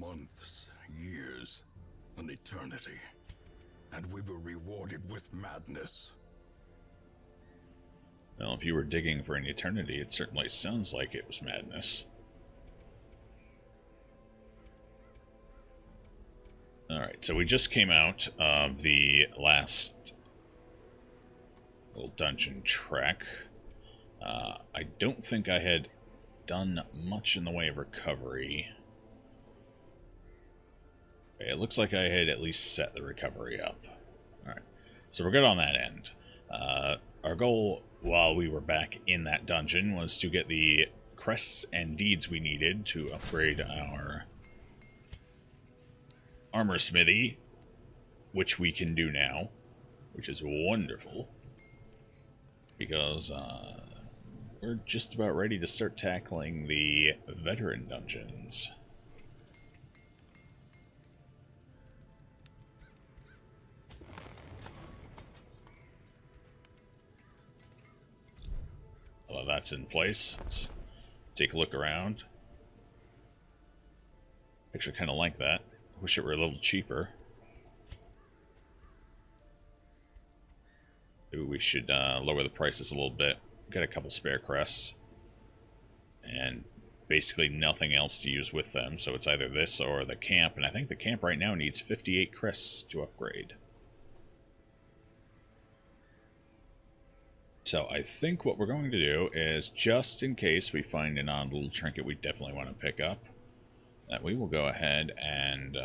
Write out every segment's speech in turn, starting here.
months, years, an eternity. And we were rewarded with madness. Well, if you were digging for an eternity, it certainly sounds like it was madness. Alright, so we just came out of the last little dungeon trek. I don't think I had done much in the way of recovery. Okay, it looks like I had at least set the recovery up. Alright, so we're good on that end. Our goal while we were back in that dungeon was to get the crests and deeds we needed to upgrade our armor smithy, which we can do now, which is wonderful, because we're just about ready to start tackling the veteran dungeons. Well, that's in place. Let's take a look around. Actually, kind of like that. Wish it were a little cheaper. Maybe we should lower the prices a little bit. Got a couple spare crests. And basically nothing else to use with them. So it's either this or the camp. And I think the camp right now needs 58 crests to upgrade. So I think what we're going to do is, just in case we find an odd little trinket we definitely want to pick up, that we will go ahead and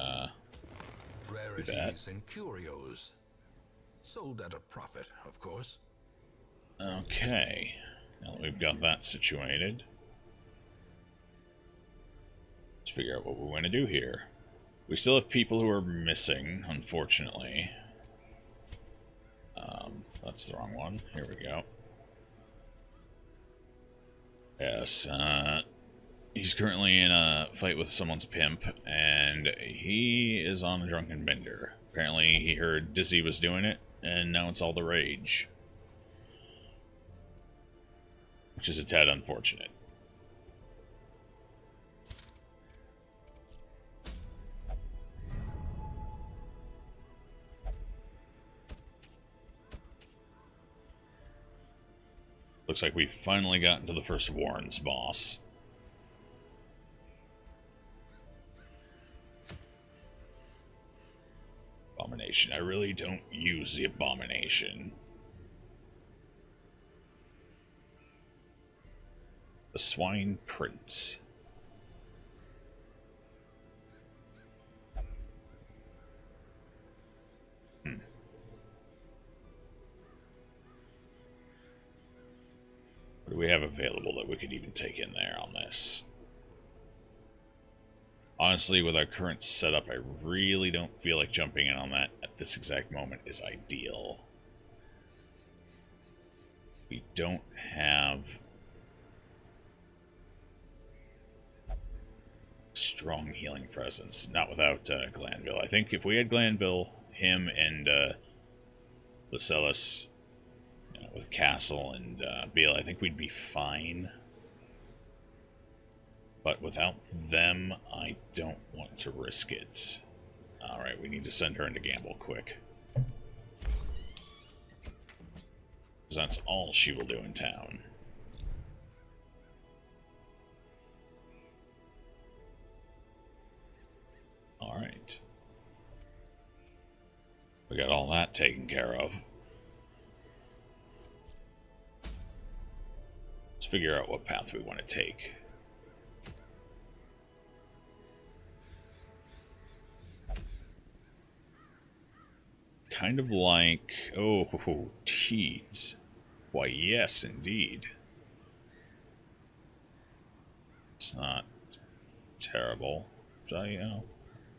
Rarities and curios. Sold at a profit, of course. Okay. Now that we've got that situated, let's figure out what we want to do here. We still have people who are missing, unfortunately. That's the wrong one. Here we go. Yes, he's currently in a fight with someone's pimp, and he is on a drunken bender. Apparently he heard Dizzy was doing it, and now it's all the rage. Which is a tad unfortunate. Looks like we've finally gotten to the first Warren's boss. Abomination. I really don't use the Abomination. The Swine Prince. What do we have available that we could even take in there on this? Honestly, with our current setup, I really don't feel like jumping in on that at this exact moment is ideal. We don't have strong healing presence. Not without Glanville. I think if we had Glanville, him, and Lucellus, with Castle and Beale, I think we'd be fine. But without them, I don't want to risk it. Alright, we need to send her into Gamble quick. Because that's all she will do in town. Alright. We got all that taken care of. Let's figure out what path we want to take. Kind of like... Oh, Teeds. Why, yes, indeed. It's not terrible. So,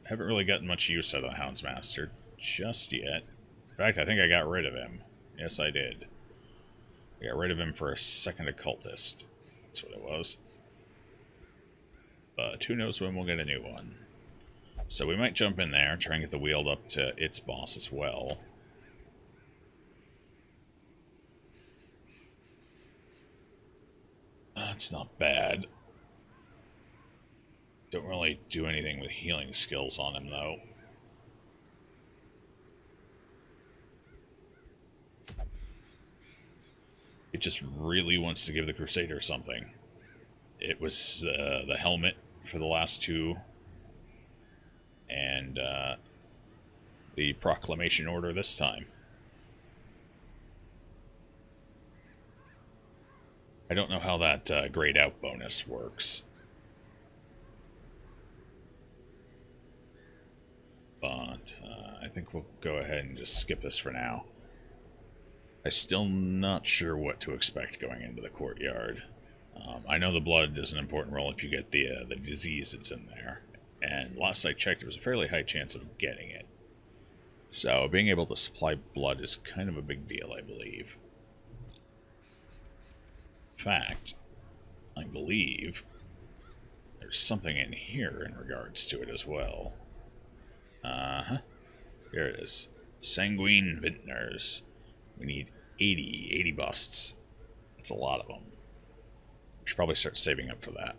haven't really gotten much use out of the Houndsmaster just yet. In fact, I think I got rid of him. Yes, I did. I got rid of him for a second occultist. That's what it was. But who knows when we'll get a new one. So we might jump in there, try and get the Weald up to its boss as well. That's not bad. Don't really do anything with healing skills on him, though. It just really wants to give the Crusader something. It was the helmet for the last two, and the Proclamation Order this time. I don't know how that grayed out bonus works. But I think we'll go ahead and just skip this for now. I'm still not sure what to expect going into the courtyard. I know the blood is an important role if you get the disease that's in there. And last I checked, there was a fairly high chance of getting it. So being able to supply blood is kind of a big deal, I believe. In fact, I believe there's something in here in regards to it as well. Here it is. Sanguine Vintners. We need 80 busts. That's a lot of them. We should probably start saving up for that.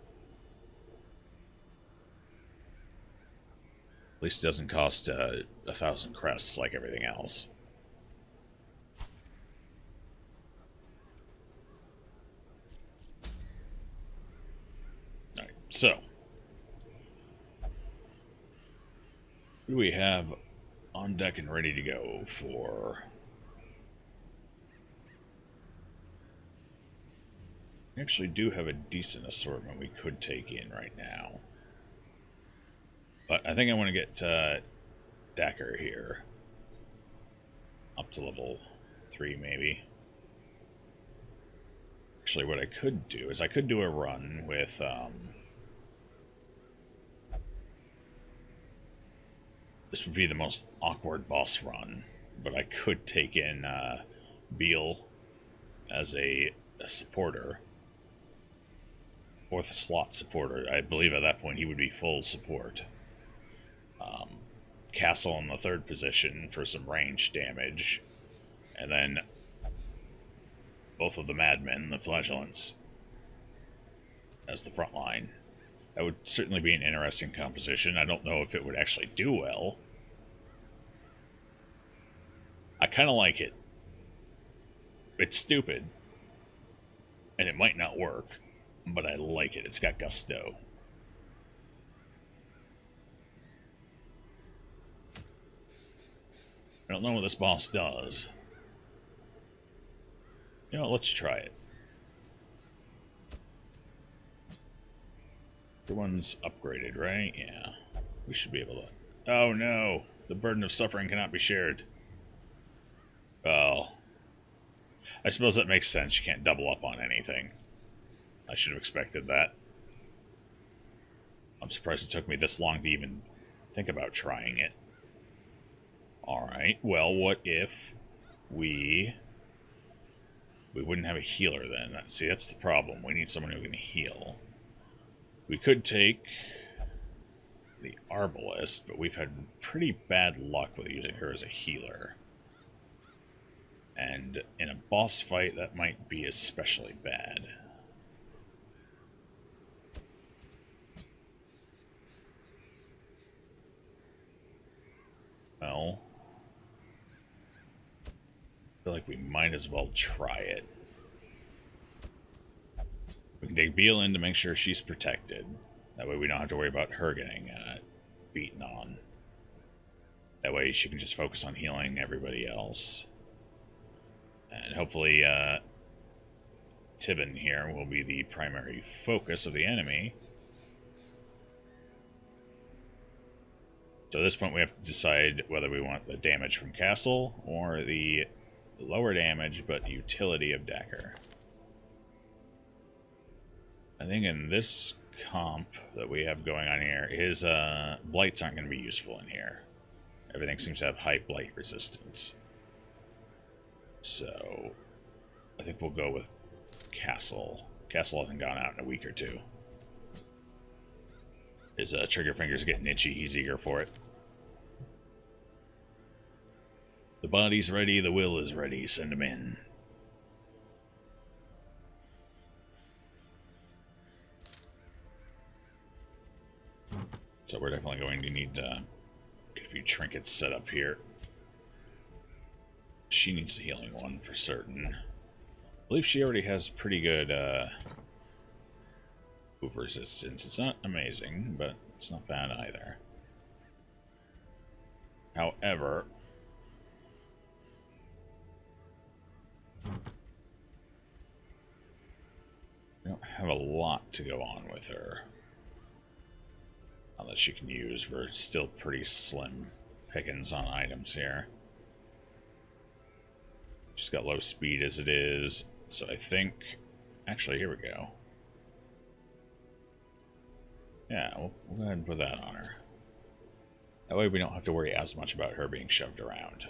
At least it doesn't cost 1,000 crests like everything else. Alright, so. What do we have on deck and ready to go for? We actually do have a decent assortment we could take in right now. But I think I want to get Dacker here. Up to level 3, maybe. Actually, what I could do is I could do a run with... this would be the most awkward boss run, but I could take in Beal as a supporter. 4th slot supporter. I believe at that point he would be full support. Castle in the 3rd position for some range damage. And then both of the Madmen, the Flagellants, as the front line. That would certainly be an interesting composition. I don't know if it would actually do well. I kind of like it. It's stupid. And it might not work. But I like it. It's got gusto. I don't know what this boss does. You know, let's try it. Everyone's upgraded, right? Yeah. We should be able to... Oh no! The burden of suffering cannot be shared. Well... I suppose that makes sense. You can't double up on anything. I should have expected that. I'm surprised it took me this long to even think about trying it. Alright, well, what if we wouldn't have a healer then? See, that's the problem. We need someone who can heal. We could take the Arbalist, but we've had pretty bad luck with using her as a healer. And in a boss fight, that might be especially bad. Well, I feel like we might as well try it. We can take Beal in to make sure she's protected. That way we don't have to worry about her getting beaten on. That way she can just focus on healing everybody else. And hopefully Tibin here will be the primary focus of the enemy. So at this point we have to decide whether we want the damage from Castle or the lower damage but utility of Dacker. I think in this comp that we have going on here, his blights aren't going to be useful in here. Everything seems to have high blight resistance. So I think we'll go with Castle. Castle hasn't gone out in a week or two. His trigger finger's getting itchy. He's eager for it. The body's ready. The will is ready. Send him in. So we're definitely going to need to get a few trinkets set up here. She needs a healing one for certain. I believe she already has pretty good move resistance. It's not amazing, but it's not bad either. However, we don't have a lot to go on with her. Not that she can use. We're still pretty slim pickings on items here. She's got low speed as it is, so I think... Actually, here we go. Yeah, we'll go ahead and put that on her. That way we don't have to worry as much about her being shoved around.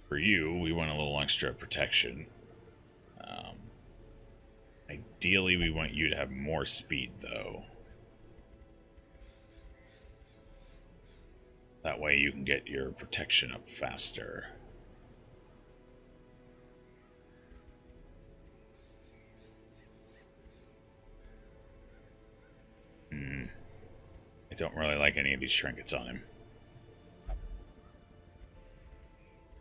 For you, we want a little extra protection. Ideally, we want you to have more speed, though. That way you can get your protection up faster. I don't really like any of these trinkets on him.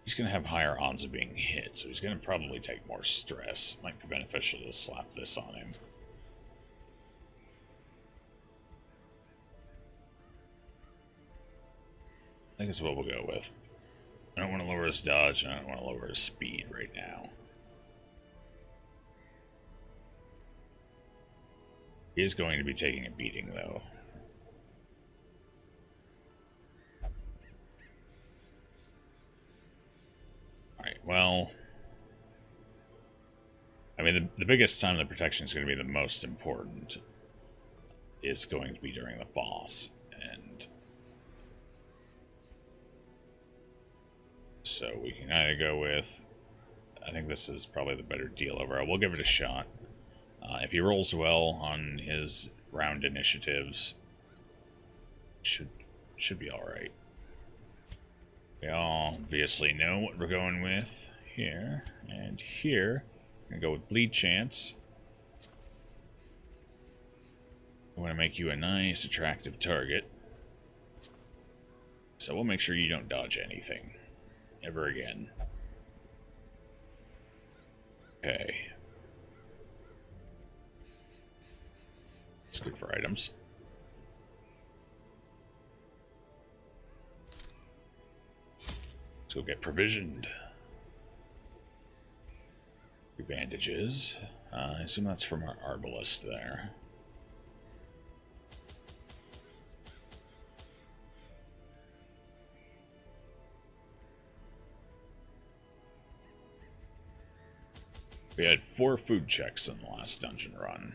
He's going to have higher odds of being hit, so he's going to probably take more stress. Might be beneficial to slap this on him. I think that's what we'll go with. I don't want to lower his dodge, and I don't want to lower his speed right now. He is going to be taking a beating, though. Alright, well... I mean, the biggest time the protection is going to be the most important is going to be during the boss, and... So we can either go with... I think this is probably the better deal overall. We'll give it a shot. If he rolls well on his round initiatives, should be alright. We obviously know what we're going with here. And here, I'm going to go with bleed chance. I want to make you a nice, attractive target. So we'll make sure you don't dodge anything. Ever again. Okay. It's good for items. Let's go get provisioned. 3 bandages. I assume that's from our arbalist there. We had 4 food checks in the last dungeon run,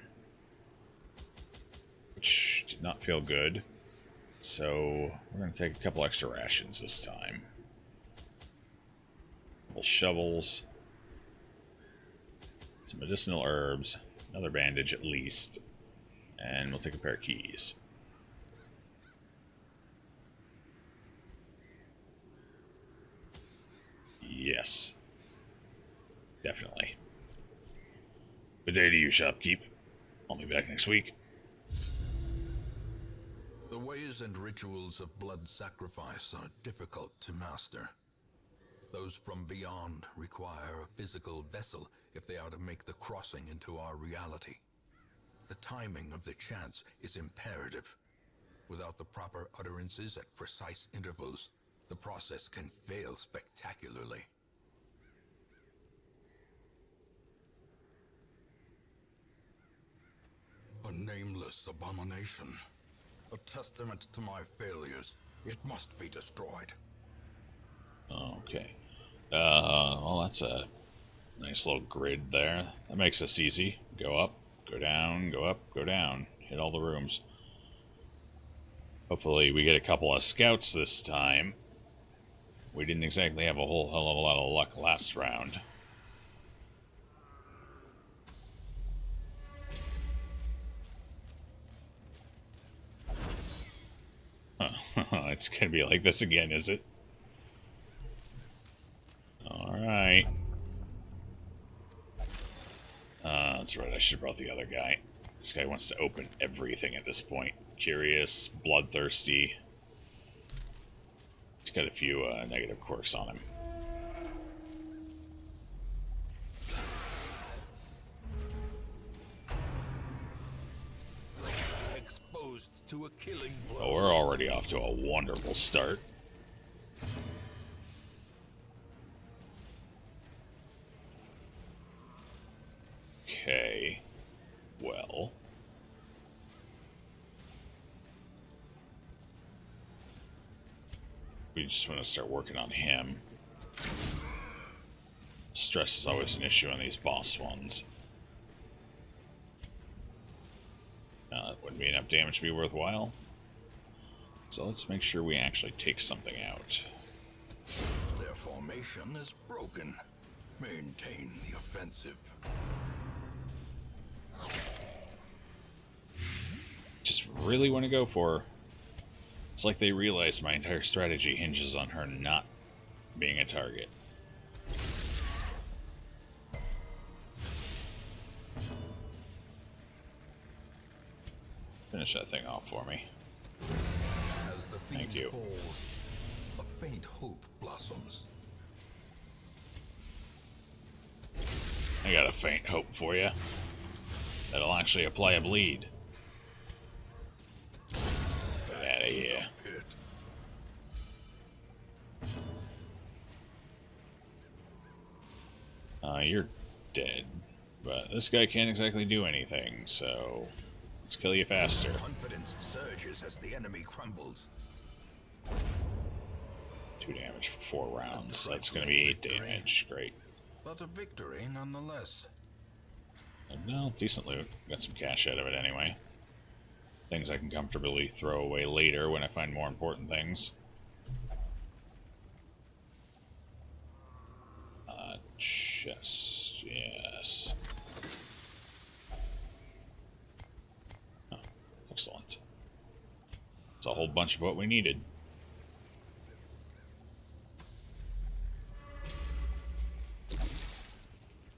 which did not feel good. So we're going to take a couple extra rations this time. A couple shovels, some medicinal herbs, another bandage at least, and we'll take a pair of keys. Yes, definitely. Good day to you, shopkeep. I'll be back next week. The ways and rituals of blood sacrifice are difficult to master. Those from beyond require a physical vessel if they are to make the crossing into our reality. The timing of the chants is imperative. Without the proper utterances at precise intervals, the process can fail spectacularly. A nameless abomination. A testament to my failures. It must be destroyed. Okay. Well, that's a nice little grid there. That makes us easy. Go up, go down, go up, go down. Hit all the rooms. Hopefully we get a couple of scouts this time. We didn't exactly have a whole hell of a lot of luck last round. It's gonna be like this again, is it? Alright. That's right, I should have brought the other guy. This guy wants to open everything at this point. Curious, bloodthirsty. He's got a few negative quirks on him. Exposed to a killing blow. Oh, we're already off to a wonderful start. Okay. Well. We just want to start working on him. Stress is always an issue on these boss ones. That wouldn't be enough damage to be worthwhile. So let's make sure we actually take something out. Their formation is broken. Maintain the offensive. Just really want to go for her. It's like they realize my entire strategy hinges on her not being a target. Finish that thing off for me. As the fiend Thank you. falls, a faint hope blossoms. I got a faint hope for you. That'll actually apply a bleed. Get out of here. Pit. You're dead. But this guy can't exactly do anything, so let's kill you faster. Confidence surges as the enemy crumbles. 2 damage for 4 rounds. That's going to be 8 damage. Great. But a victory nonetheless. No, decent loot. Got some cash out of it anyway. Things I can comfortably throw away later when I find more important things. Chest. Yes. Oh, excellent. It's a whole bunch of what we needed.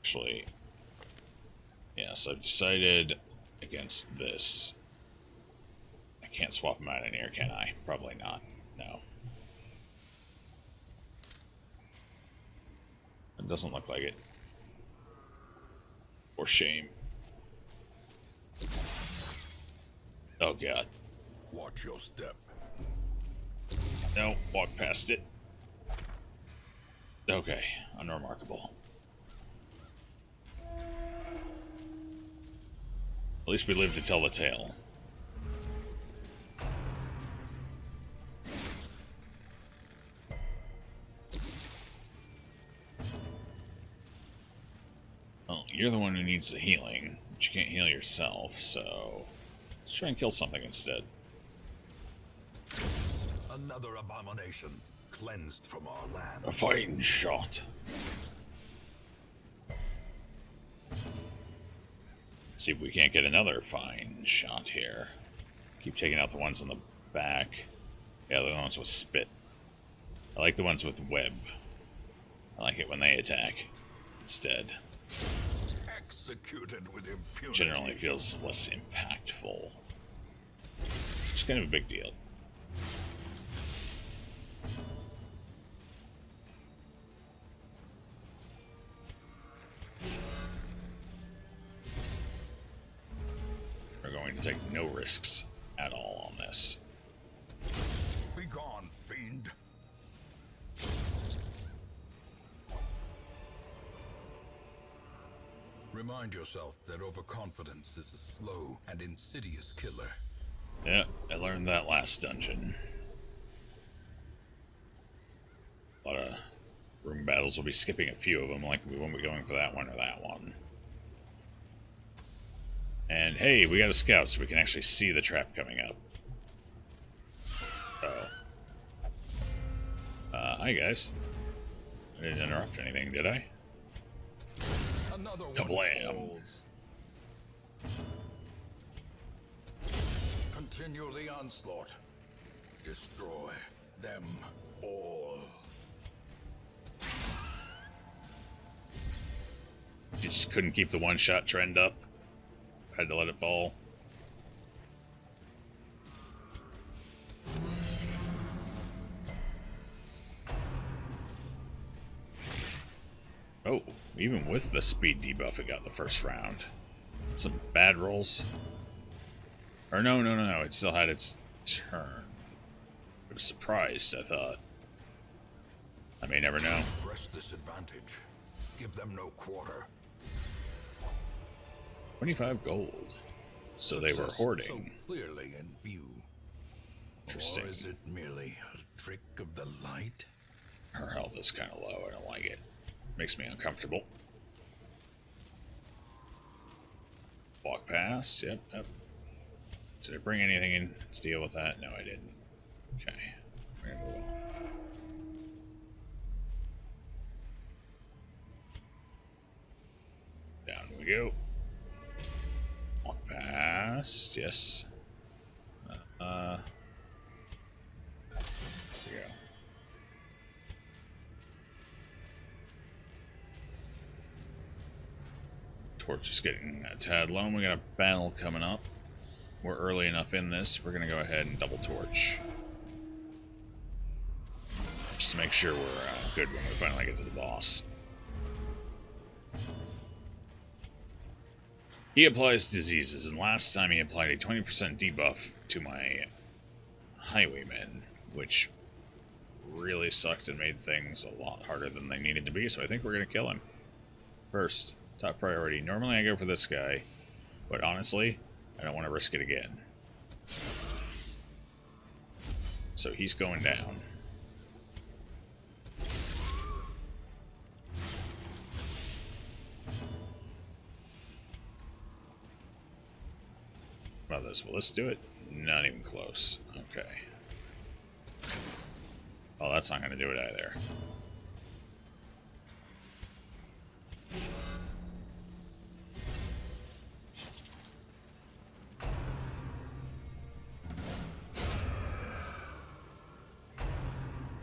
Actually, yes, I've decided against this. I can't swap them out in here, can I? Probably not. No. It doesn't look like it. For shame. Oh, God. Watch your step. No, walk past it. Okay, unremarkable. At least we live to tell the tale. Oh, you're the one who needs the healing, but you can't heal yourself, so let's try and kill something instead. Another abomination cleansed from our land. A fighting shot. See if we can't get another fine shot here. Keep taking out the ones in the back. Yeah, the ones with spit. I like the ones with web. I like it when they attack instead. Executed with impunity. Generally feels less impactful. It's kind of a big deal. We're going to take no risks at all on this. Be gone, fiend. Remind yourself that overconfidence is a slow and insidious killer. Yeah, I learned that last dungeon. A lot of room battles. We'll be skipping a few of them, like we won't be going for that one or that one. And hey, we got a scout, so we can actually see the trap coming up. Oh. Hi guys. I didn't interrupt anything, did I? Another one Kablam. falls. Continue the onslaught. Destroy them all. You just couldn't keep the one-shot trend up. Had to let it fall. Oh, even with the speed debuff, it got the first round. Some bad rolls. Or no, it still had its turn. I was surprised, I thought. I may never know. Press this advantage. Give them no quarter. 25 gold. So they were Success hoarding. so clearly in view. Interesting. Or is it merely a trick of the light? Her health is kind of low. I don't like it. Makes me uncomfortable. Walk past. Yep. Did I bring anything in to deal with that? No, I didn't. Okay. We're gonna move on. Down we go. Walk past. Yes. There we go. Torch is getting a tad low. We got a battle coming up. We're early enough in this. We're going to go ahead and double torch. Just to make sure we're good when we finally get to the boss. He applies diseases, and last time he applied a 20% debuff to my highwaymen, which really sucked and made things a lot harder than they needed to be, so I think we're going to kill him. First, top priority. Normally I go for this guy, but honestly, I don't want to risk it again. So he's going down. About this, well, let's do it. Not even close. Okay. Oh, that's not going to do it either.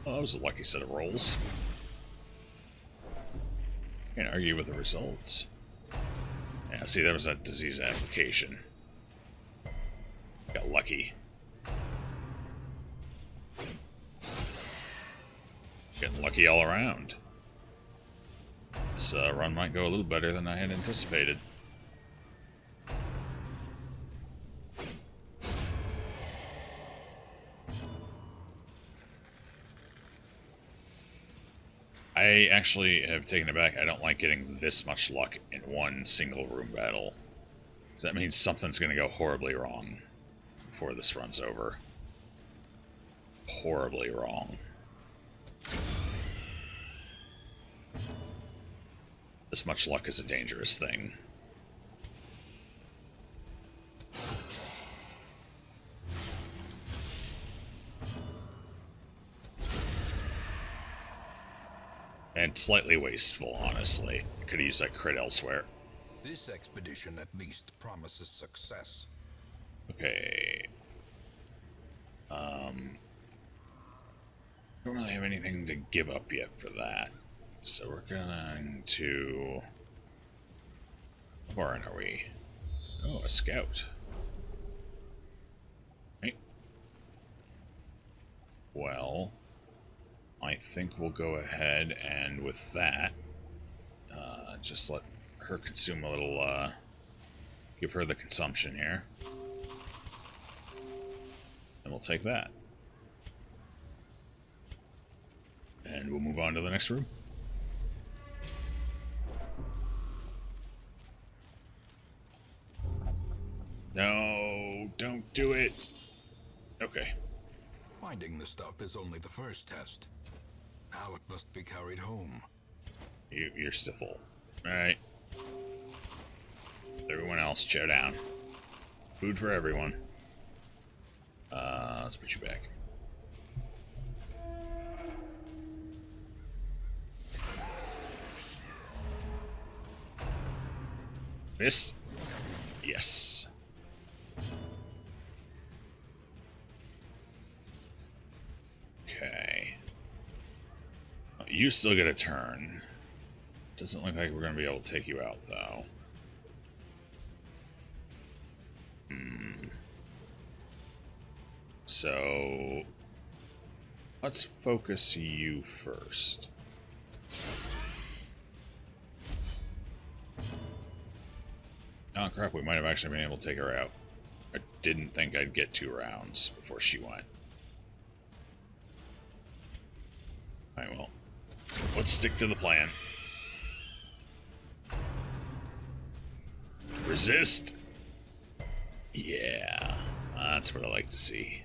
Oh, that was a lucky set of rolls. Can't argue with the results. Yeah, see, there was that disease application. Got lucky. Getting lucky all around. This run might go a little better than I had anticipated. I actually have taken it back. I don't like getting this much luck in one single room battle. So that means something's going to go horribly wrong before this runs over. Horribly wrong. This much luck is a dangerous thing. And slightly wasteful, honestly. I could have used that crit elsewhere. This expedition at least promises success. Okay. Don't really have anything to give up yet for that. So we're going to... How far in are we? Oh, a scout. Right. Well, I think we'll go ahead and with that, just let her consume a little, give her the consumption here. And we'll take that. And we'll move on to the next room. No, don't do it. Okay. Finding the stuff is only the first test. Now it must be carried home. You're still full. Alright. Everyone else, chow down. Food for everyone. Let's put you back. This? Yes. Okay. Oh, you still get a turn. Doesn't look like we're going to be able to take you out, though. So let's focus you first. Oh crap, we might have actually been able to take her out. I didn't think I'd get 2 rounds before she went. Alright, well, let's stick to the plan. Resist! Yeah, that's what I like to see.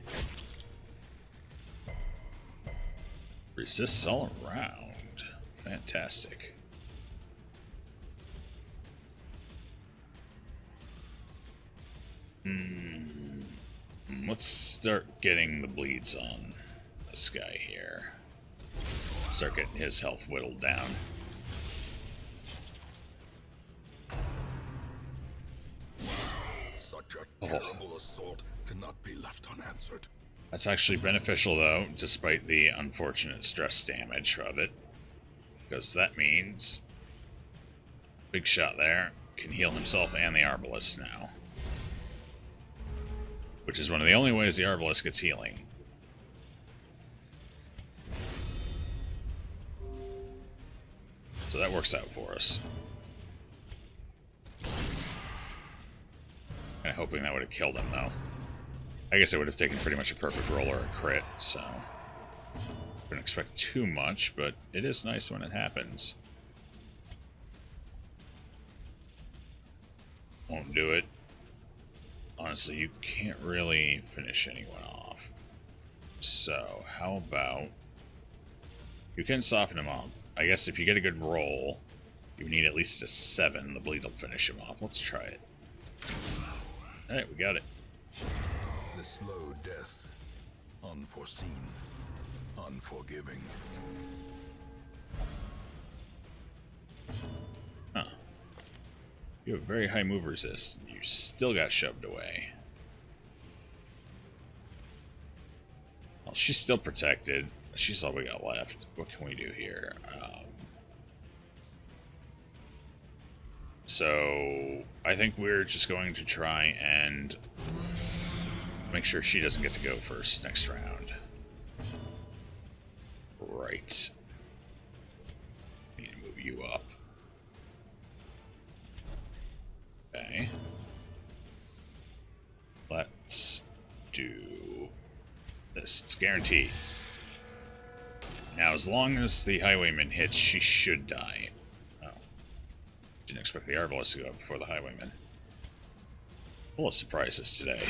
Resists all around. Fantastic. Let's start getting the bleeds on this guy here. Start getting his health whittled down. Such a terrible assault cannot be left unanswered. That's actually beneficial, though, despite the unfortunate stress damage of it. Because that means big shot there can heal himself and the Arbalest now. Which is one of the only ways the Arbalest gets healing. So that works out for us. Kind of hoping that would have killed him, though. I guess it would have taken pretty much a perfect roll or a crit, so... Don't expect too much, but it is nice when it happens. Won't do it. Honestly, you can't really finish anyone off. So, how about... You can soften him up. I guess if you get a good roll, you need at least a 7. The bleed will finish him off. Let's try it. Alright, we got it. The slow death. Unforeseen. Unforgiving. Huh. You have very high move resist. You still got shoved away. Well, she's still protected. She's all we got left. What can we do here? So, I think we're just going to try and make sure she doesn't get to go first next round. Right. Need to move you up. Okay. Let's do this. It's guaranteed. Now, as long as the Highwayman hits, she should die. Oh. Didn't expect the Arbalest to go up before the Highwayman. Full of surprises today.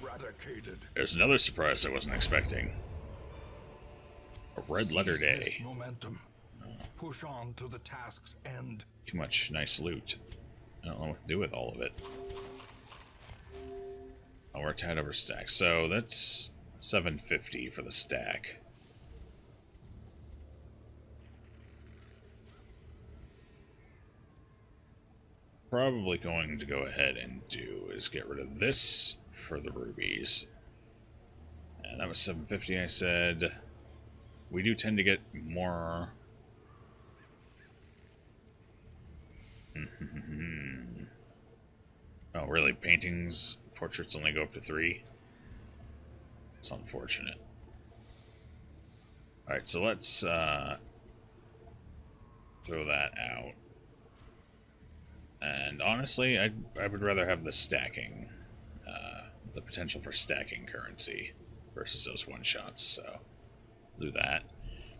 Eradicated. There's another surprise I wasn't expecting. A red letter day. Momentum. Push on to the task's end. Too much nice loot. I don't know what to do with all of it. Oh, we're tied over stack. So that's 750 for the stack. Probably going to go ahead and do is get rid of this for the rubies. And that was 750, I said. We do tend to get more... Oh, really? Paintings, portraits only go up to 3? It's unfortunate. Alright, so let's throw that out. And honestly, I would rather have the stacking, the potential for stacking currency versus those one-shots, so do that.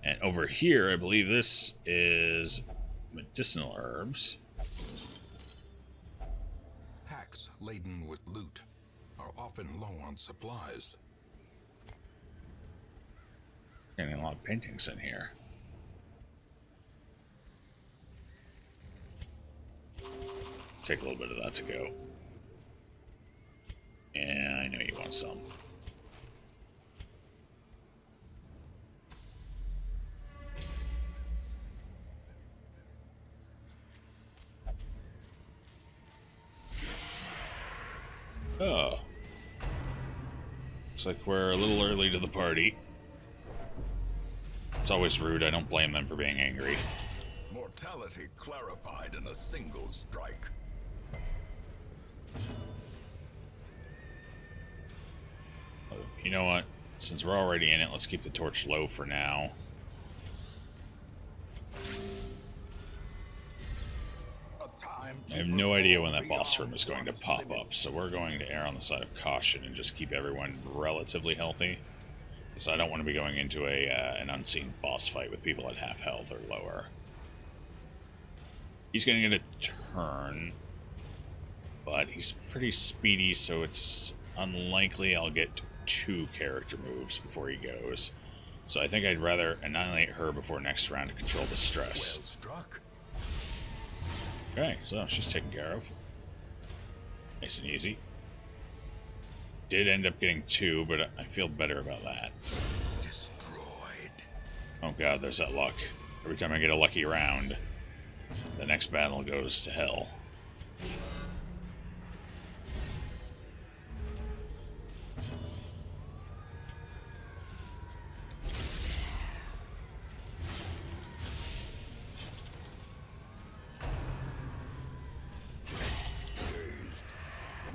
And over here, I believe this is medicinal herbs. Packs laden with loot are often low on supplies. Getting a lot of paintings in here. Take a little bit of that to go. And I know you want some. Oh. Looks like we're a little early to the party. It's always rude. I don't blame them for being angry. Mortality clarified in a single strike. You know what? Since we're already in it, let's keep the torch low for now. I have no idea when that boss room is going to pop up, so we're going to err on the side of caution and just keep everyone relatively healthy. Because I don't want to be going into an unseen boss fight with people at half health or lower. He's going to get a turn, but he's pretty speedy, so it's unlikely I'll get 2 character moves before he goes. So I think I'd rather annihilate her before next round to control the stress. Well struck. Okay, so she's taken care of. Nice and easy. Did end up getting 2, but I feel better about that. Destroyed. Oh god, there's that luck. Every time I get a lucky round, the next battle goes to hell.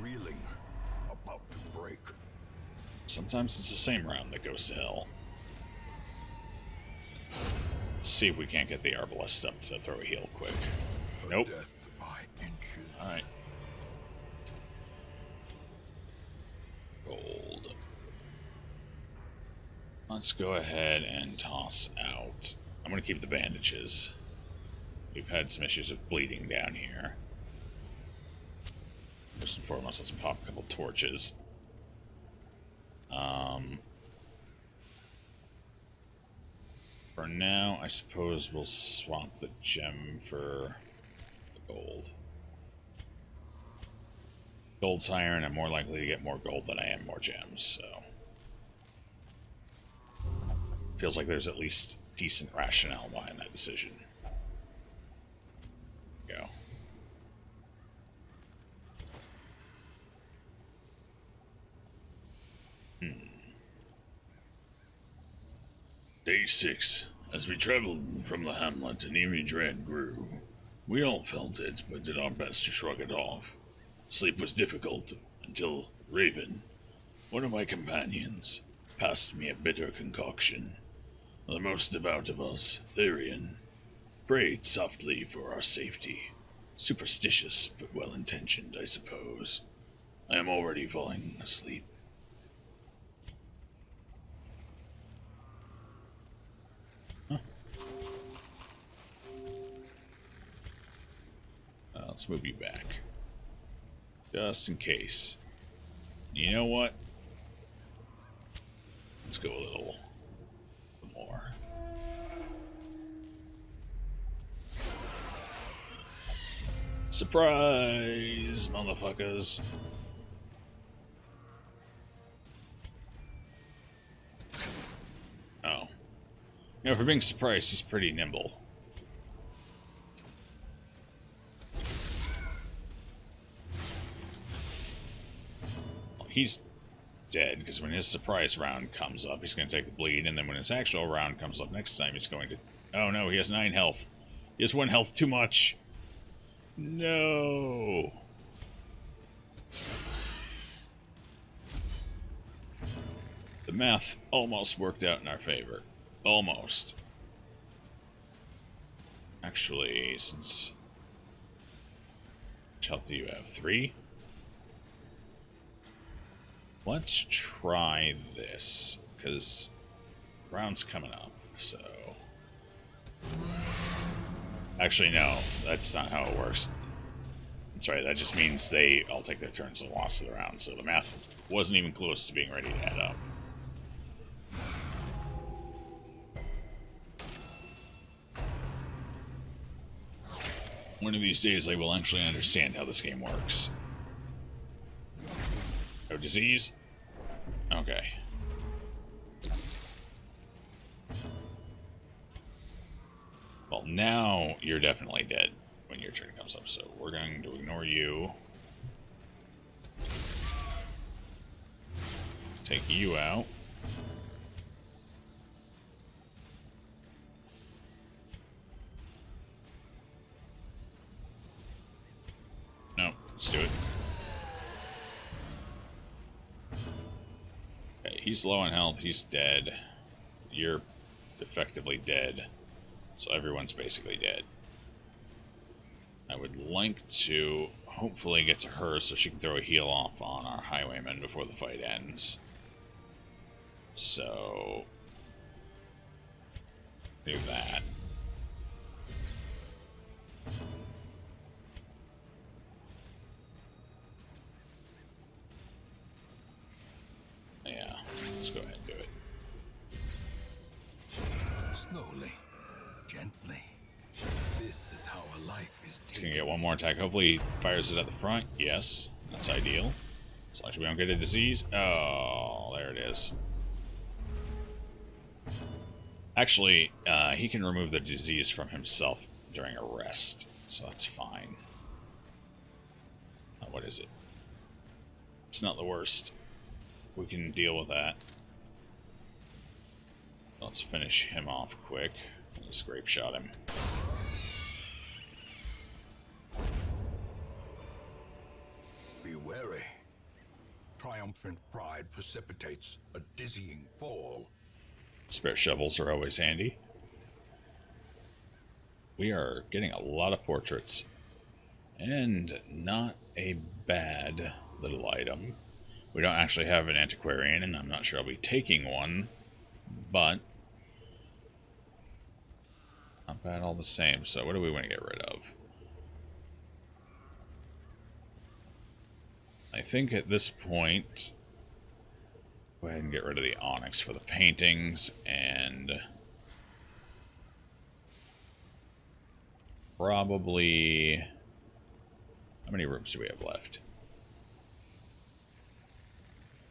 Reeling. About to break. Sometimes it's the same round that goes to hell. Let's see if we can't get the Arbalest up to throw a heal quick. Nope. Death by inches. Alright. Gold. Let's go ahead and toss out. I'm going to keep the bandages. We've had some issues with bleeding down here. First and foremost, let's pop a couple torches. For now, I suppose we'll swap the gem for the gold. Gold's higher, and I'm more likely to get more gold than I am more gems, so... Feels like there's at least decent rationale behind that decision. Go. Day 6. As we traveled from the hamlet, an eerie dread grew. We all felt it, but did our best to shrug it off. Sleep was difficult until Raven, one of my companions, passed me a bitter concoction. The most devout of us, Therian, prayed softly for our safety. Superstitious, but well-intentioned, I suppose. I am already falling asleep. Let's move you back. Just in case. You know what? Let's go a little more. Surprise, motherfuckers. Oh. You know, for being surprised, he's pretty nimble. He's dead, because when his surprise round comes up, he's going to take the bleed, and then when his actual round comes up next time, he's going to... Oh no, he has 9 health. He has 1 health too much. No. The math almost worked out in our favor. Almost. Actually, since... Which health do you have? 3? Let's try this, because round's coming up, so... Actually, no, that's not how it works. That's right, that just means they all take their turns and lost the round, so the math wasn't even close to being ready to add up. One of these days I will actually understand how this game works. No disease? Okay. Well, now you're definitely dead when your turn comes up, so we're going to ignore you. Take you out. No, let's do it. Okay. he's low on health. He's dead. You're effectively dead. So everyone's basically dead. I would like to hopefully get to her so she can throw a heal off on our highwayman before the fight ends. So do that. Yeah, let's go ahead and do it. Slowly, gently. This is how a life is He's gonna taken. get one more attack. Hopefully he fires it at the front. Yes, that's ideal. As long as we don't get a disease. Oh, there it is. Actually, he can remove the disease from himself during a rest, so that's fine. What is it? It's not the worst. We can deal with that. Let's finish him off quick. Let's grape shot him. Be wary. Triumphant pride precipitates a dizzying fall. Spare shovels are always handy. We are getting a lot of portraits. And not a bad little item. We don't actually have an antiquarian, and I'm not sure I'll be taking one. But not bad all the same. So what do we want to get rid of? I think at this point, go ahead and get rid of the onyx for the paintings, and probably, how many rooms do we have left?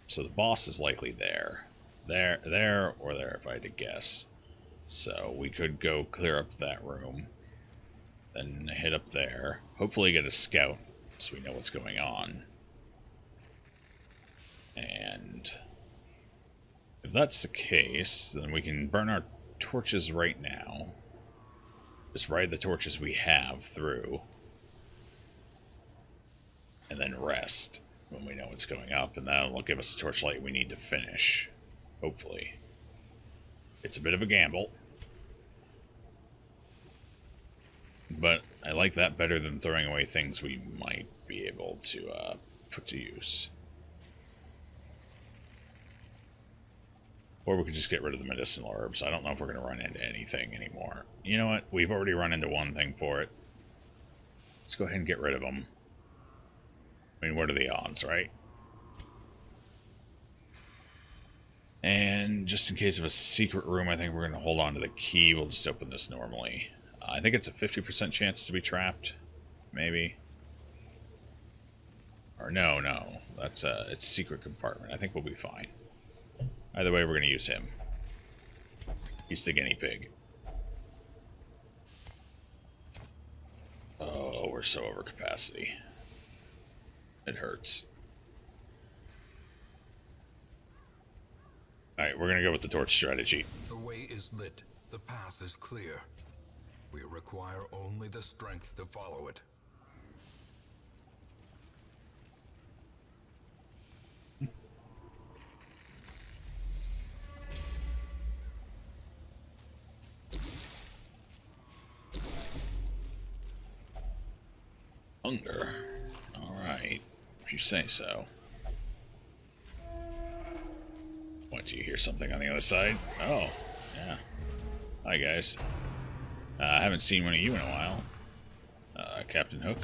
So the boss is likely there. There, or there if I had to guess. So we could go clear up that room, then hit up there. Hopefully get a scout so we know what's going on. And if that's the case, then we can burn our torches right now. Just ride the torches we have through. And then rest when we know what's going up. And that'll give us the torchlight we need to finish. Hopefully. It's a bit of a gamble. But I like that better than throwing away things we might be able to put to use. Or we could just get rid of the medicinal herbs. I don't know if we're going to run into anything anymore. You know what? We've already run into one thing for it. Let's go ahead and get rid of them. I mean, what are the odds, right? And just in case of a secret room, I think we're going to hold on to the key. We'll just open this normally. I think it's a 50% chance to be trapped. Maybe. Or no. That's it's secret compartment. I think we'll be fine. Either way, we're going to use him. He's the guinea pig. Oh, we're so over capacity. It hurts. Alright, we're going to go with the torch strategy. The way is lit. The path is clear. We require only the strength to follow it. Hunger. Alright. If you say so. What, do you hear something on the other side? Oh, yeah. Hi, guys. I haven't seen one of you in a while. Captain Hook.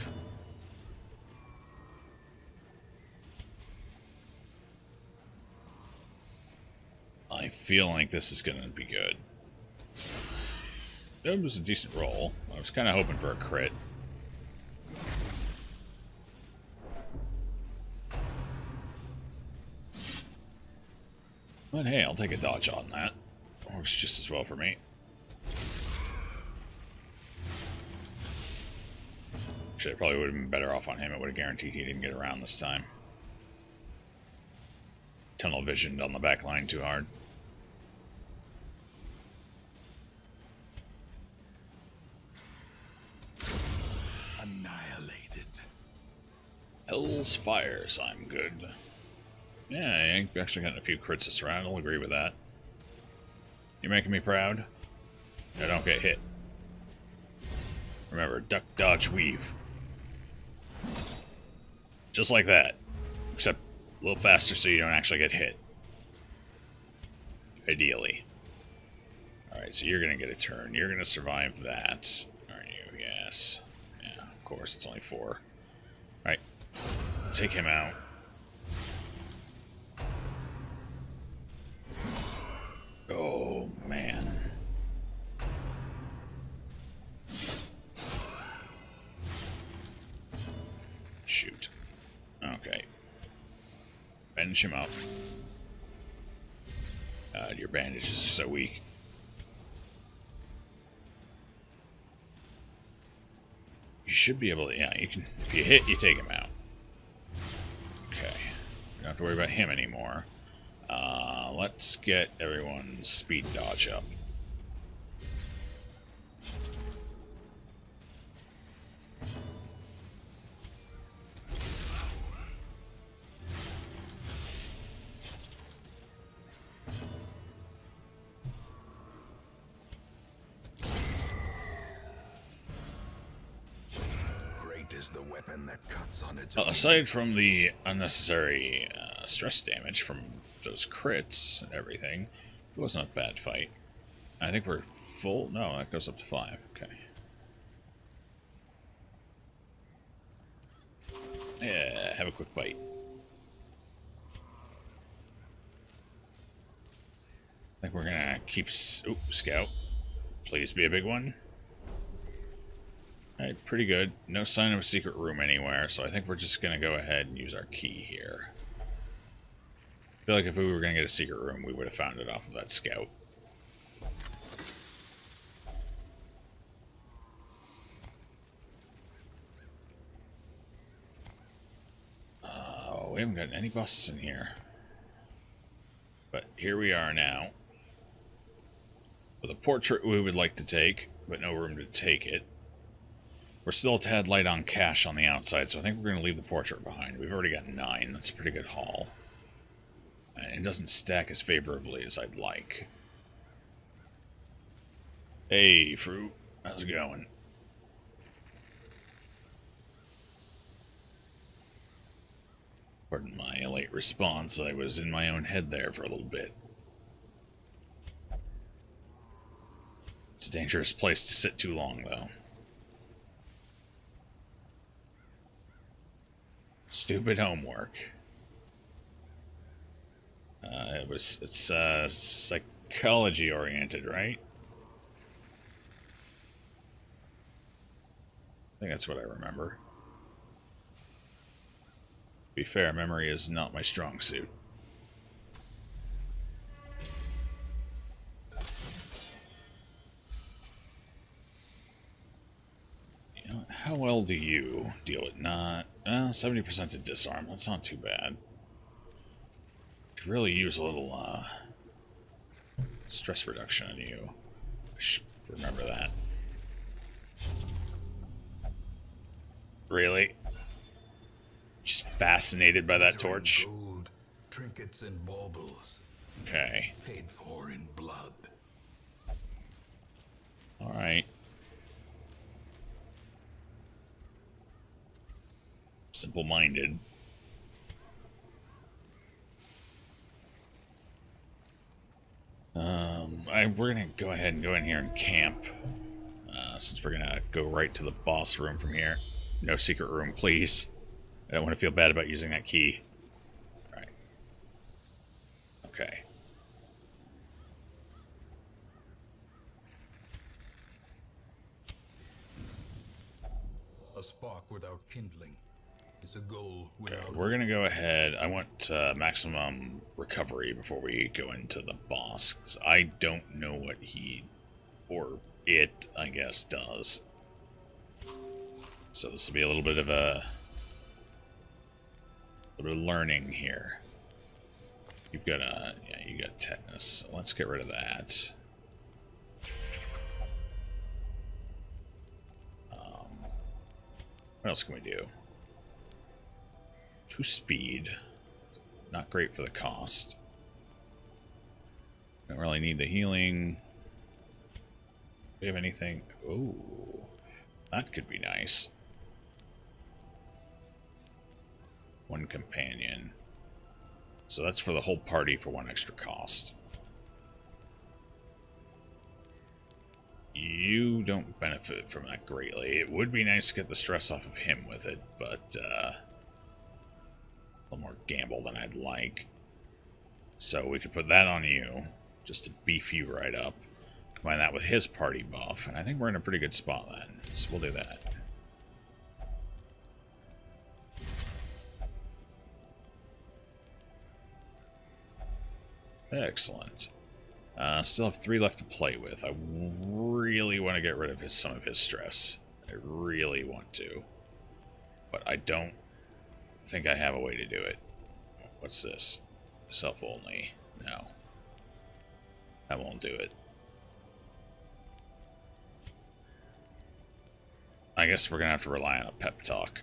I feel like this is going to be good. It was a decent roll. I was kind of hoping for a crit. But hey, I'll take a dodge on that. Works just as well for me. Actually, I probably would have been better off on him. It would have guaranteed he didn't get around this time. Tunnel visioned on the back line too hard. Annihilated. Hell's fires, I'm good. Yeah, you've actually gotten a few crits this round. I'll agree with that. You're making me proud. I don't get hit. Remember, duck, dodge, weave. Just like that. Except a little faster so you don't actually get hit. Ideally. Alright, so you're going to get a turn. You're going to survive that. Aren't you? Yes. Yeah, of course, it's only 4. Alright. Take him out. Oh, man. Shoot. Okay. Bandage him up. God, your bandages are so weak. You should be able to, yeah, you can, if you hit, you take him out. Okay. You don't have to worry about him anymore. Let's get everyone's speed dodge up. Great is the weapon that cuts on its Well, aside from the unnecessary stress damage from those crits and everything, it wasn't a bad fight. I think we're full. No, that goes up to 5. Okay. Yeah, have a quick bite. I think we're gonna keep. Oop, scout. Please be a big one. Alright, pretty good. No sign of a secret room anywhere, so I think we're just gonna go ahead and use our key here. I feel like if we were gonna get a secret room, we would have found it off of that scout. Oh, we haven't got any busts in here. But here we are now. With a portrait we would like to take, but no room to take it. We're still a tad light on cash on the outside, so I think we're going to leave the portrait behind. We've already got 9. That's a pretty good haul. And it doesn't stack as favorably as I'd like. Hey, Fruit. How's it going? Pardon my late response. I was in my own head there for a little bit. It's a dangerous place to sit too long, though. Stupid homework. It's psychology oriented, right? I think that's what I remember. To be fair, memory is not my strong suit. You know, how well do you deal with not 70% to disarm? That's not too bad. Could really use a little stress reduction on you. I should remember that. Really? Just fascinated by that torch. Gold, trinkets and baubles, Okay. paid for in blood. All right. Simple-minded. We're gonna go ahead and go in here and camp. Since we're gonna go right to the boss room from here. No secret room, please. I don't want to feel bad about using that key. All right. Okay. A spark without kindling is a goal Okay, without... we're gonna go ahead. I want maximum recovery before we go into the boss, because I don't know what he, or it, I guess, does. So this will be a little bit of learning here. You've got you got tetanus. So let's get rid of that. What else can we do? 2 speed. not great for the cost. Don't really need the healing. Do we have anything? Oh, that could be nice. One companion. So that's for the whole party for one extra cost. You don't benefit from that greatly. It would be nice to get the stress off of him with it, but a little more gamble than I'd like. So we could put that on you, just to beef you right up. Combine that with his party buff, and I think we're in a pretty good spot then. So we'll do that. Excellent. Still have 3 left to play with. I really want to get rid of some of his stress. I really want to. But I don't think I have a way to do it. What's this? Self only. No. That won't do it. I guess we're going to have to rely on a pep talk.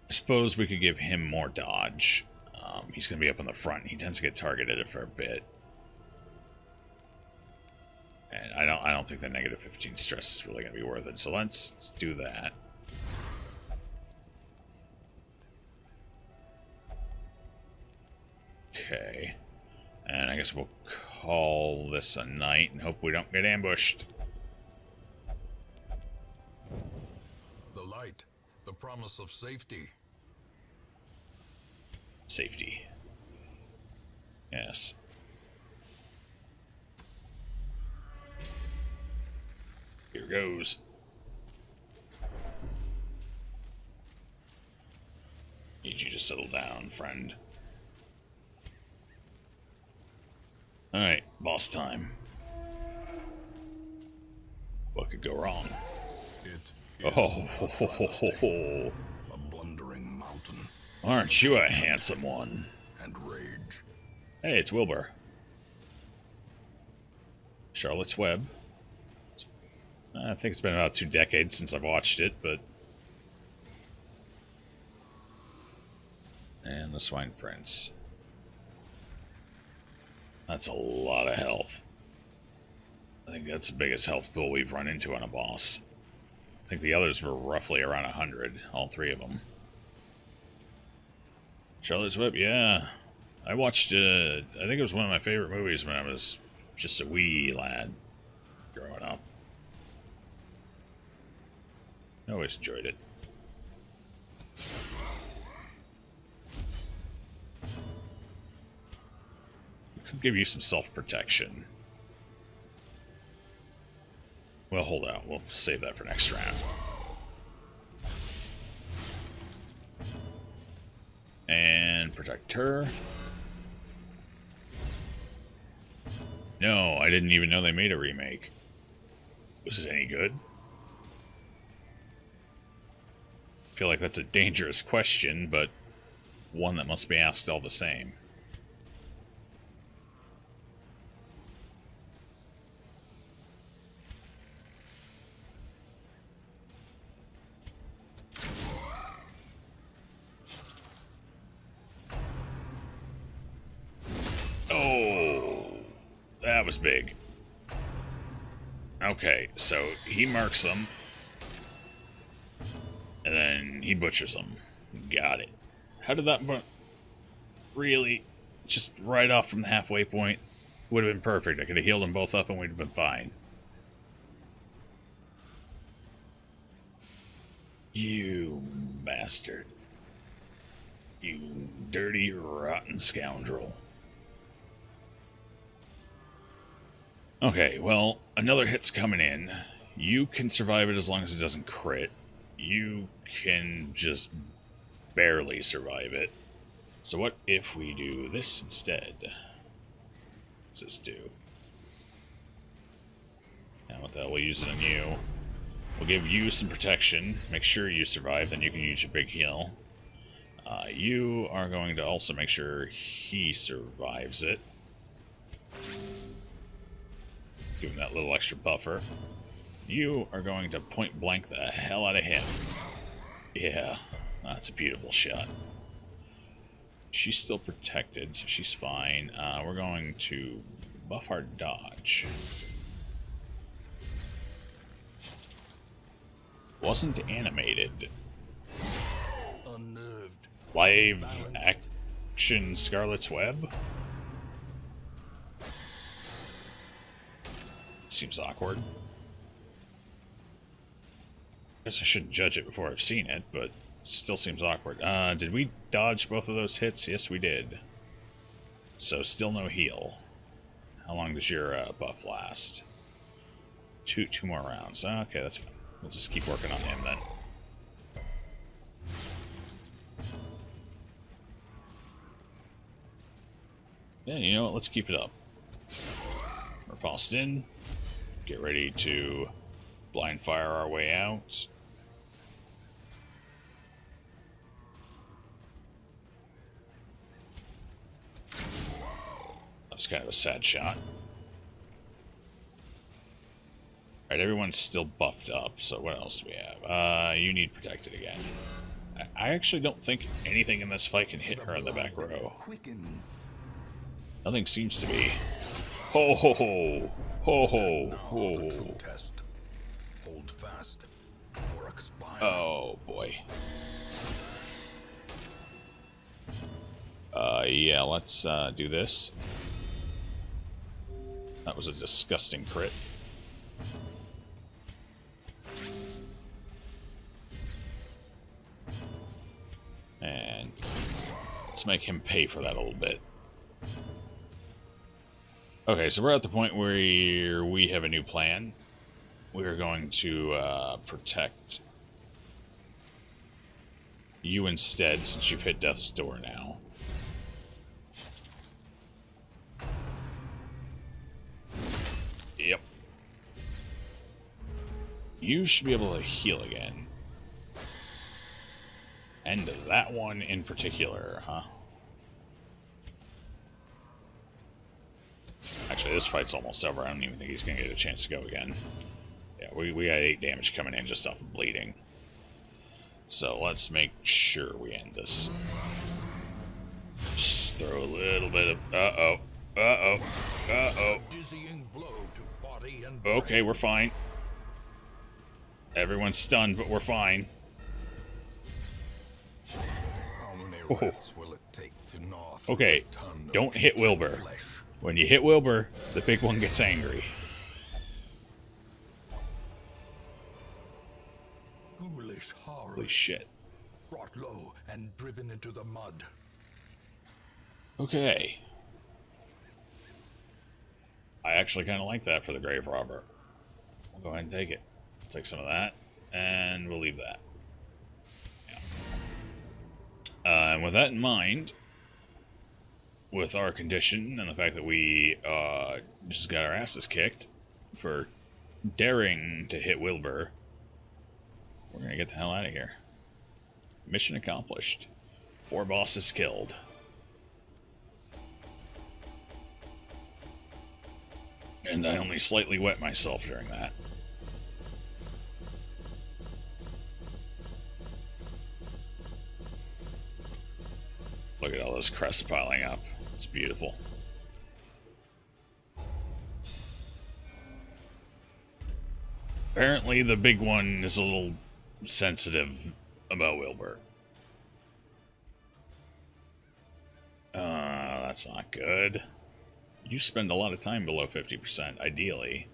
I suppose we could give him more dodge. He's going to be up in the front. He tends to get targeted a fair bit. And I don't think the negative 15 stress is really going to be worth it. So let's do that. Okay. And I guess we'll call this a night and hope we don't get ambushed. The light, the promise of safety. Safety. Yes. Here goes. Need you to settle down, friend. Alright, boss time. What could go wrong? It is Oh, a blundering mountain aren't you a handsome one? and rage. Hey, it's Wilbur. Charlotte's Web. I think it's been about 2 decades since I've watched it, but... And the Swine Prince. That's a lot of health. I think that's the biggest health pool we've run into on a boss. I think the others were roughly around 100, all 3 of them. Charlotte's Web, yeah. I watched, I think it was one of my favorite movies when I was just a wee lad growing up. I always enjoyed it. It could give you some self-protection. Well, hold out. We'll save that for next round. And protect her. No, I didn't even know they made a remake. Was it any good? I feel like that's a dangerous question, but one that must be asked all the same. Oh, that was big. Okay, so he marks them. And then he butchers them. Got it. How did that... Really? Just right off from the halfway point? Would have been perfect. I could have healed them both up and we'd have been fine. You bastard. You dirty, rotten scoundrel. Okay, well, another hit's coming in. You can survive it as long as it doesn't crit. You can just barely survive it. So what if we do this instead? What's this do? Now what the hell, we'll use it on you. We'll give you some protection. Make sure you survive, then you can use your big heal. You are going to also make sure he survives it. Give him that little extra buffer. You are going to point blank the hell out of him. Yeah, that's a beautiful shot. She's still protected, so she's fine. We're going to buff our dodge. Wasn't animated. Unnerved. Live action Scarlet's Web? Seems awkward. Guess I shouldn't judge it before I've seen it, but still seems awkward. Did we dodge both of those hits? Yes, we did. So still no heal. How long does your buff last? Two more rounds. Okay, that's fine. We'll just keep working on him then. Yeah, you know what? Let's keep it up. We're pulsed in. Get ready to blind fire our way out. That was kind of a sad shot. Alright, everyone's still buffed up, so what else do we have? You need protected again. I actually don't think anything in this fight can hit her in the back row. Nothing seems to be. Ho ho ho! Ho ho ho! Test. Hold fast, or expire. Oh boy. Yeah, let's do this. That was a disgusting crit. And let's make him pay for that a little bit. Okay, so we're at the point where we have a new plan. We're going to protect you instead, since you've hit death's door now. Yep. You should be able to heal again. And that one in particular, huh? Actually, this fight's almost over. I don't even think he's going to get a chance to go again. Yeah, we got 8 damage coming in just off of bleeding. So let's make sure we end this. Just throw a little bit of... Uh-oh. Uh-oh. Uh-oh. Okay, we're fine. Everyone's stunned, but we're fine. Oh. Okay, don't hit Wilbur. When you hit Wilbur, the big one gets angry. Holy shit. Brought low and driven into the mud. Okay. I actually kind of like that for the grave robber. I'll go ahead and take it. Take some of that, and we'll leave that. Yeah. And with that in mind, with our condition and the fact that we just got our asses kicked for daring to hit Wilbur, we're going to get the hell out of here. Mission accomplished. 4 bosses killed. And I only slightly wet myself during that. Look at all those crests piling up. It's beautiful. Apparently the big one is a little sensitive about Wilbur. That's not good. You spend a lot of time below 50%, ideally.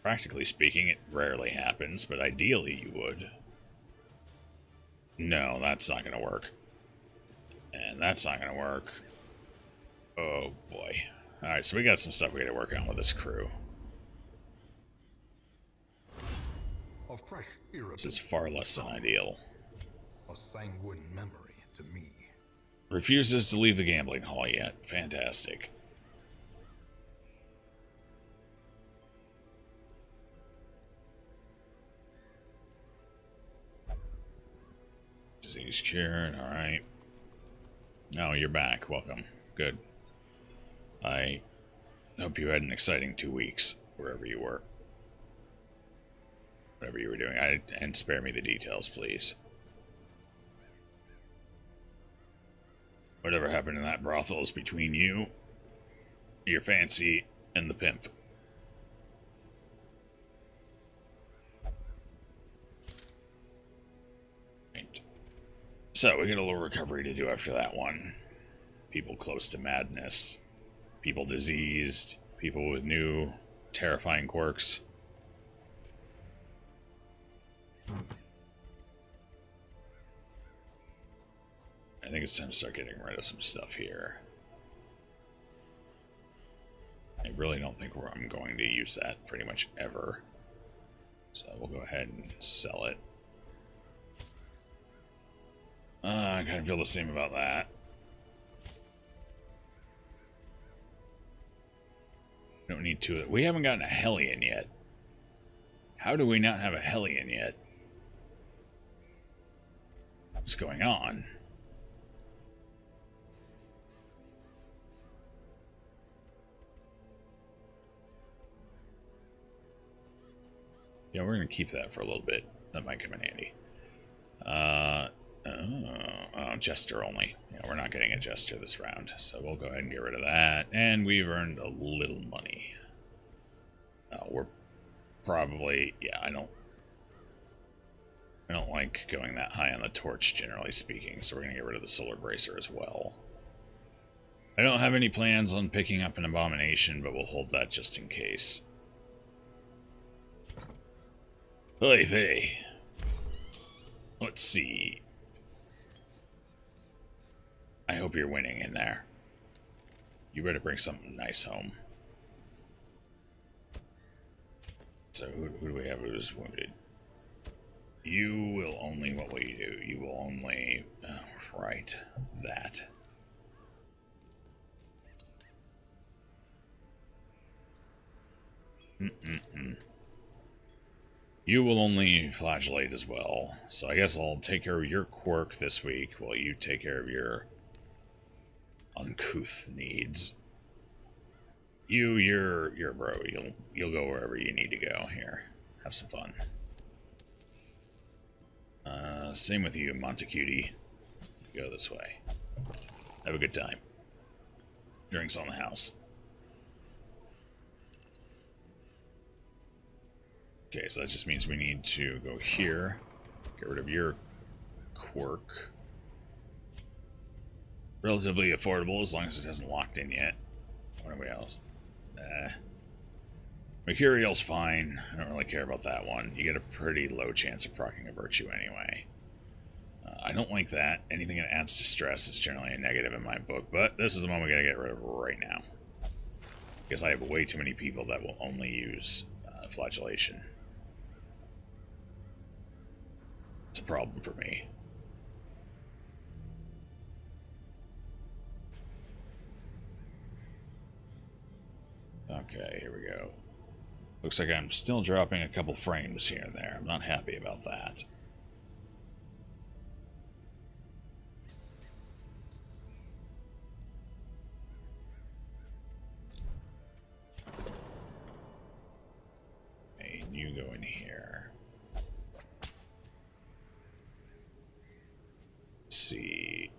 Practically speaking, it rarely happens, but ideally you would. No, that's not going to work. And that's not going to work. Oh, boy. Alright, so we got some stuff we got to work on with this crew. This is far less than ideal. A sanguine memory to me. Refuses to leave the gambling hall yet. Fantastic. Disease cured, alright. No, you're back. Welcome. Good. I Hope you had an exciting 2 weeks, wherever you were. Whatever you were doing. And spare me the details, please. Whatever happened in that brothel is between you, your fancy, and the pimp. Right. So, we got a little recovery to do after that one. People close to madness. People diseased. People with new, terrifying quirks. I think it's time to start getting rid of some stuff here. I really don't think I'm going to use that pretty much ever. So we'll go ahead and sell it. I kind of feel the same about that. Don't need two. We haven't gotten a Hellion yet. How do we not have a Hellion yet? What's going on? Yeah, we're going to keep that for a little bit. That might come in handy. Jester only. Yeah, we're not getting a Jester this round. So we'll go ahead and get rid of that. And we've earned a little money. We're probably... Yeah, I don't like going that high on the torch, generally speaking. So we're going to get rid of the Solar Bracer as well. I don't have any plans on picking up an Abomination, but we'll hold that just in case. Oy vey. Let's see. I hope you're winning in there. You better bring something nice home. So who do we have who's wounded? You will only... What will you do? You will only... Oh, right. That. You will only flagellate as well. So I guess I'll take care of your quirk this week while you take care of your uncouth needs. You're a bro. You'll go wherever you need to go here. Have some fun. Same with you, Montecutie. Go this way. Have a good time. Drinks on the house. Okay, so that just means we need to go here. Get rid of your quirk. Relatively affordable as long as it hasn't locked in yet. What else? Mercurial's fine. I don't really care about that one. You get a pretty low chance of proccing a virtue anyway. I don't like that. Anything that adds to stress is generally a negative in my book, but this is the one we gotta get rid of right now. Because I have way too many people that will only use flagellation. It's a problem for me. Okay, here we go. Looks like I'm still dropping a couple frames here and there. I'm not happy about that. Hey, you go in here. Let's see.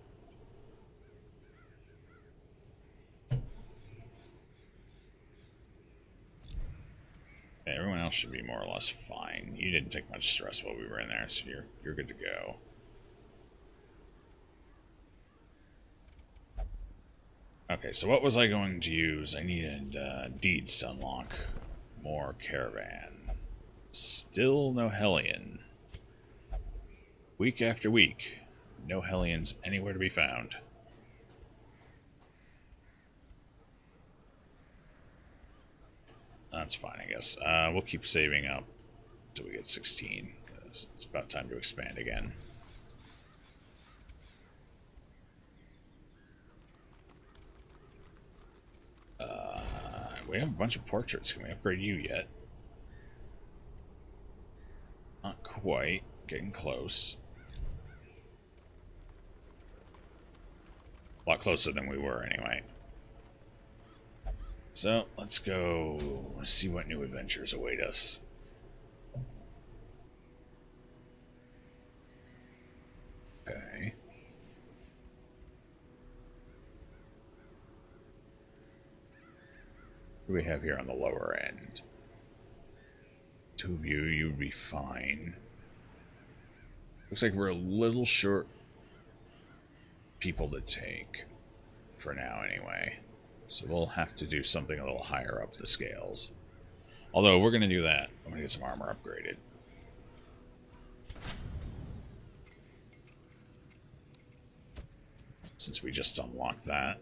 Everyone else should be more or less fine. You didn't take much stress while we were in there, so you're good to go. Okay, so what was I going to use? I needed deeds to unlock more caravan. Still no Hellion. Week after week, no Hellions anywhere to be found. That's fine, I guess. We'll keep saving up until we get 16. 'Cause it's about time to expand again. We have a bunch of portraits. Can we upgrade you yet? Not quite. Getting close. A lot closer than we were, anyway. So, let's go see what new adventures await us. Okay. What do we have here on the lower end? 2 of you, you'd be fine. Looks like we're a little short people to take. For now, anyway. So we'll have to do something a little higher up the scales. Although, we're going to do that. I'm going to get some armor upgraded. Since we just unlocked that.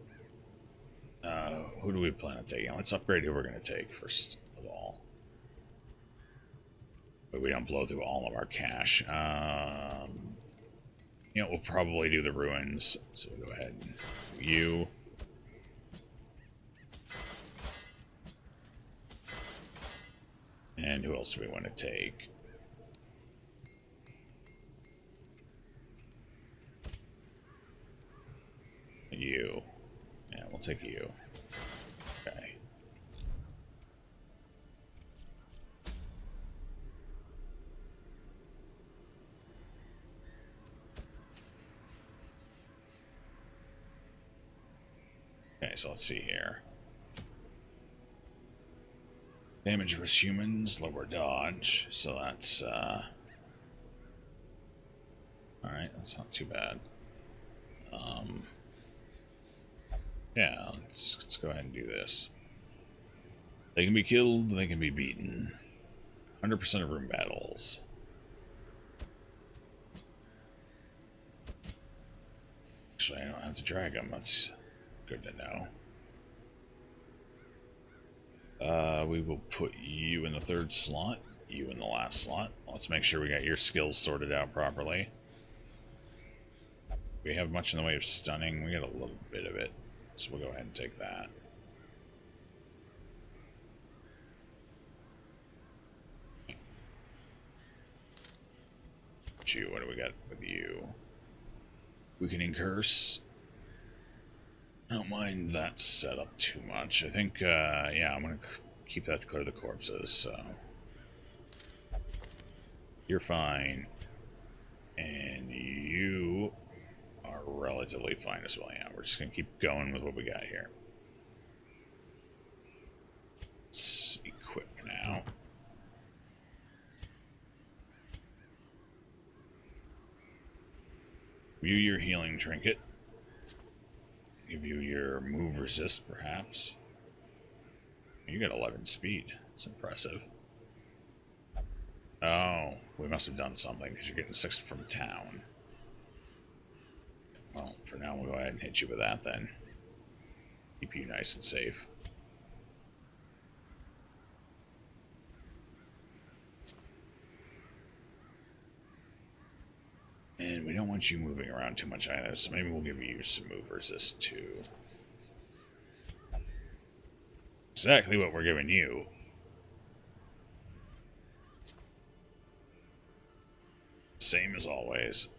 Who do we plan on taking? Let's upgrade who we're going to take first of all. But we don't blow through all of our cash. You know, we'll probably do the ruins. So we'll go ahead and do you. And who else do we want to take? You. Yeah, we'll take you. Okay. Okay, so let's see here. Damage versus humans, lower dodge, so that's, alright, that's not too bad. Yeah, let's go ahead and do this. They can be killed, they can be beaten. 100% of room battles. Actually, I don't have to drag them, that's good to know. We will put you in the 3rd slot, you in the last slot. Let's make sure we got your skills sorted out properly. We have much in the way of stunning. We got a little bit of it, so we'll go ahead and take that. What do we got with you? Weakening curse. I don't mind that setup too much. I think, yeah, I'm going to keep that to clear the corpses, so... You're fine. And you are relatively fine as well. Yeah, we're just going to keep going with what we got here. Let's equip now. View your healing trinket. Give you your move resist, perhaps. You got 11 speed. That's impressive. Oh, we must have done something because you're getting 6 from town. Well, for now, we'll go ahead and hit you with that then. Keep you nice and safe. And we don't want you moving around too much either, so maybe we'll give you some move resist too. Exactly what we're giving you. Same as always.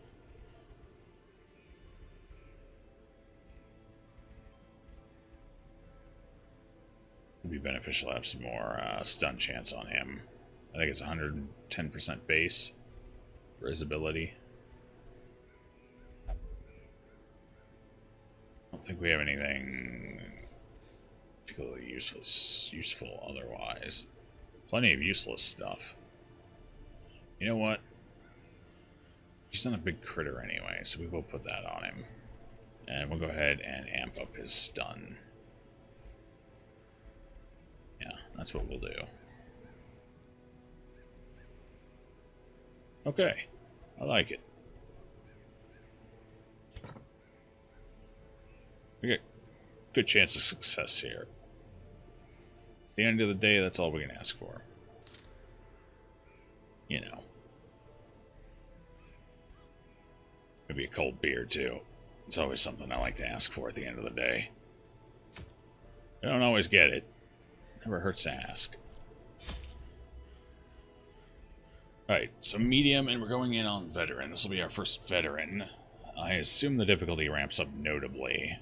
It'd be beneficial to have some more stun chance on him. I think it's 110% base for his ability. I don't think we have anything particularly useful otherwise. Plenty of useless stuff. You know what? He's not a big critter anyway, so we will put that on him. And we'll go ahead and amp up his stun. Yeah, that's what we'll do. Okay, I like it. We got good chance of success here. At the end of the day, that's all we can ask for. You know. Maybe a cold beer, too. It's always something I like to ask for at the end of the day. I don't always get it. Never hurts to ask. Alright, so medium, and we're going in on veteran. This will be our first veteran. I assume the difficulty ramps up notably.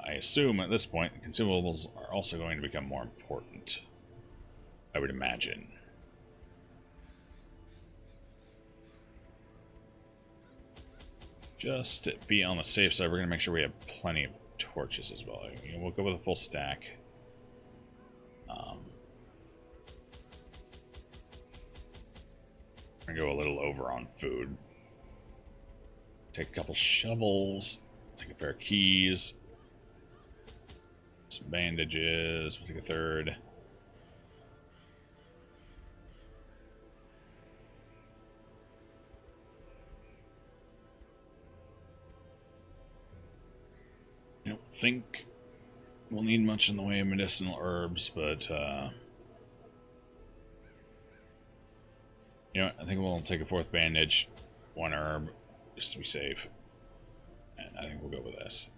I assume at this point, consumables are also going to become more important. I would imagine. Just to be on the safe side, we're going to make sure we have plenty of torches as well. We'll go with a full stack. We're going to go a little over on food. Take a couple shovels. Take a pair of keys. Some bandages. We'll take a third. I don't think we'll need much in the way of medicinal herbs, but you know, I think we'll take a fourth bandage, one herb, just to be safe. And I think we'll go with this.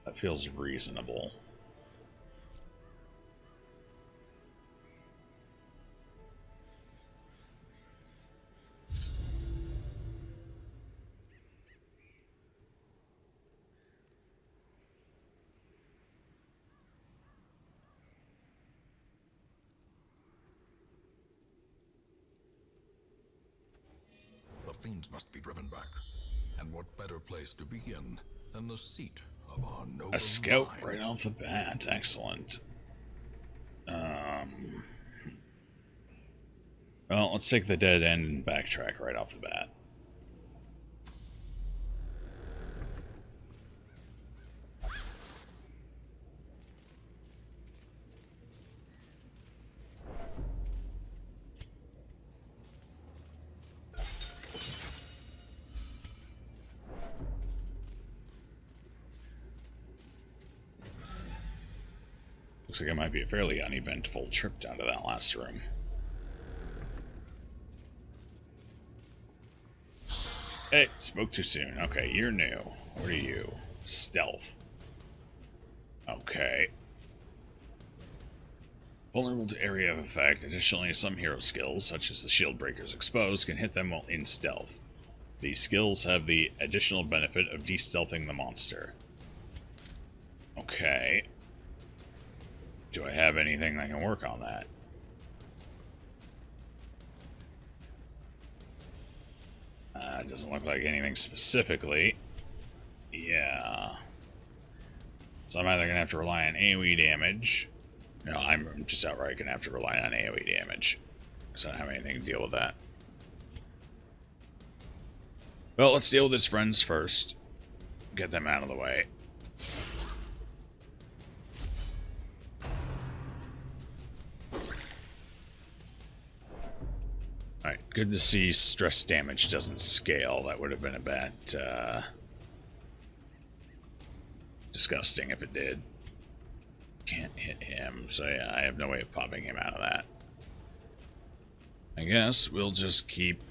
That feels reasonable. The fiends must be driven back. And what better place to begin than the seat of our noble A scout line? right off the bat. Excellent. Well, let's take the dead end and backtrack right off the bat. Looks like it might be a fairly uneventful trip down to that last room. Hey, spoke too soon. Okay, you're new. What are you? Stealth. Okay. Vulnerable to area of effect. Additionally, some hero skills, such as the Shield Breaker's Exposed, can hit them while in stealth. These skills have the additional benefit of de-stealthing the monster. Okay. Do I have anything that can work on that? It doesn't look like anything specifically. Yeah. So I'm either going to have to rely on AoE damage. No, I'm just outright going to have to rely on AoE damage. So I don't have anything to deal with that. Well, let's deal with his friends first. Get them out of the way. Alright, good to see stress damage doesn't scale. That would have been a bit disgusting if it did. Can't hit him, so yeah, I have no way of popping him out of that. I guess we'll just keep...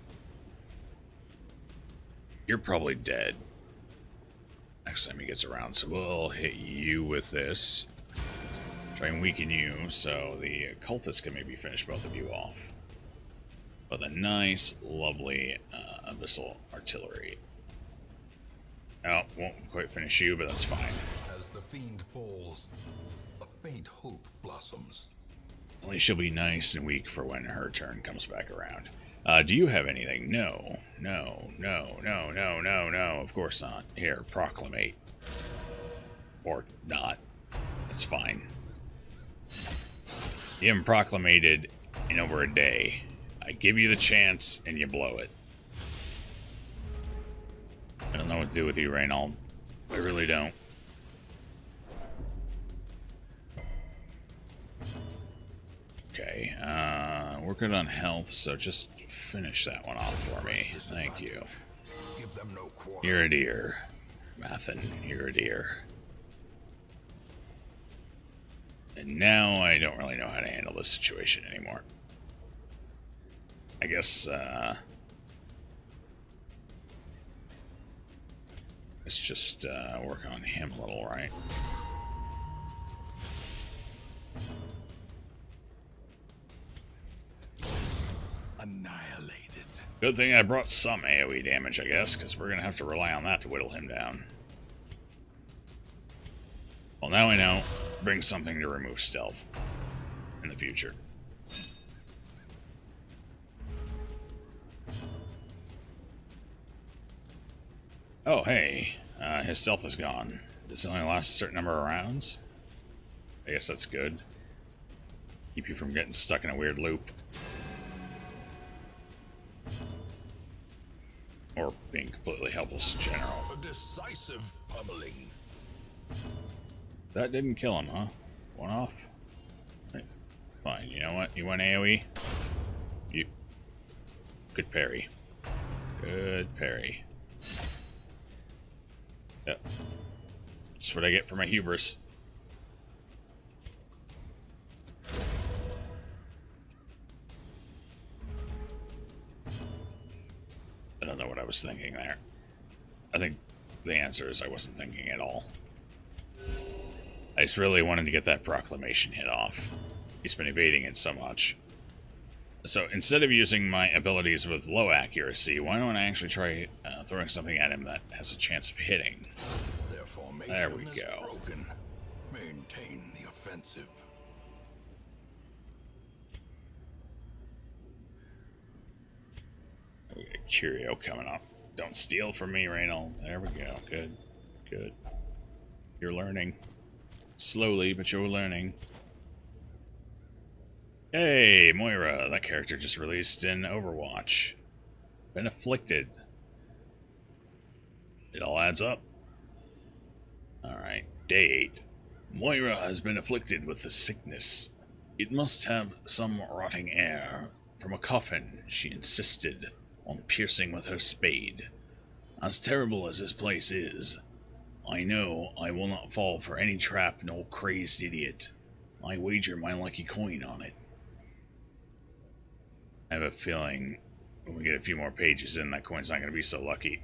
You're probably dead next time he gets around, so we'll hit you with this. Try and weaken you, so the cultist can maybe finish both of you off. With a nice, lovely abyssal artillery. Oh, won't quite finish you, but that's fine. As the fiend falls, a faint hope blossoms. At least she'll be nice and weak for when her turn comes back around. Do you have anything? No. No, no, no, no, no, no. Of course not. Here, proclamate. Or not. It's fine. You haven't proclamated in over a day. I give you the chance, and you blow it. I don't know what to do with you, Reynauld. I really don't. Okay, we're good on health, so just finish that one off for me. Thank you. Give them no quarter. You're a dear. Mathin, you're a dear. And now I don't really know how to handle this situation anymore. I guess, let's just work on him a little, right? Annihilated. Good thing I brought some AoE damage, I guess, because we're going to have to rely on that to whittle him down. Well, now I know. Bring something to remove stealth in the future. Oh, hey. His stealth is gone. Does it only last a certain number of rounds? I guess that's good. Keep you from getting stuck in a weird loop. Or being completely helpless in general. A decisive pummeling. That didn't kill him, huh? One off? Right. Fine, you know what? You want AoE? You... Good parry. Good parry. Yep. That's what I get for my hubris. I don't know what I was thinking there. I think the answer is I wasn't thinking at all. I just really wanted to get that proclamation hit off. He's been evading it so much. So instead of using my abilities with low accuracy, why don't I actually try throwing something at him that has a chance of hitting? Their formation There we is go. broken. Maintain the offensive. We got a curio coming up. Don't steal from me, Reynauld. There we go. Good. Good. You're learning. Slowly, but you're learning. Hey, Moira. That character just released in Overwatch. Been afflicted. It all adds up. Alright, day 8. Moira has been afflicted with the sickness. It must have some rotting air. From a coffin, she insisted on piercing with her spade. As terrible as this place is, I know I will not fall for any trap nor crazed idiot. I wager my lucky coin on it. I have a feeling when we get a few more pages in, that coin's not going to be so lucky.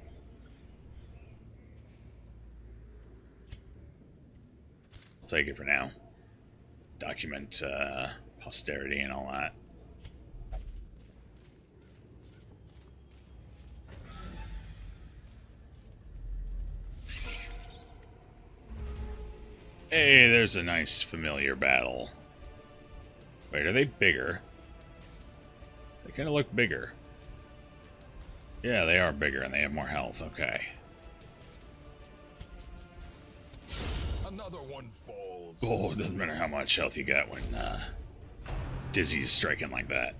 I'll take it for now. Document posterity and all that. Hey, there's a nice familiar battle. Wait, are they bigger? They kind of look bigger. Yeah, they are bigger and they have more health. Okay. Another one falls. Oh, it doesn't matter how much health you got when Dizzy's striking like that.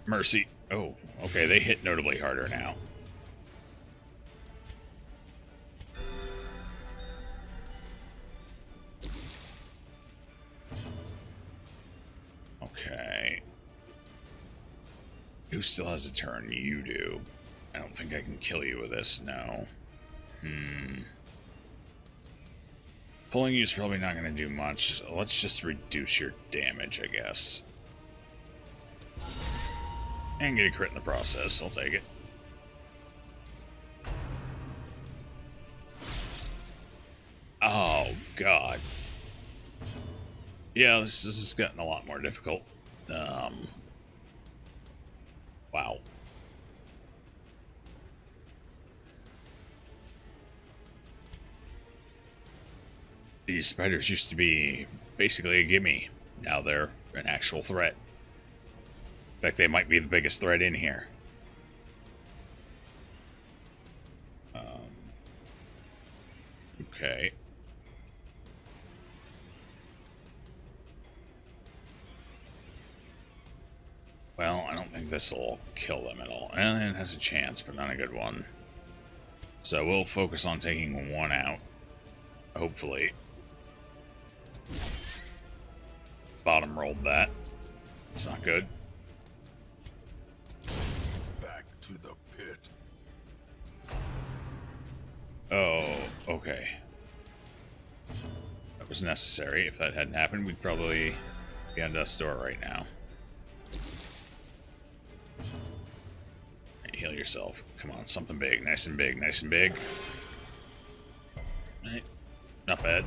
Mercy. Oh, okay, they hit notably harder now. Okay. Who still has a turn? You do. I don't think I can kill you with this, no. Pulling you is probably not going to do much. So let's just reduce your damage, I guess. And get a crit in the process. I'll take it. Oh, God. Yeah, this has gotten a lot more difficult. Wow. These spiders used to be basically a gimme. Now they're an actual threat. In fact, they might be the biggest threat in here. Okay. Well, I don't think this will kill them at all. And it has a chance, but not a good one. So we'll focus on taking one out. Hopefully. Bottom rolled that. It's not good. Back to the pit. Oh, okay. That was necessary. If that hadn't happened, we'd probably be on death's door right now. Hey, heal yourself. Come on, something big. Nice and big. Nice and big. Right. Not bad.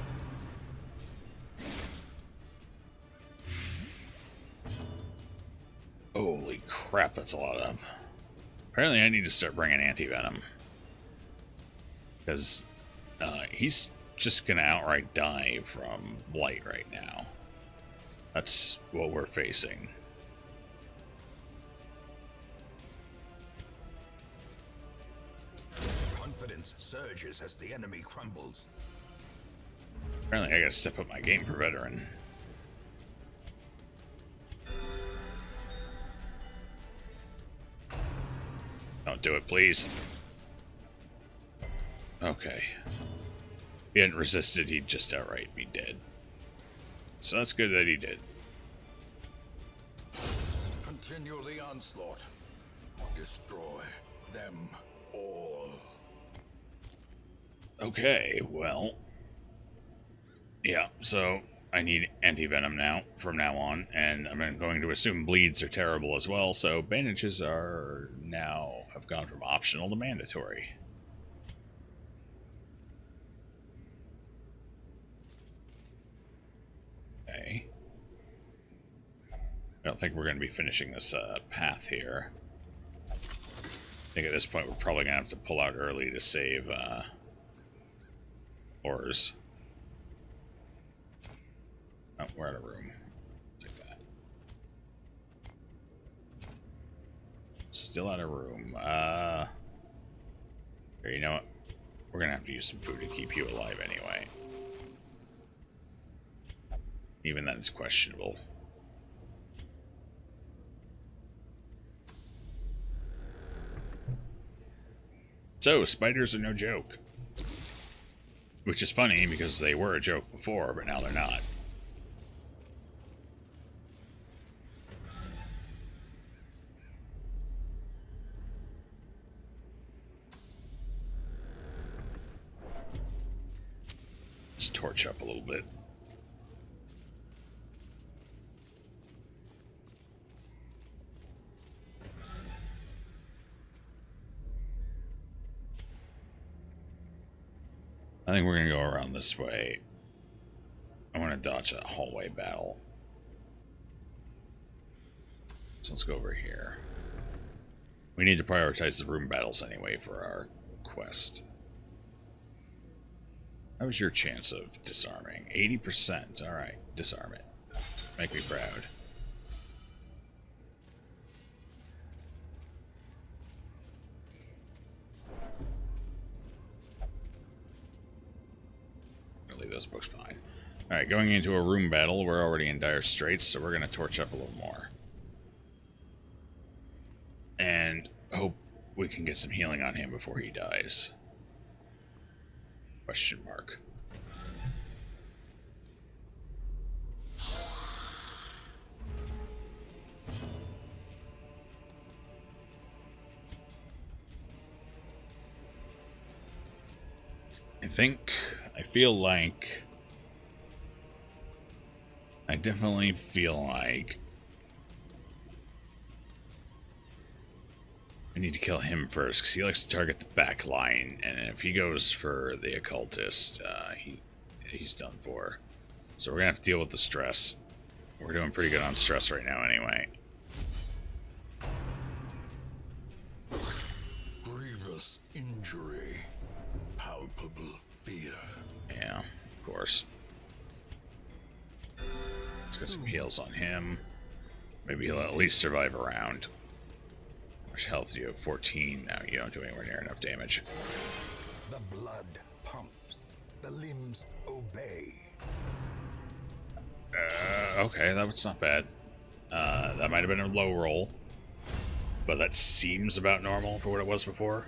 Holy crap, that's a lot of... Apparently I need to start bringing anti-venom. Because he's just going to outright die from blight right now. That's what we're facing. Confidence surges as the enemy crumbles. Apparently I gotta step up my game for veteran. Don't do it, please. Okay. If he hadn't resisted, he'd just outright be dead. So that's good that he did. Continue the onslaught. Destroy them all. Okay, well. Yeah, so I need anti-venom now, from now on, and I'm going to assume bleeds are terrible as well, so bandages are now have gone from optional to mandatory. Okay. I don't think we're going to be finishing this path here. I think at this point we're probably going to have to pull out early to save ores. Oh, we're out of room. Take that. Still out of room. Here, you know what? We're gonna have to use some food to keep you alive anyway. Even that is questionable. So, spiders are no joke. Which is funny, because they were a joke before, but now they're not. Let's torch up a little bit. I think we're going to go around this way. I want to dodge a hallway battle. So let's go over here. We need to prioritize the room battles anyway for our quest. How was your chance of disarming? 80%. Alright, disarm it. Make me proud. I'll leave those books behind. Alright, going into a room battle, we're already in dire straits, so we're going to torch up a little more. And hope we can get some healing on him before he dies. Question mark. I definitely feel like I need to kill him first, because he likes to target the back line, and if he goes for the occultist, he's done for. So we're going to have to deal with the stress. We're doing pretty good on stress right now anyway. Grievous injury. Palpable fear. Yeah, of course. Let's get some heals on him. Maybe he'll at least survive a round. How much health do you have? 14. No, you don't do anywhere near enough damage. The blood pumps. The limbs obey. Okay, that was not bad. That might have been a low roll, but that seems about normal for what it was before.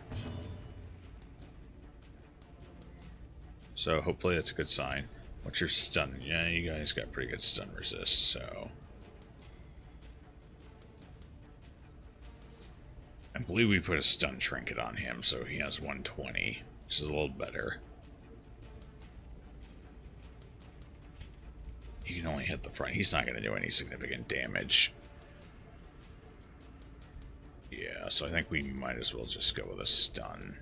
So hopefully that's a good sign. What's your stun? Yeah, you guys got pretty good stun resist, so... I believe we put a stun trinket on him, so he has 120, which is a little better. He can only hit the front. He's not going to do any significant damage. Yeah, so I think we might as well just go with a stun.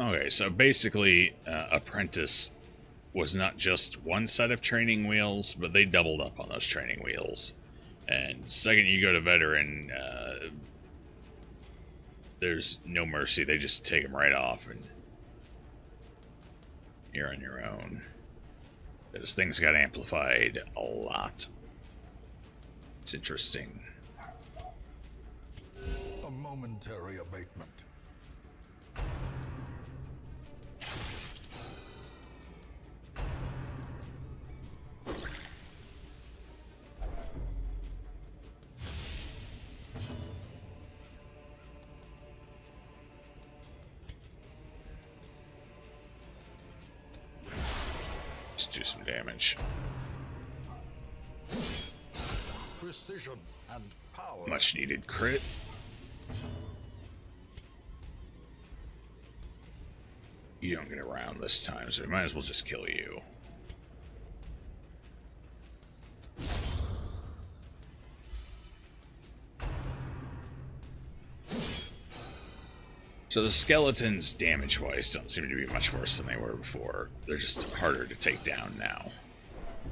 Okay, so basically, Apprentice was not just one set of training wheels, but they doubled up on those training wheels. And second you go to Veteran, there's no mercy. They just take them right off, and you're on your own. Because things got amplified a lot. It's interesting. A momentary abatement. Let's do some damage. Precision and power. Much needed crit. You don't get around this time, so we might as well just kill you. So the skeletons, damage-wise, don't seem to be much worse than they were before. They're just harder to take down now.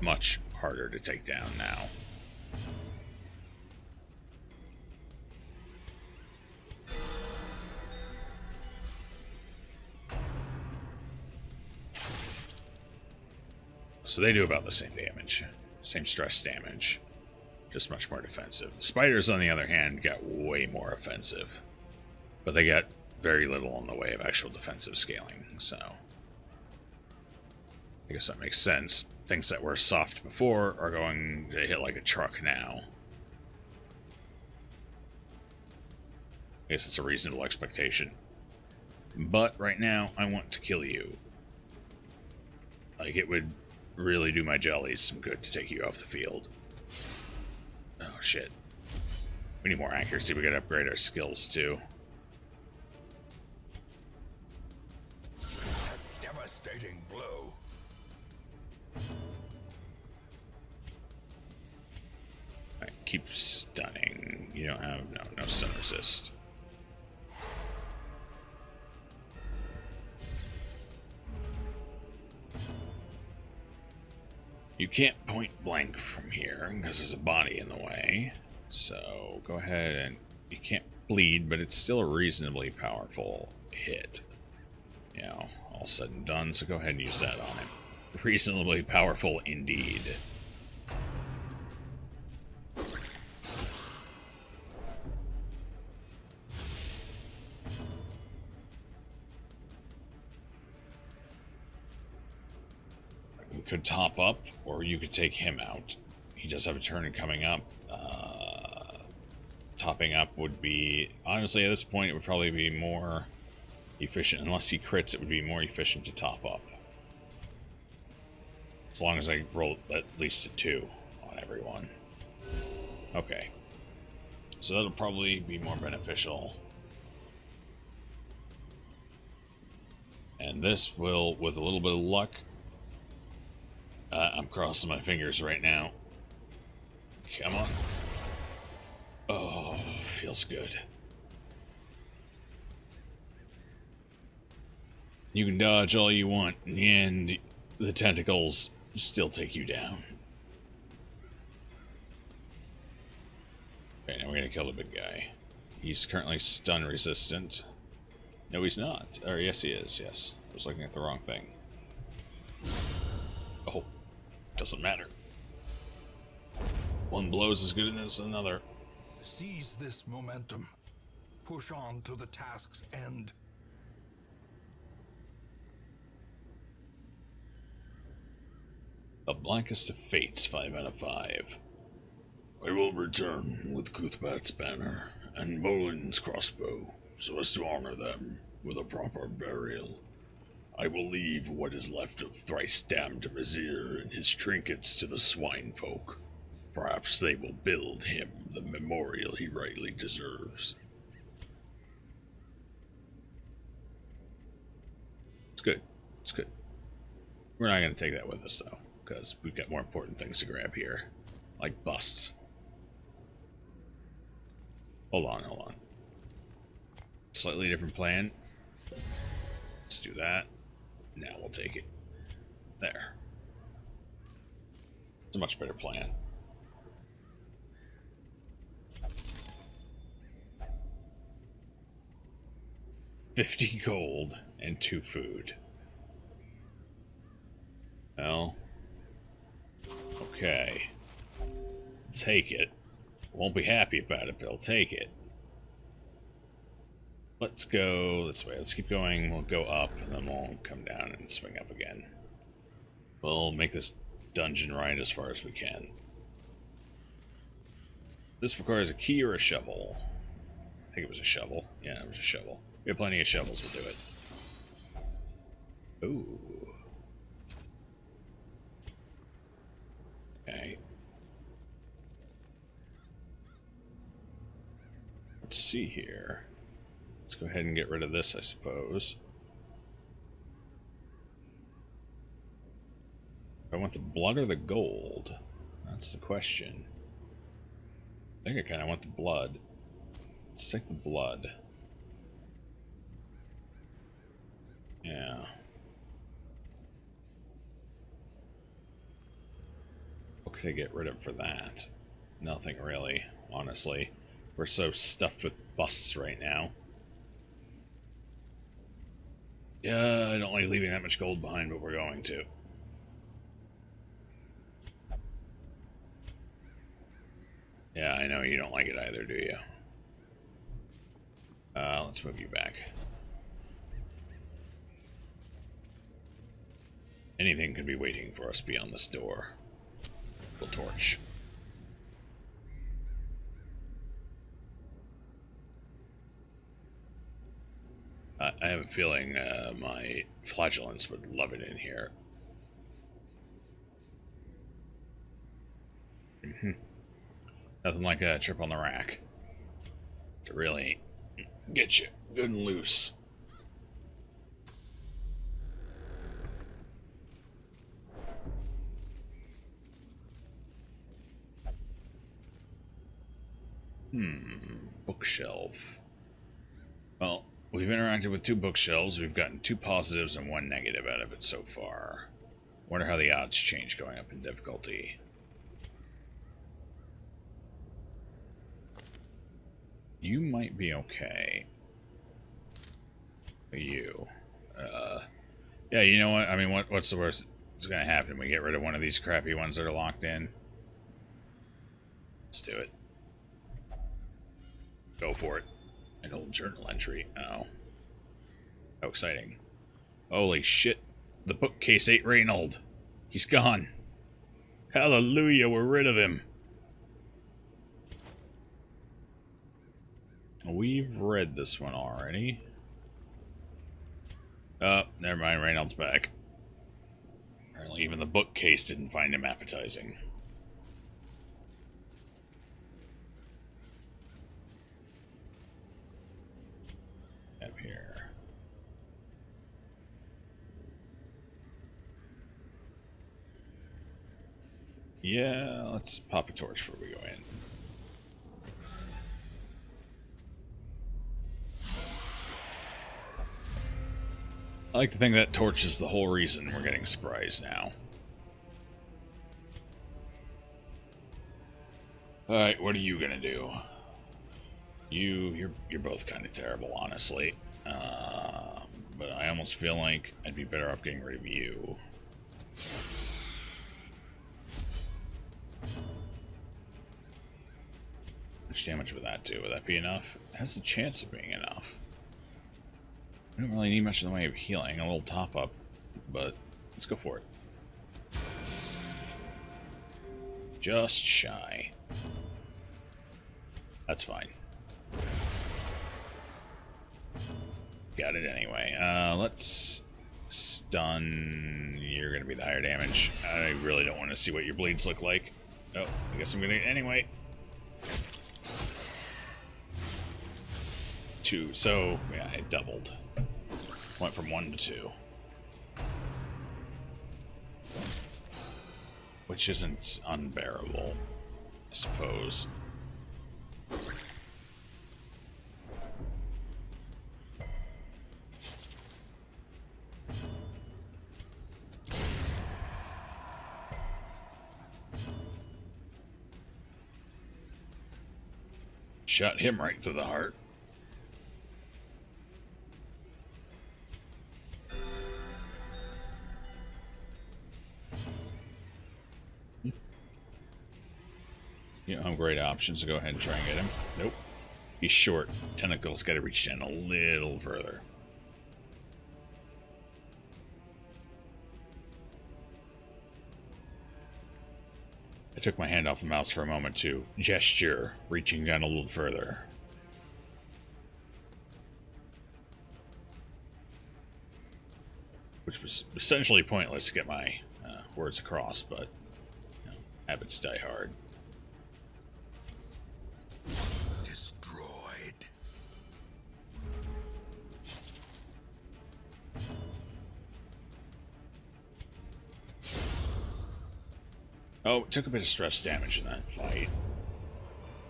Much harder to take down now. So they do about the same damage. Same stress damage. Just much more defensive. Spiders, on the other hand, got way more offensive. But they got very little in the way of actual defensive scaling, so I guess that makes sense. Things that were soft before are going to hit like a truck now. I guess it's a reasonable expectation. But right now, I want to kill you. Like, it would really do my jellies some good to take you off the field. Oh, shit. We need more accuracy. We gotta upgrade our skills, too. A devastating blow. Alright, keep stunning. You don't have... No stun resist. You can't point blank from here because there's a body in the way. So go ahead and... You can't bleed, but it's still a reasonably powerful hit. You know, all said and done, so go ahead and use that on him. Reasonably powerful indeed. We could top up, or you could take him out. He does have a turn coming up. Topping up would be... Honestly, at this point, it would probably be more efficient. Unless he crits, it would be more efficient to top up. As long as I roll at least a 2 on everyone. Okay. So that'll probably be more beneficial. And this will, with a little bit of luck... I'm crossing my fingers right now. Come on. Oh, feels good. You can dodge all you want, and the tentacles still take you down. Okay, now we're gonna kill the big guy. He's currently stun resistant. No, he's not. Or yes, he is. Yes, I was looking at the wrong thing. Oh, doesn't matter. One blow's as good as another. Seize this momentum. Push on to the task's end. The blackest of fates, 5 out of 5. I will return with Cuthbert's banner and Bolin's crossbow, so as to honor them with a proper burial. I will leave what is left of thrice-damned Mizir and his trinkets to the swine folk. Perhaps they will build him the memorial he rightly deserves. It's good. It's good. We're not going to take that with us, though, because we've got more important things to grab here, like busts. Hold on, hold on. Slightly different plan. Let's do that. Now we'll take it. There. It's a much better plan. $50 gold and 2 food. Well, okay. Take it. Won't be happy about it, but I'll take it. Let's go this way. Let's keep going. We'll go up, and then we'll come down and swing up again. We'll make this dungeon right as far as we can. This requires a key or a shovel. I think it was a shovel. Yeah, it was a shovel. We have plenty of shovels. We'll do it. Ooh. Okay. Let's see here. Let's go ahead and get rid of this, I suppose. I want the blood or the gold? That's the question. I think I kind of want the blood. Let's take the blood. Yeah. What could I get rid of for that? Nothing really, honestly. We're so stuffed with busts right now. Yeah, I don't like leaving that much gold behind, but we're going to. Yeah, I know you don't like it either, do you? Let's move you back. Anything could be waiting for us beyond this door. The torch. I have a feeling my flagellants would love it in here. Nothing like a trip on the rack to really get you good and loose. Bookshelf. Well, we've interacted with 2 bookshelves. We've gotten 2 positives and 1 negative out of it so far. Wonder how the odds change going up in difficulty. You might be okay. You. Yeah, you know what? I mean, what's the worst that's gonna happen? We get rid of one of these crappy ones that are locked in. Let's do it. Go for it. An old journal entry. Oh. How exciting. Holy shit. The bookcase ate Reynauld. He's gone. Hallelujah, we're rid of him. We've read this one already. Oh, never mind. Reynauld's back. Apparently even the bookcase didn't find him appetizing. Up here. Yeah, let's pop a torch before we go in. I like to think that torch is the whole reason we're getting surprised now. Alright, what are you gonna do? You're both kind of terrible, honestly. But I almost feel like I'd be better off getting rid of you. How much damage would that do? Would that be enough? It has a chance of being enough. I don't really need much in the way of healing, a little top up, but let's go for it. Just shy. That's fine. Got it anyway. Let's stun. You're gonna be the higher damage. I really don't want to see what your bleeds look like. Oh, I guess I'm gonna anyway. 2, so yeah, it doubled. Went from 1 to 2. Which isn't unbearable, I suppose. Shot him right through the heart. You know, great options to go ahead and try and get him. Nope. He's short. Tentacles got to reach down a little further. I took my hand off the mouse for a moment to gesture, reaching down a little further. Which was essentially pointless to get my words across, but you know, habits die hard. Destroyed. Oh, it took a bit of stress damage in that fight.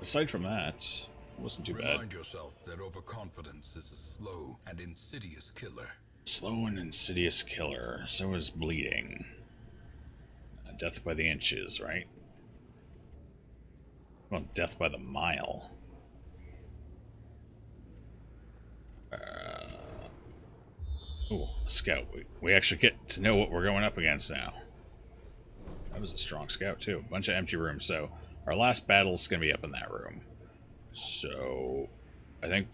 Aside from that, it wasn't too bad. Remind yourself that overconfidence is a slow and insidious killer. Slow and insidious killer. So is bleeding. Death by the inches, right? Well, death by the mile. Oh, a scout. We actually get to know what we're going up against now. That was a strong scout, too. A bunch of empty rooms. So, our last battle's going to be up in that room. So, I think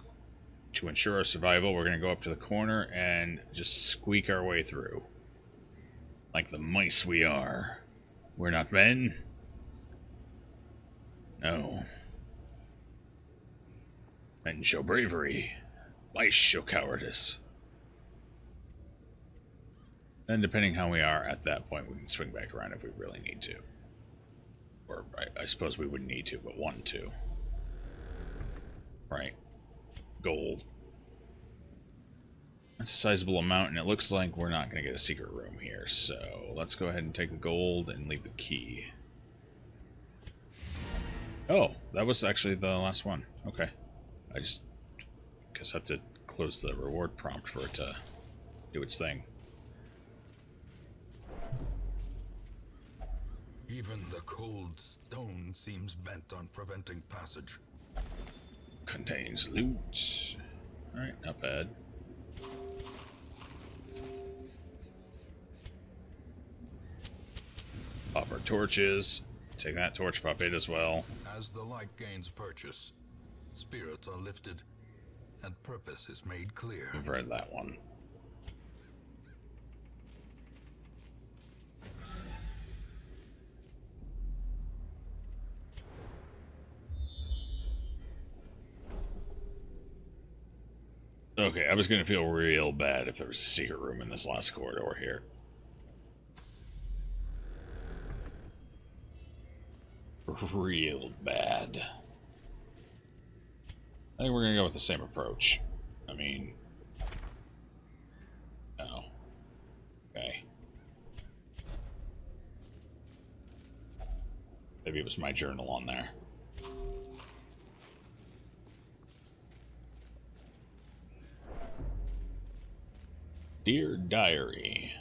to ensure our survival, we're going to go up to the corner and just squeak our way through. Like the mice we are. We're not men. No. Men show bravery. Mice show cowardice. And depending how we are at that point, we can swing back around if we really need to. Or I suppose we wouldn't need to, but want to. Right. Gold. That's a sizable amount, and it looks like we're not going to get a secret room here. So let's go ahead and take the gold and leave the key. Oh, that was actually the last one. Okay. I just guess I have to close the reward prompt for it to do its thing. Even the cold stone seems bent on preventing passage. Contains loot. Alright, not bad. Pop our torches. Take that torch, pop it as well. As the light gains purchase, spirits are lifted, and purpose is made clear. We've read that one. Okay, I was going to feel real bad if there was a secret room in this last corridor here. Real bad. I think we're going to go with the same approach. I mean... Oh. Okay. Maybe it was my journal on there. Dear Diary,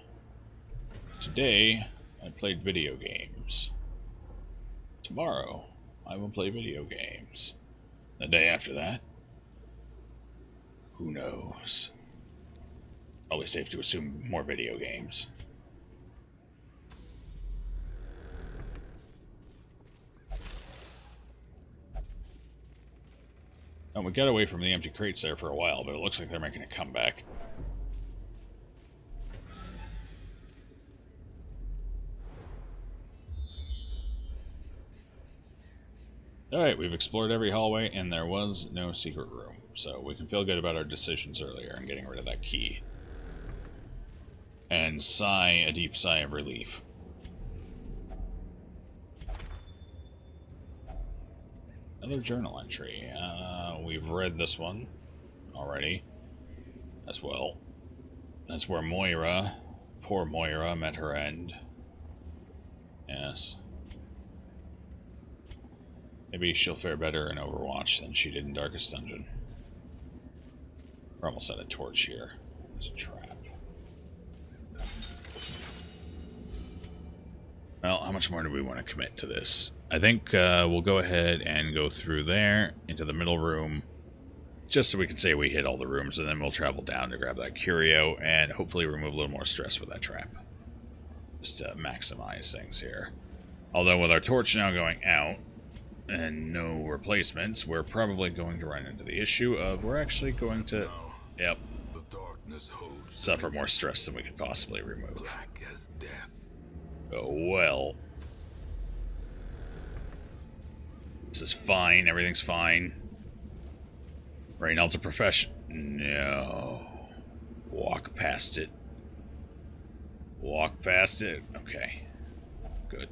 today I played video games. Tomorrow I will play video games. The day after that, who knows? Probably safe to assume more video games. And we got away from the empty crates there for a while, but it looks like they're making a comeback. Alright, we've explored every hallway, and there was no secret room, so we can feel good about our decisions earlier and getting rid of that key. And sigh a deep sigh of relief. Another journal entry. We've read this one already as well. That's where Moira, poor Moira, met her end. Yes. Maybe she'll fare better in Overwatch than she did in Darkest Dungeon. We're almost out of torch here. There's a trap. Well, how much more do we want to commit to this? I think we'll go ahead and go through there into the middle room, just so we can say we hit all the rooms, and then we'll travel down to grab that curio and hopefully remove a little more stress with that trap. Just to maximize things here. Although with our torch now going out and no replacements, we're probably going to run into the issue of we're actually going to, yep, The darkness holds suffer more stress than we could possibly remove. black as death. Oh well. This is fine. Everything's fine. Reynauld's a profession. No. Walk past it. Walk past it. Okay. Good.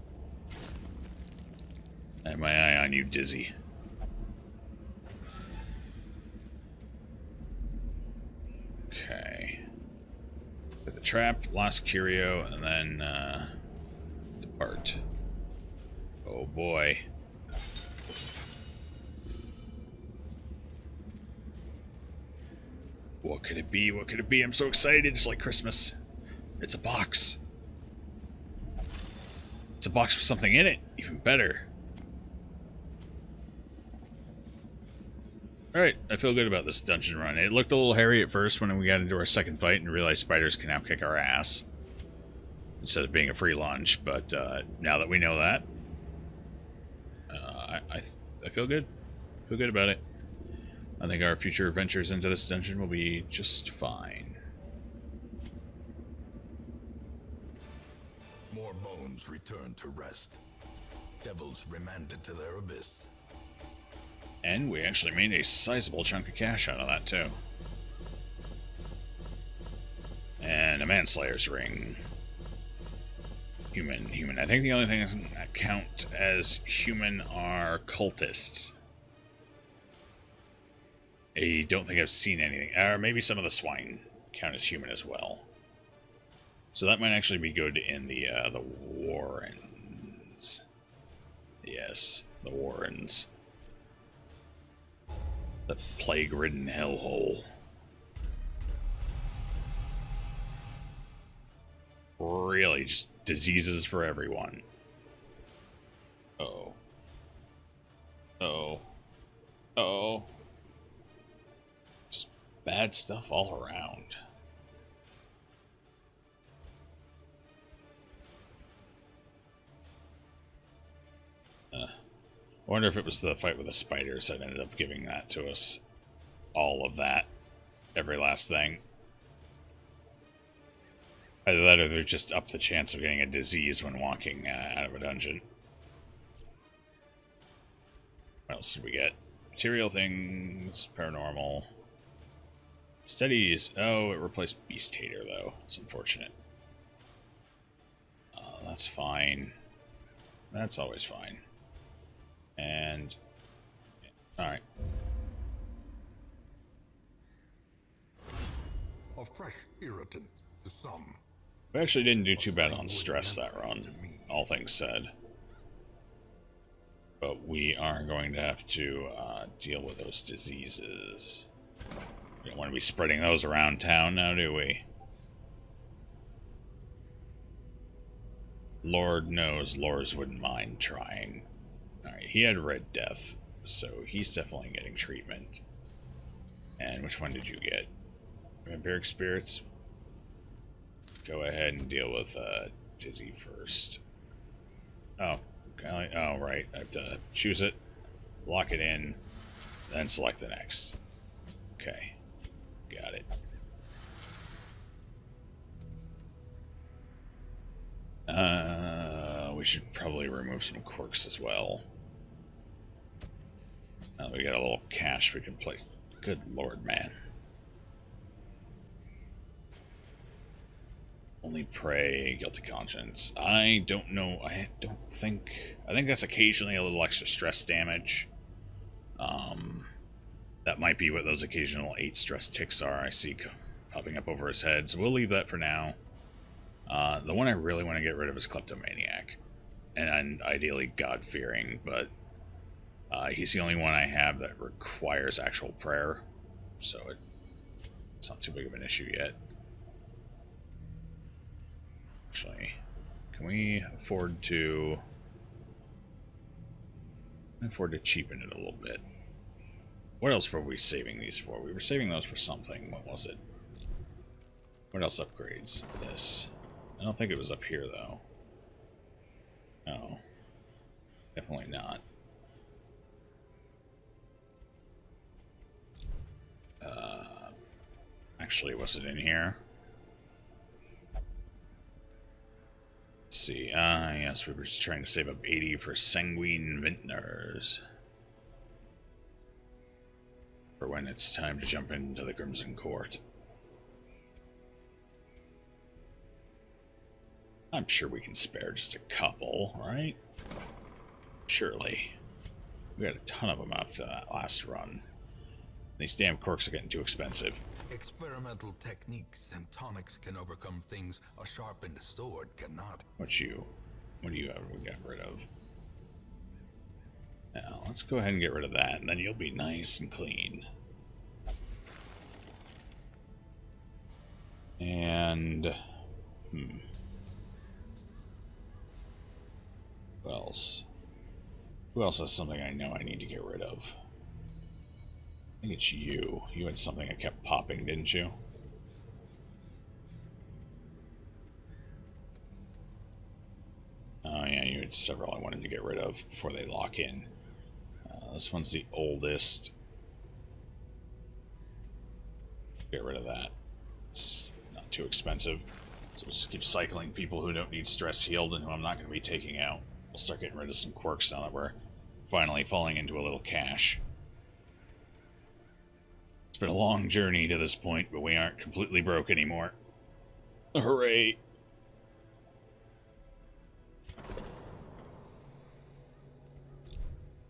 I have my eye on you, Dizzy. Okay. Put the trap, last curio, and then depart. Oh boy. What could it be? What could it be? I'm so excited. It's like Christmas. It's a box. It's a box with something in it. Even better. Alright, I feel good about this dungeon run. It looked a little hairy at first when we got into our second fight and realized spiders can now kick our ass instead of being a free lunch, but now that we know that, I feel good. I feel good about it. I think our future ventures into this dungeon will be just fine. More bones returned to rest. Devils remanded to their abyss. And we actually made a sizable chunk of cash out of that, too. And a Manslayer's ring. Human. I think the only things that count as human are cultists. I don't think I've seen anything. Or maybe some of the swine count as human as well. So that might actually be good in the Warrens. Yes, the Warrens. The plague-ridden hellhole. Really, just diseases for everyone. Uh-oh. Uh-oh. Uh-oh. Just bad stuff all around. I wonder if it was the fight with the spiders that ended up giving that to us. All of that. Every last thing. Either that or they're just up the chance of getting a disease when walking out of a dungeon. What else did we get? Material things, paranormal. Studies. Oh, it replaced Beast Hater, though. It's unfortunate. That's fine. That's always fine. And... alright. A fresh irritant to some. We actually didn't do too bad on stress that run, all things said. But we are going to have to deal with those diseases. We don't want to be spreading those around town now, do we? Lord knows Lors wouldn't mind trying. Alright, he had Red Death, so he's definitely getting treatment. And which one did you get? Vampiric Spirits? Go ahead and deal with Dizzy first. Oh, oh, right. I have to choose it, lock it in, then select the next. Okay, got it. We should probably remove some quirks as well. Now that we got a little cash we can play. Good lord, man. Only prey, guilty conscience. I don't know. I think that's occasionally a little extra stress damage. That might be what those occasional 8 stress ticks are I see popping up over his head. So we'll leave that for now. The one I really want to get rid of is Kleptomaniac. And ideally God-fearing, but he's the only one I have that requires actual prayer. So it's not too big of an issue yet. Actually, Can we afford to cheapen it a little bit? What else were we saving these for? We were saving those for something. What was it? What else upgrades? This. I don't think it was up here, though. No. Definitely not. Actually, was it in here? Let's see. Yes, we were just trying to save up 80 for Sanguine Vintners. For when it's time to jump into the Crimson Court. I'm sure we can spare just a couple, right? Surely. We got a ton of them after that last run. These damn corks are getting too expensive. Experimental techniques and tonics can overcome things a sharpened sword cannot. What do you have we got rid of? Now, let's go ahead and get rid of that, and then you'll be nice and clean. And... Who else? Who else has something I know I need to get rid of? I think it's you. You had something that kept popping, didn't you? Oh yeah, you had several I wanted to get rid of before they lock in. This one's the oldest. Get rid of that. It's not too expensive. So we'll just keep cycling people who don't need stress healed and who I'm not going to be taking out. We'll start getting rid of some quirks now that we're finally falling into a little cash. It's been a long journey to this point, but we aren't completely broke anymore. Hooray!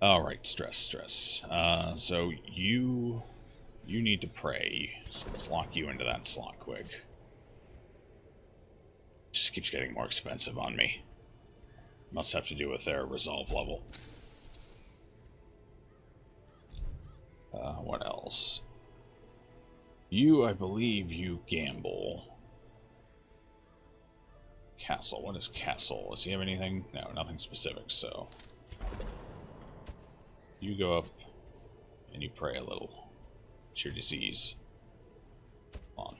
Alright, stress. So you need to pray. So let's lock you into that slot quick. Just keeps getting more expensive on me. Must have to do with their resolve level. What else? You, I believe you gamble. Castle. What is Castle? Does he have anything? No, nothing specific, so... You go up and you pray a little. It's your disease. Hold on.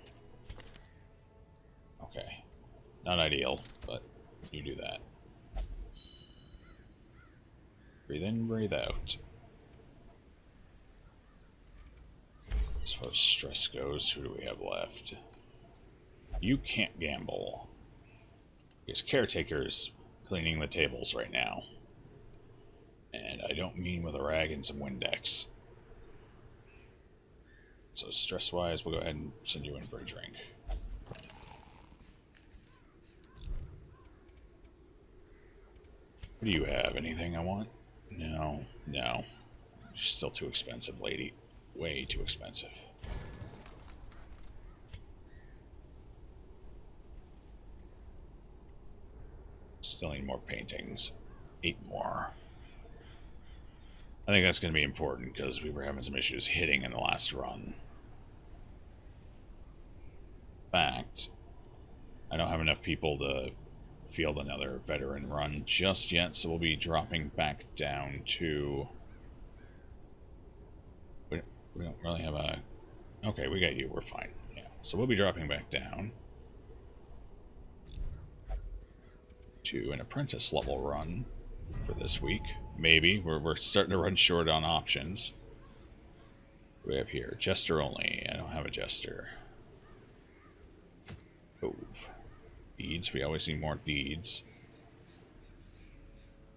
Okay. Not ideal, but you do that. Breathe in, breathe out. As far as stress goes, who do we have left? You can't gamble. Because Caretaker's cleaning the tables right now. And I don't mean with a rag and some Windex. So stress-wise, we'll go ahead and send you in for a drink. What do you have? Anything I want? No. You're still too expensive, lady. Way too expensive. Still need more paintings. 8 more. I think that's going to be important because we were having some issues hitting in the last run. In fact, I don't have enough people to field another veteran run just yet, so we'll be dropping back down to... We don't really have a... Okay, we got you, we're fine. Yeah, so we'll be dropping back down to an apprentice level run for this week. Maybe. We're starting to run short on options. What do we have here? Jester only. I don't have a Jester. Oh. Deeds. We always need more deeds.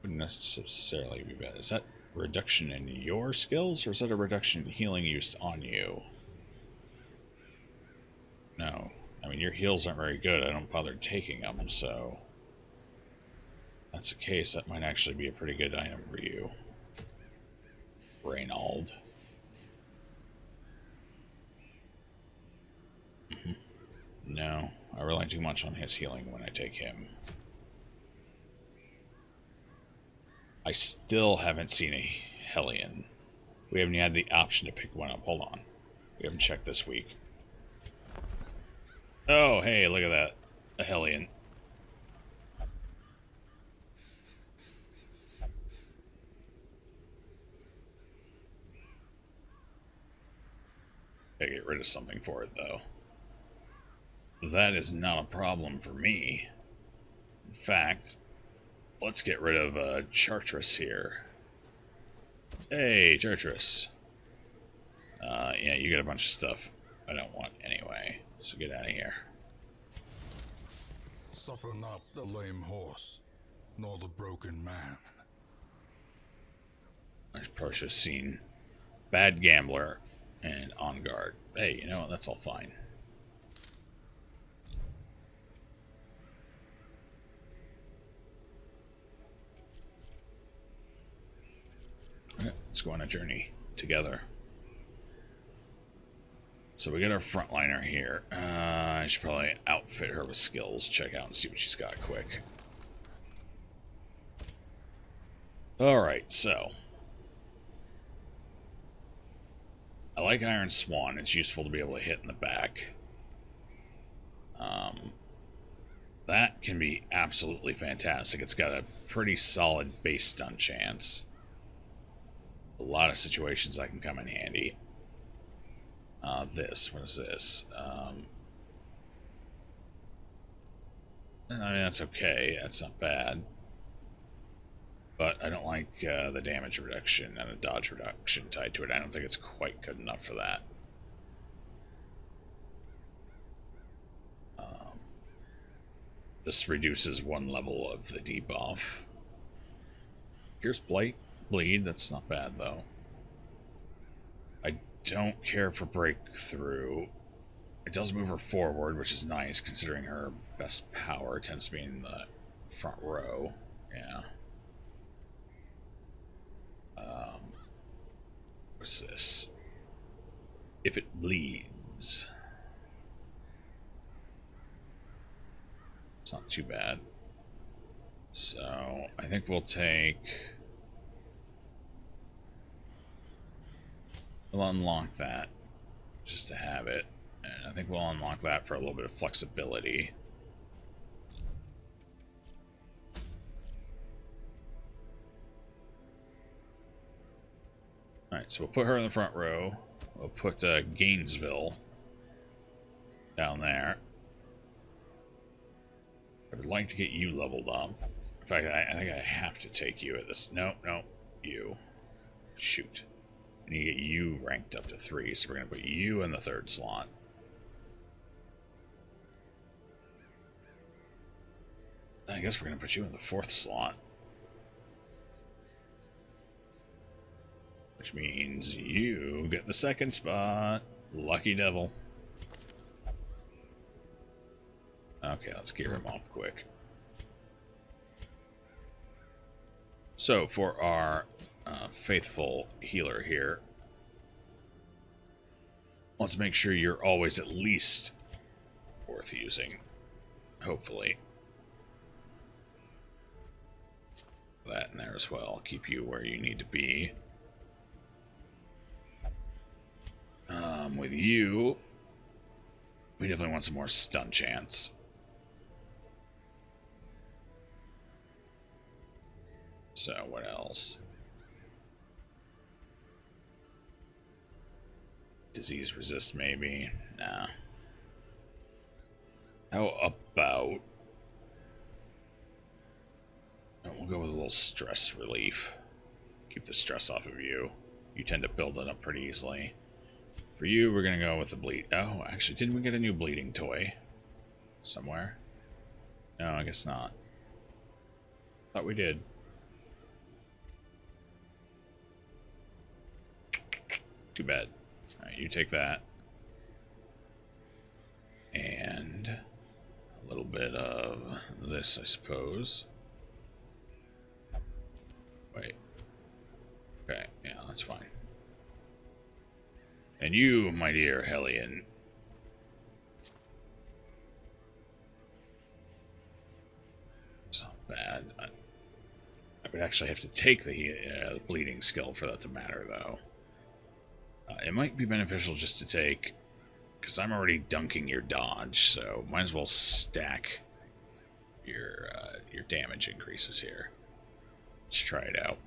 Wouldn't necessarily be bad. Is that reduction in your skills, or is that a reduction in healing used on you? No. I mean, your heals aren't very good. I don't bother taking them, so... If that's the case, that might actually be a pretty good item for you. Reynauld. No, I rely too much on his healing when I take him. I still haven't seen a Hellion. We haven't had the option to pick one up. Hold on. We haven't checked this week. Oh, hey, look at that. A Hellion. get rid of something for it, though. That is not a problem for me. In fact, let's get rid of Chartress here. Hey, Chartress. Yeah, you get a bunch of stuff I don't want anyway, so get out of here. Suffer not the lame horse, nor the broken man. I probably should have seen Bad Gambler and On Guard. Hey, you know what? That's all fine. Okay, let's go on a journey together. So we got our frontliner here. I should probably outfit her with skills. Check out and see what she's got quick. Alright, so. I like Iron Swan. It's useful to be able to hit in the back. That can be absolutely fantastic. It's got a pretty solid base stun chance. A lot of situations that can come in handy. What is this? I mean, that's okay. That's not bad. But I don't like the damage reduction and the dodge reduction tied to it. I don't think it's quite good enough for that. This reduces one level of the debuff. Here's Blight. Bleed. That's not bad, though. I don't care for Breakthrough. It does move her forward, which is nice, considering her best power tends to be in the front row. Yeah. What's this? If it bleeds. It's not too bad. So, I think we'll take... We'll unlock that, just to have it. And I think we'll unlock that for a little bit of flexibility. Alright, so we'll put her in the front row. We'll put Gainesville down there. I would like to get you leveled up. In fact, I think I have to take you at this. No, you. Shoot. I need to get you ranked up to 3, so we're going to put you in the 3rd slot. I guess we're going to put you in the 4th slot. Which means you get the 2nd spot. Lucky devil. Okay, let's gear him up quick. So, for our faithful healer here, let's make sure you're always at least worth using. Hopefully. That in there as well. Keep you where you need to be. With you, we definitely want some more stun chance. So, what else? Disease resist, maybe? Nah. How about... Oh, we'll go with a little stress relief. Keep the stress off of you. You tend to build it up pretty easily. For you, we're going to go with the bleed. Oh, actually, didn't we get a new bleeding toy? Somewhere? No, I guess not. Thought we did. Too bad. Alright, you take that. And a little bit of this, I suppose. Wait. Okay, yeah, that's fine. And you, my dear Hellion. It's not bad. I would actually have to take the bleeding skill for that to matter, though. It might be beneficial just to take, because I'm already dunking your dodge, so might as well stack your damage increases here. Let's try it out.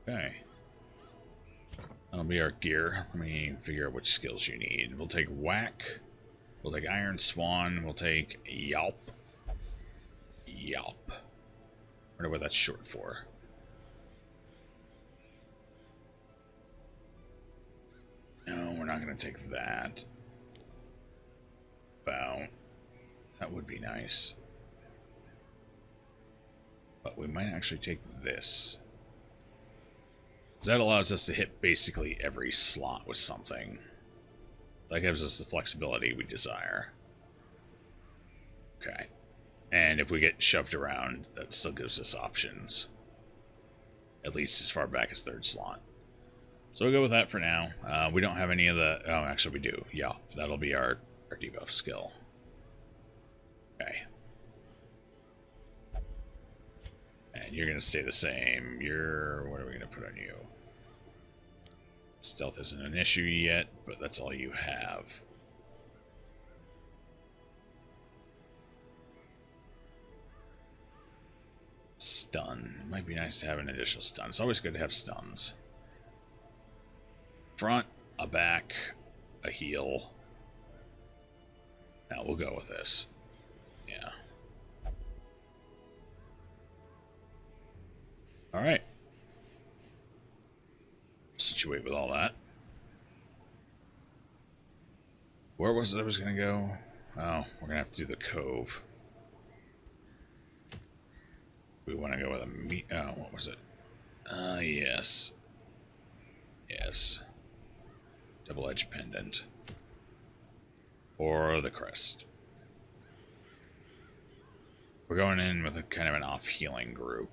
Okay. That'll be our gear. Let me figure out which skills you need. We'll take Whack. We'll take Iron Swan. We'll take Yelp. Yelp. Wonder what that's short for. No, we're not going to take that. Bow. That would be nice. But we might actually take this. That allows us to hit basically every slot with something. That gives us the flexibility we desire. Okay. And if we get shoved around, that still gives us options. At least as far back as third slot. So we'll go with that for now. We don't have any of the... Oh, actually we do. Yeah, that'll be our debuff skill. Okay. And you're going to stay the same. What are we going to put on you? Stealth isn't an issue yet, but that's all you have. Stun. It might be nice to have an additional stun. It's always good to have stuns. Front, a back, a heal. Now we'll go with this. Yeah. Alright. Situate with all that. Where was it I was going to go? Oh, we're going to have to do the cove. We want to go with a meat... Oh, what was it? Yes. Yes. Double-edged pendant. Or the crest. We're going in with a kind of an off-healing group.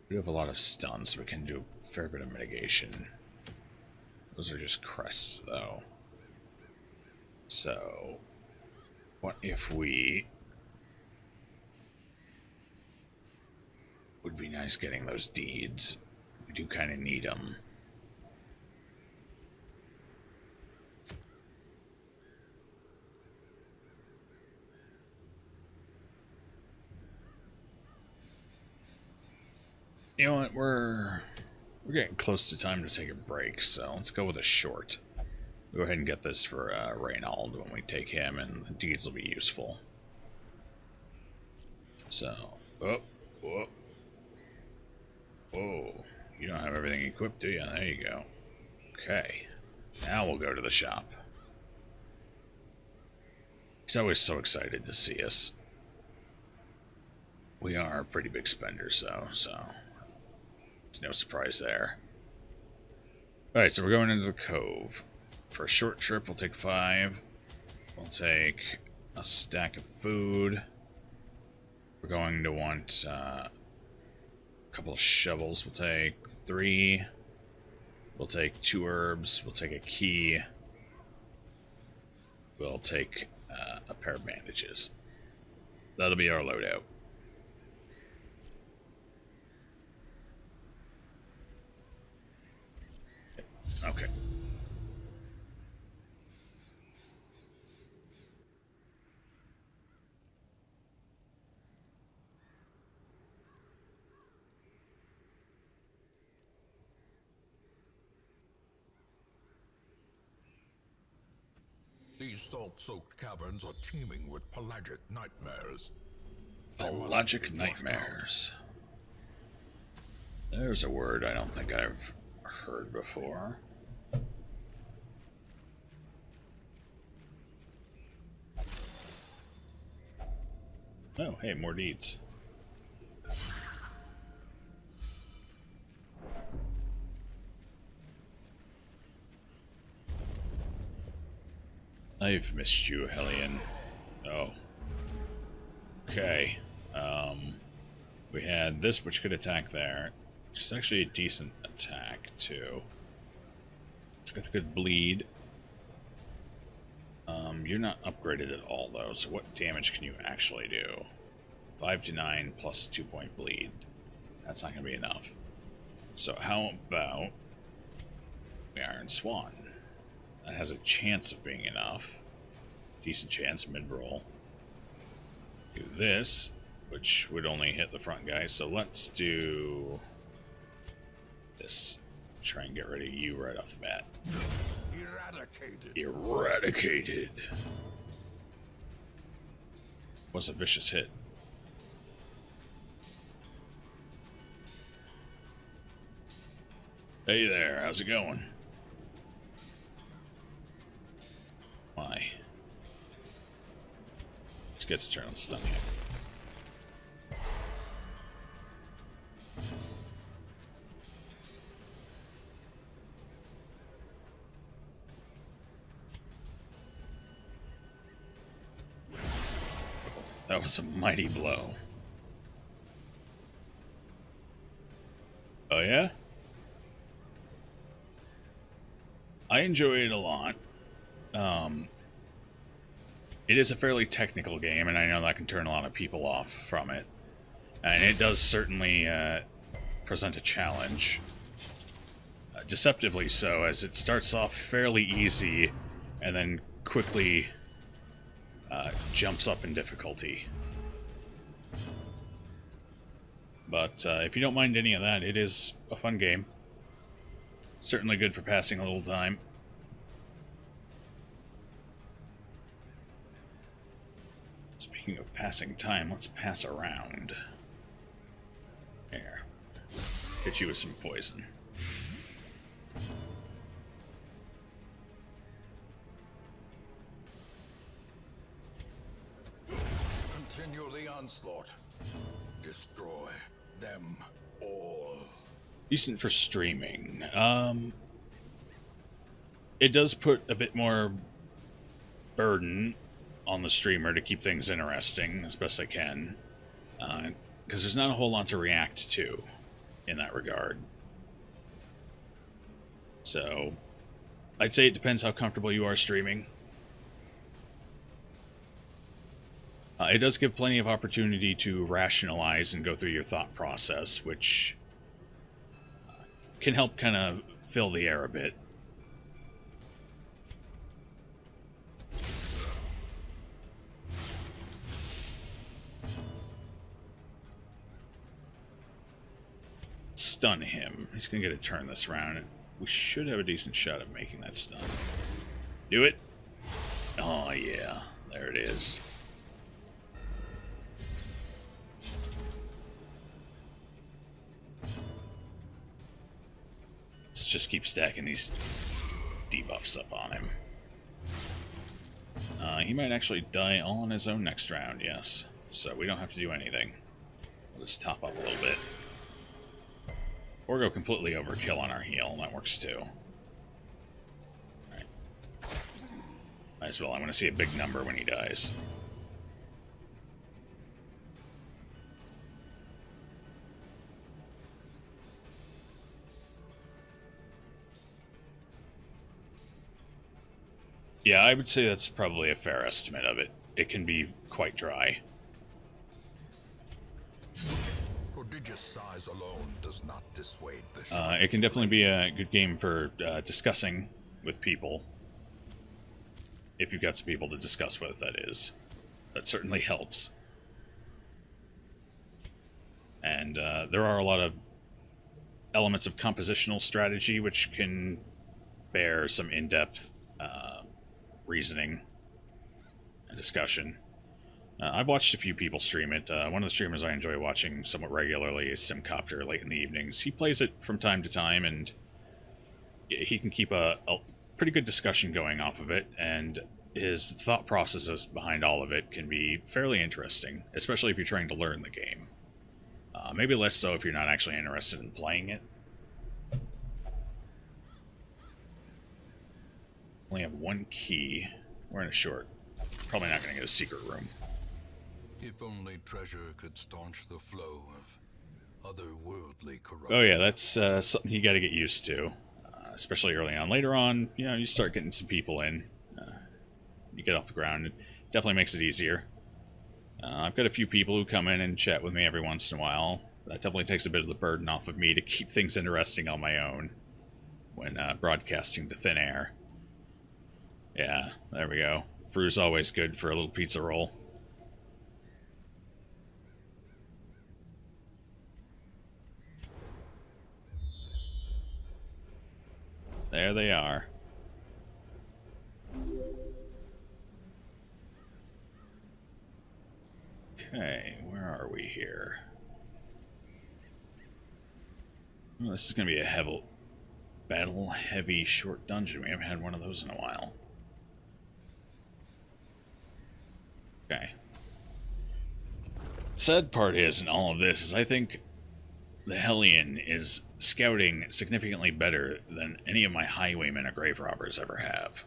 We have a lot of stuns, so we can do a fair bit of mitigation. Those are just crests, though. So, what if we... Would be nice getting those deeds. We do kind of need them. You know what, we're getting close to time to take a break, so let's go with a short. We'll go ahead and get this for Reynauld when we take him, and the deeds will be useful. So, oh, whoa, whoa, you don't have everything equipped, do you? There you go. Okay, now we'll go to the shop. He's always so excited to see us. We are pretty big spenders, though, so... There's no surprise there. Alright, so we're going into the cove. For a short trip, we'll take 5. We'll take a stack of food. We're going to want a couple of shovels. We'll take 3. We'll take 2 herbs. We'll take a key. We'll take a pair of bandages. That'll be our loadout. Okay. These salt-soaked caverns are teeming with pelagic nightmares. Pelagic nightmares. There's a word I don't think I've heard before. Oh, hey, more deeds. I've missed you, Hellion. Oh. Okay. We had this, which could attack there, which is actually a decent attack, too. It's got the good bleed. You're not upgraded at all, though, so what damage can you actually do? 5 to 9 plus 2-point bleed. That's not going to be enough. So how about the Iron Swan? That has a chance of being enough. Decent chance, mid-roll. Do this, which would only hit the front guy, so let's do This. Try and get rid of you right off the bat. Eradicated. Eradicated. Was a vicious hit. Hey there, how's it going? Why? Just gets a turn on stun hit. That was a mighty blow. Oh yeah? I enjoy it a lot. It is a fairly technical game, and I know that can turn a lot of people off from it. And it does certainly present a challenge. Deceptively so, as it starts off fairly easy, and then quickly jumps up in difficulty. But if you don't mind any of that, it is a fun game. Certainly good for passing a little time. Speaking of passing time, let's pass around. There. Hit you with some poison. Continue the onslaught. Destroy them all. Decent for streaming. It does put a bit more burden on the streamer to keep things interesting as best I can, because there's not a whole lot to react to in that regard. So I'd say it depends how comfortable you are streaming. It does give plenty of opportunity to rationalize and go through your thought process, which can help kind of fill the air a bit. Stun him. He's going to get a turn this round. We should have a decent shot at making that stun. Do it. Oh, yeah. There it is. Let's just keep stacking these debuffs up on him. He might actually die all on his own next round, yes. So we don't have to do anything. We'll just top up a little bit. Or go completely overkill on our heal, that works too. Alright. Might as well, I want to see a big number when he dies. Yeah, I would say that's probably a fair estimate of it. It can be quite dry. Prodigious size alone does not dissuade the shark. It can definitely be a good game for discussing with people. If you've got some people to discuss with, that is. That certainly helps. And there are a lot of elements of compositional strategy which can bear some in-depth reasoning and discussion. I've watched a few people stream it. One of the streamers I enjoy watching somewhat regularly is Simcopter late in the evenings. He plays it from time to time, and he can keep a pretty good discussion going off of it, and his thought processes behind all of it can be fairly interesting, especially if you're trying to learn the game. Maybe less so if you're not actually interested in playing it. Only have one key. We're in a short. Probably not going to get a secret room. If only treasure could staunch the flow of otherworldly corruption. Oh yeah, that's something you got to get used to, especially early on. Later on, you know, you start getting some people in. You get off the ground. It definitely makes it easier. I've got a few people who come in and chat with me every once in a while. That definitely takes a bit of the burden off of me to keep things interesting on my own when broadcasting to thin air. Yeah, there we go. Fru's always good for a little pizza roll. There they are. Okay, where are we here? Oh, this is going to be a battle-heavy short dungeon. We haven't had one of those in a while. Okay. Sad part is, in all of this, is I think the Hellion is scouting significantly better than any of my highwaymen or grave robbers ever have.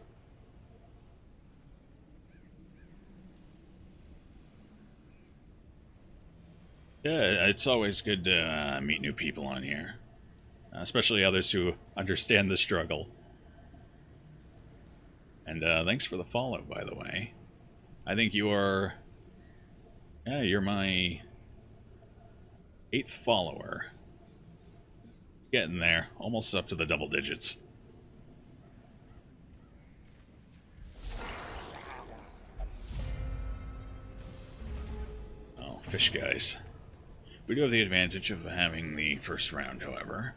Yeah, it's always good to meet new people on here. Especially others who understand the struggle. And thanks for the follow, by the way. I think you're... Yeah, you're my 8th follower. Getting there. Almost up to the double digits. Oh, fish guys. We do have the advantage of having the first round, however.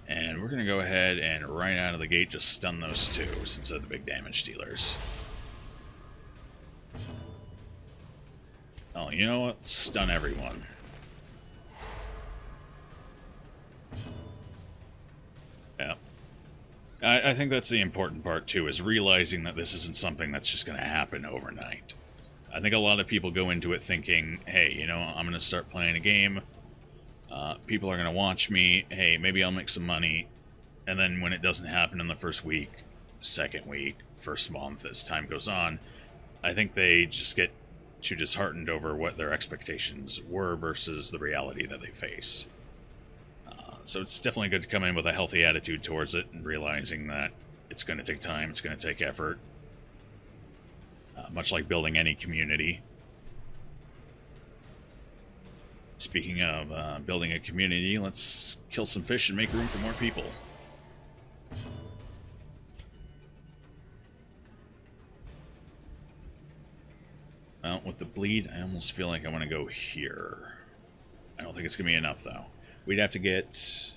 And we're going to go ahead and right out of the gate just stun those two, since they're the big damage dealers. Oh, you know what? Stun everyone. Yeah. I think that's the important part, too, is realizing that this isn't something that's just going to happen overnight. I think a lot of people go into it thinking, hey, you know, I'm going to start playing a game. People are going to watch me. Hey, maybe I'll make some money. And then when it doesn't happen in the first week, second week, first month, as time goes on, I think they just get too disheartened over what their expectations were versus the reality that they face. So it's definitely good to come in with a healthy attitude towards it and realizing that it's going to take time, it's going to take effort. Much like building any community. Speaking of building a community, let's kill some fish and make room for more people. Well, with the bleed, I almost feel like I want to go here. I don't think it's going to be enough, though. We'd have to get...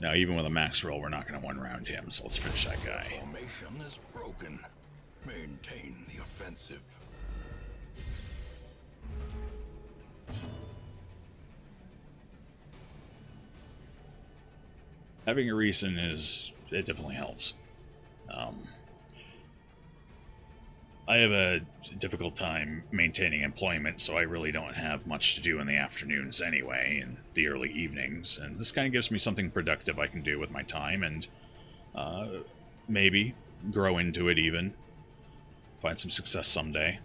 No, even with a max roll, we're not going to one-round him, so let's finish that guy. Formation is broken. Maintain the offensive. Having a reason it definitely helps. I have a difficult time maintaining employment, so I really don't have much to do in the afternoons anyway, and the early evenings, and this kind of gives me something productive I can do with my time, and maybe grow into it even. Find some success someday.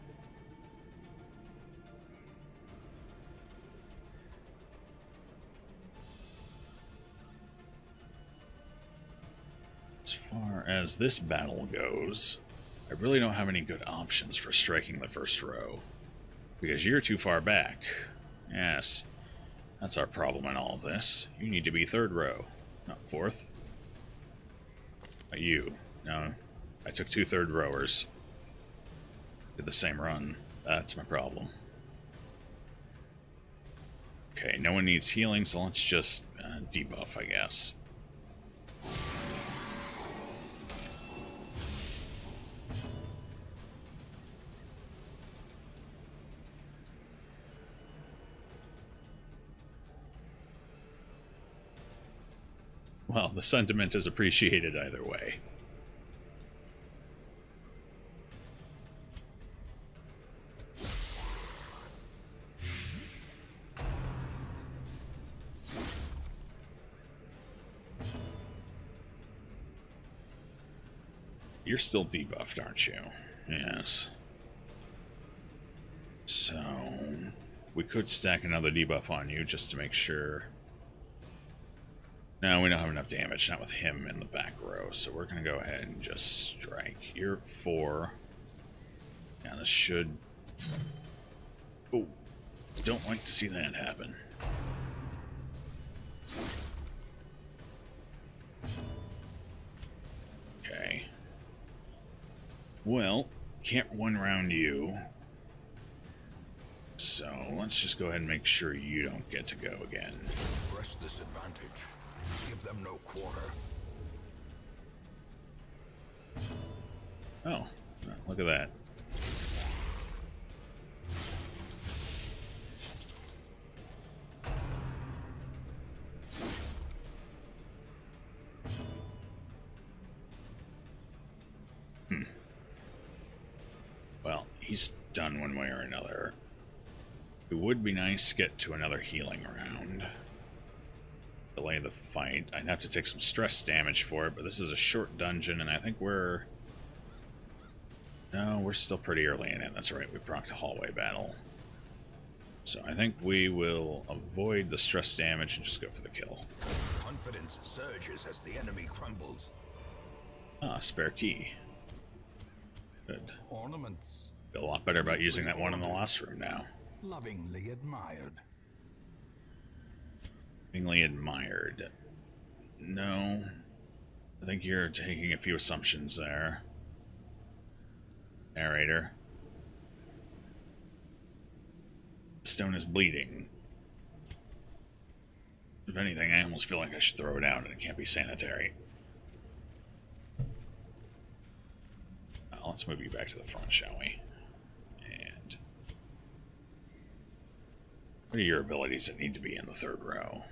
As far as this battle goes, I really don't have any good options for striking the first row. Because you're too far back. Yes, that's our problem in all of this. You need to be third row, not fourth. You. No, I took 2 third rowers. Did the same run. That's my problem. Okay, no one needs healing, so let's just debuff, I guess. Well, the sentiment is appreciated either way. You're still debuffed, aren't you? Yes. So, we could stack another debuff on you just to make sure. No, we don't have enough damage, not with him in the back row, so we're going to go ahead and just strike. You're 4. Yeah, this should... Oh, don't like to see that happen. Okay. Well, can't one-round you. So, let's just go ahead and make sure you don't get to go again. Press this advantage. Give them no quarter. Oh, look at that. Well, he's done one way or another. It would be nice to get to another healing round. Delay the fight. I'd have to take some stress damage for it, but this is a short dungeon, and I think we're... No, we're still pretty early in it. That's right, we procced a hallway battle. So I think we will avoid the stress damage and just go for the kill. Confidence surges as the enemy crumbles. Ah, spare key. Good. Ornaments. Feel a lot better about using that one in the last room now. Lovingly admired. Lovingly admired. No. I think you're taking a few assumptions there. Narrator. Stone is bleeding. If anything, I almost feel like I should throw it out and it can't be sanitary. Let's move you back to the front, shall we? And what are your abilities that need to be in the third row?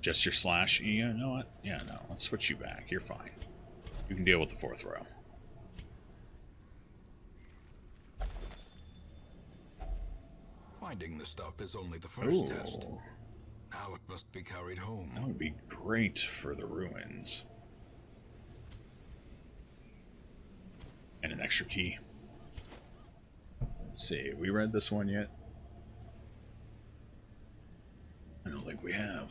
Just your slash? You know what? Yeah, no. Let's switch you back. You're fine. You can deal with the fourth row. Finding the stuff is only the first Ooh. test. Now it must be carried home. That would be great for the ruins. And an extra key. Let's see, we read this one yet? I don't think we have.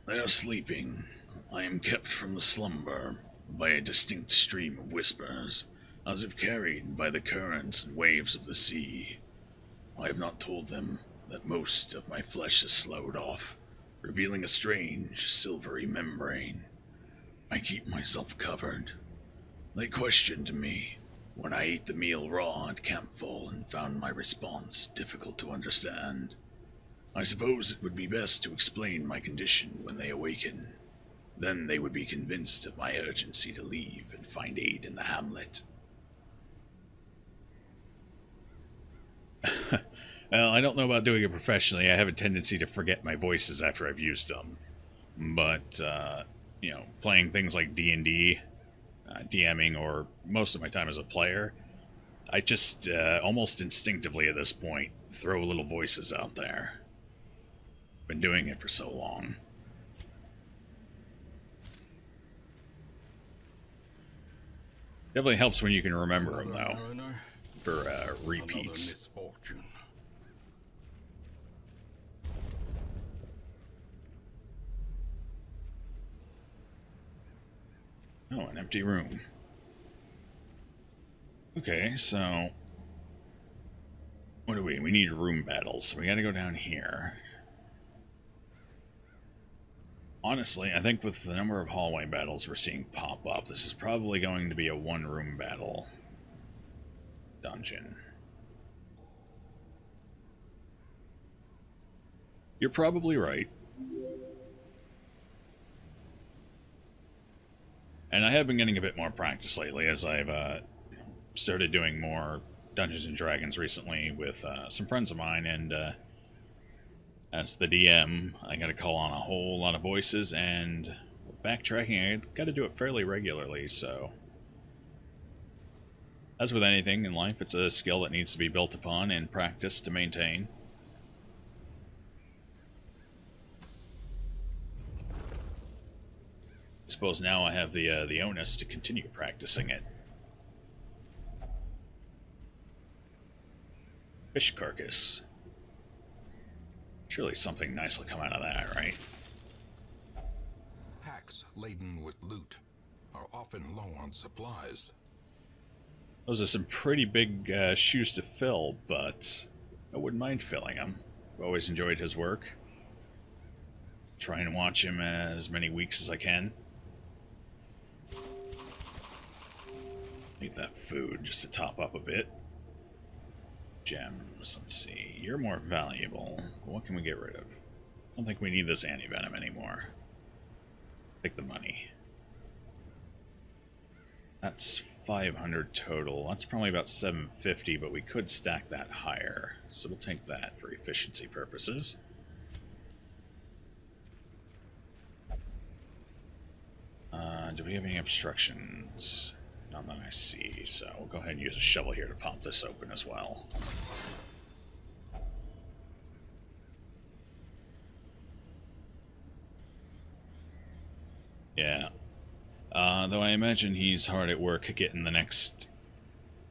They are sleeping. I am kept from the slumber by a distinct stream of whispers, as if carried by the currents and waves of the sea. I have not told them that most of my flesh is sloughed off, revealing a strange, silvery membrane. I keep myself covered. They questioned me when I ate the meal raw at campfall and found my response difficult to understand. I suppose it would be best to explain my condition when they awaken. Then they would be convinced of my urgency to leave and find aid in the hamlet. Well, I don't know about doing it professionally. I have a tendency to forget my voices after I've used them. But, you know, playing things like D&D, DMing, or most of my time as a player, I just almost instinctively at this point throw little voices out there. Been doing it for so long. Definitely helps when you can remember them, though, for repeats. Oh, an empty room. Okay, so... what do we? We need room battles, so we gotta go down here. Honestly, I think with the number of hallway battles we're seeing pop up, this is probably going to be a one-room battle dungeon. You're probably right. And I have been getting a bit more practice lately as I've started doing more Dungeons & Dragons recently with some friends of mine, and as the DM, I gotta call on a whole lot of voices, and backtracking, I gotta do it fairly regularly, so... as with anything in life, it's a skill that needs to be built upon and practiced to maintain. I suppose now I have the onus to continue practicing it. Fish carcass. Surely something nice will come out of that, right? Packs laden with loot are often low on supplies. Those are some pretty big shoes to fill, but I wouldn't mind filling them. I've always enjoyed his work. Try and watch him as many weeks as I can. Need that food just to top up a bit. Gems, let's see. You're more valuable. What can we get rid of? I don't think we need this anti-venom anymore. Take the money. That's 500 total. That's probably about 750, but we could stack that higher. So we'll take that for efficiency purposes. Do we have any obstructions? Not that I see, so we'll go ahead and use a shovel here to pop this open as well. Yeah. Though I imagine he's hard at work getting the next...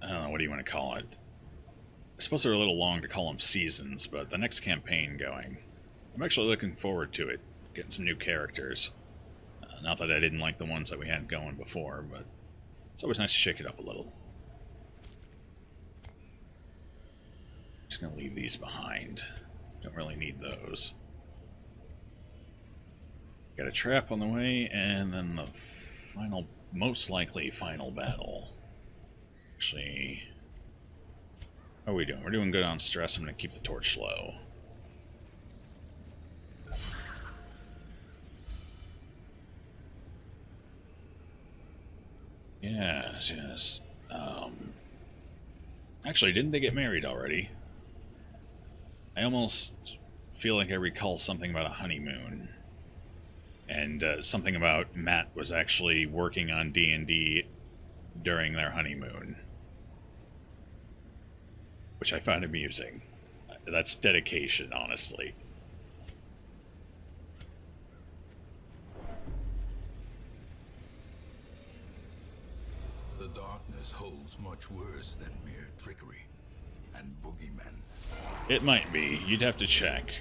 I don't know, what do you want to call it? I suppose they're a little long to call them seasons, but the next campaign going. I'm actually looking forward to it, getting some new characters. Not that I didn't like the ones that we had going before, but it's always nice to shake it up a little. Just gonna leave these behind. Don't really need those. Got a trap on the way, and then the final, most likely final battle. Actually, how are we doing? We're doing good on stress. I'm gonna keep the torch low. Yes, yes. Actually, didn't they get married already? I almost feel like I recall something about a honeymoon. And something about Matt was actually working on D&D during their honeymoon. Which I found amusing. That's dedication, honestly. The darkness holds much worse than mere trickery and boogeymen. It might be. You'd have to check.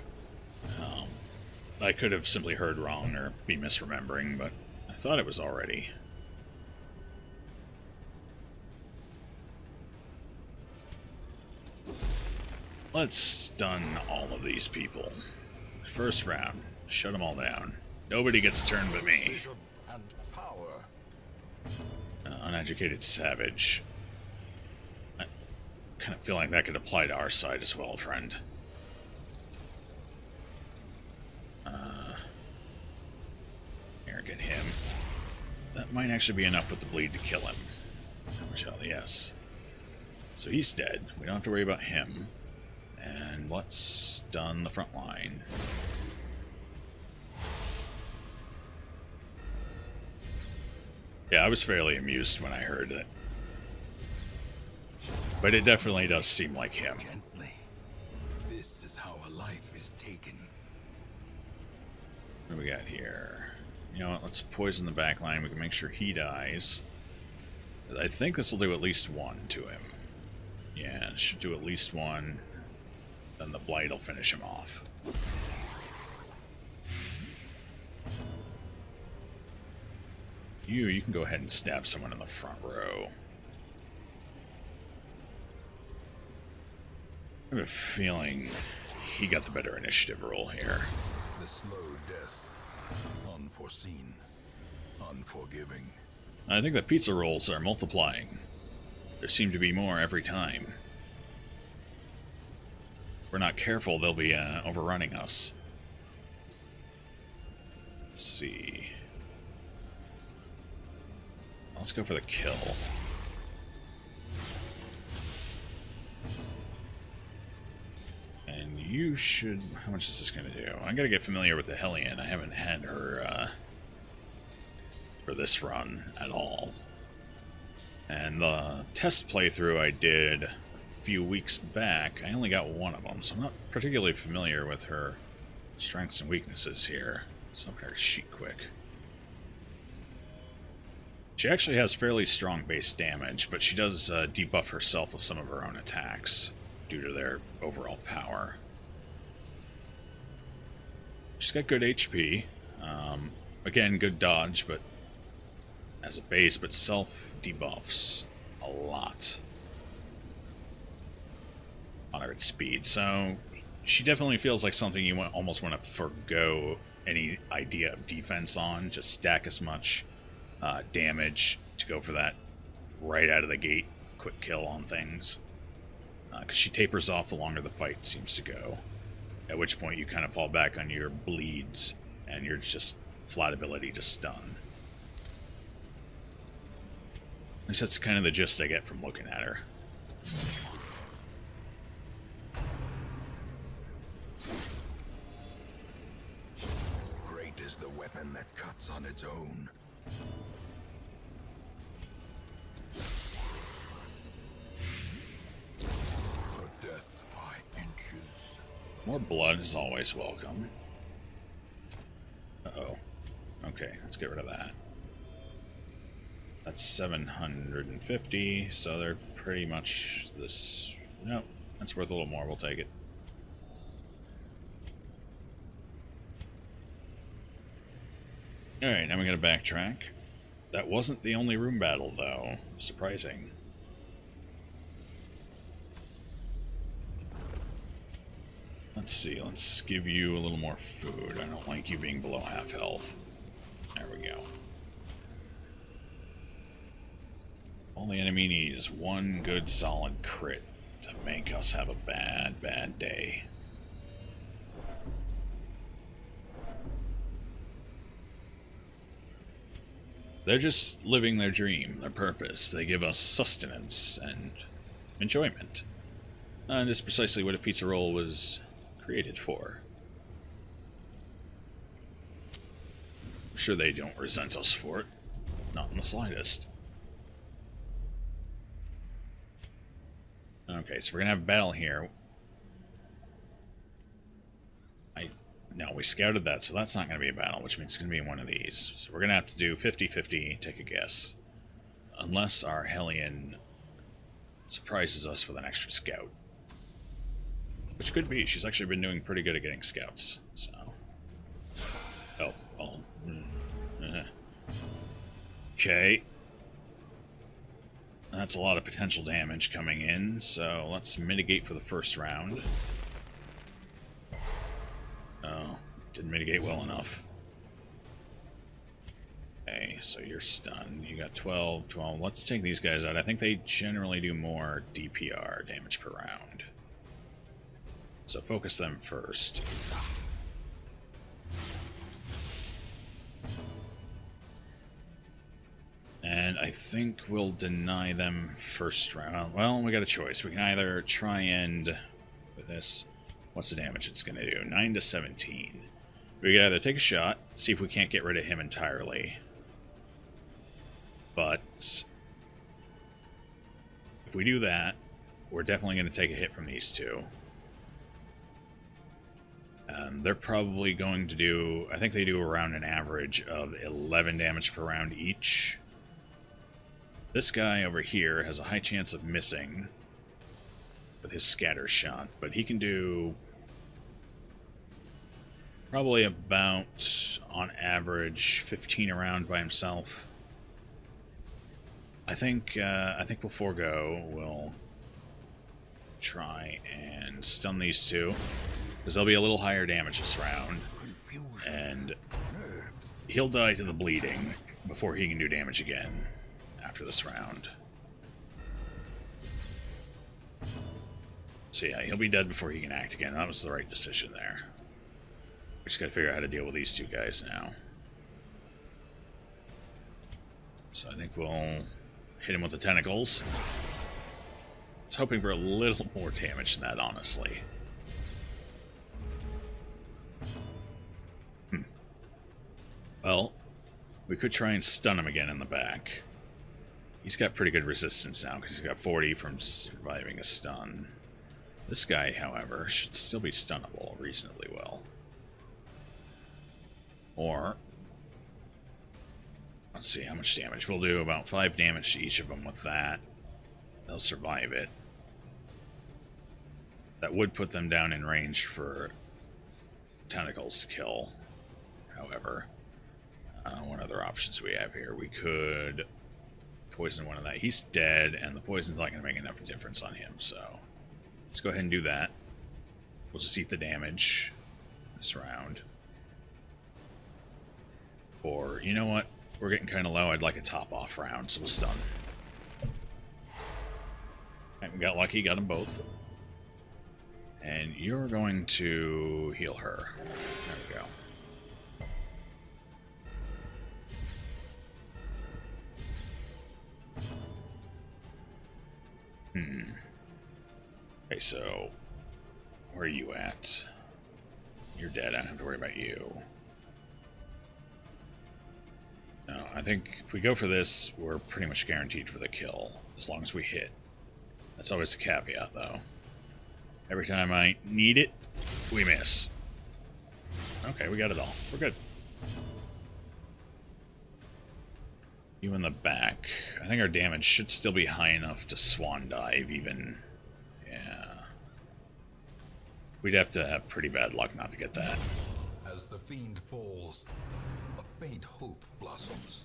I could have simply heard wrong or be misremembering, but I thought it was already. Let's stun all of these people. First round. Shut them all down. Nobody gets a turn but me. And power. Uneducated savage. I kind of feel like that could apply to our side as well, friend. Here, get him. That might actually be enough with the bleed to kill him. Yes. So he's dead. We don't have to worry about him. And let's stun the front line. Yeah, I was fairly amused when I heard it. But it definitely does seem like him. Gently. This is how a life is taken. What do we got here? You know what, let's poison the back line. We can make sure he dies. I think this will do at least one to him. Yeah, it should do at least one. Then the blight will finish him off. You can go ahead and stab someone in the front row. I have a feeling he got the better initiative roll here. The slow death. Unforeseen. Unforgiving. I think the pizza rolls are multiplying. There seem to be more every time. If we're not careful, they'll be overrunning us. Let's see. Let's go for the kill. And you should... How much is this going to do? I gotta get familiar with the Hellion. I haven't had her for this run at all. And the test playthrough I did a few weeks back, I only got one of them, so I'm not particularly familiar with her strengths and weaknesses here. Let's open her sheet quick. She actually has fairly strong base damage, but she does debuff herself with some of her own attacks due to their overall power. She's got good HP. Again, good dodge, but as a base, but self-debuffs a lot on her speed. So she definitely feels like something you almost want to forgo any idea of defense on. Just stack as much damage to go for that right out of the gate quick kill on things, because she tapers off the longer the fight seems to go, at which point you kind of fall back on your bleeds and your just flat ability to stun. At least that's kind of the gist I get from looking at her. Great is the weapon that cuts on its own. For death by inches. More blood is always welcome. Uh-oh. Okay, let's get rid of that. That's 750, so they're pretty much this... Nope, that's worth a little more. We'll take it. Alright, now we gotta backtrack. That wasn't the only room battle, though. Surprising. Let's see, let's give you a little more food. I don't like you being below half health. There we go. All the enemy needs is one good solid crit to make us have a bad, bad day. They're just living their dream, their purpose. They give us sustenance and enjoyment. And it's precisely what a pizza roll was created for. I'm sure they don't resent us for it. Not in the slightest. Okay, so we're gonna have a battle here. No, we scouted that, so that's not gonna be a battle, which means it's gonna be one of these. So we're gonna have to do 50-50, take a guess. Unless our Hellion surprises us with an extra scout. Which could be. She's actually been doing pretty good at getting scouts, so... Oh, well... Okay. That's a lot of potential damage coming in, so let's mitigate for the first round. Oh, didn't mitigate well enough. Okay, so you're stunned. You got 12. Let's take these guys out. I think they generally do more DPR, damage per round. So focus them first. And I think we'll deny them first round. Well, we got a choice. We can either try and... with this... What's the damage it's going to do? 9 to 17. We can either take a shot, see if we can't get rid of him entirely. But... if we do that, we're definitely going to take a hit from these two. They're probably going to do... I think they do around an average of 11 damage per round each. This guy over here has a high chance of missing with his scatter shot, but he can do probably about, on average, 15 around by himself. I think we'll forego. We'll try and stun these two, because they'll be a little higher damage this round, and he'll die to the bleeding before he can do damage again after this round. So yeah, he'll be dead before he can act again. That was the right decision there. We just gotta figure out how to deal with these two guys now. So I think we'll hit him with the tentacles. I was hoping for a little more damage than that, honestly. Well, we could try and stun him again in the back. He's got pretty good resistance now, because he's got 40 from surviving a stun. This guy, however, should still be stunnable reasonably well. Or, let's see how much damage. We'll do about 5 damage to each of them with that. They'll survive it. That would put them down in range for tentacles to kill, however. What other options we have here? We could poison one of that. He's dead, and the poison's not going to make enough difference on him, so let's go ahead and do that. We'll just eat the damage this round. Or, you know what? We're getting kind of low. I'd like a top-off round, so we'll stun. And we got lucky, got them both. And you're going to heal her. There we go. Okay, so where are you at? You're dead. I don't have to worry about you. No, I think if we go for this, we're pretty much guaranteed for the kill, as long as we hit. That's always the caveat, though. Every time I need it, we miss. Okay, we got it all. We're good. You in the back. I think our damage should still be high enough to swan dive, even. Yeah. We'd have to have pretty bad luck not to get that. As the fiend falls, a faint hope blossoms.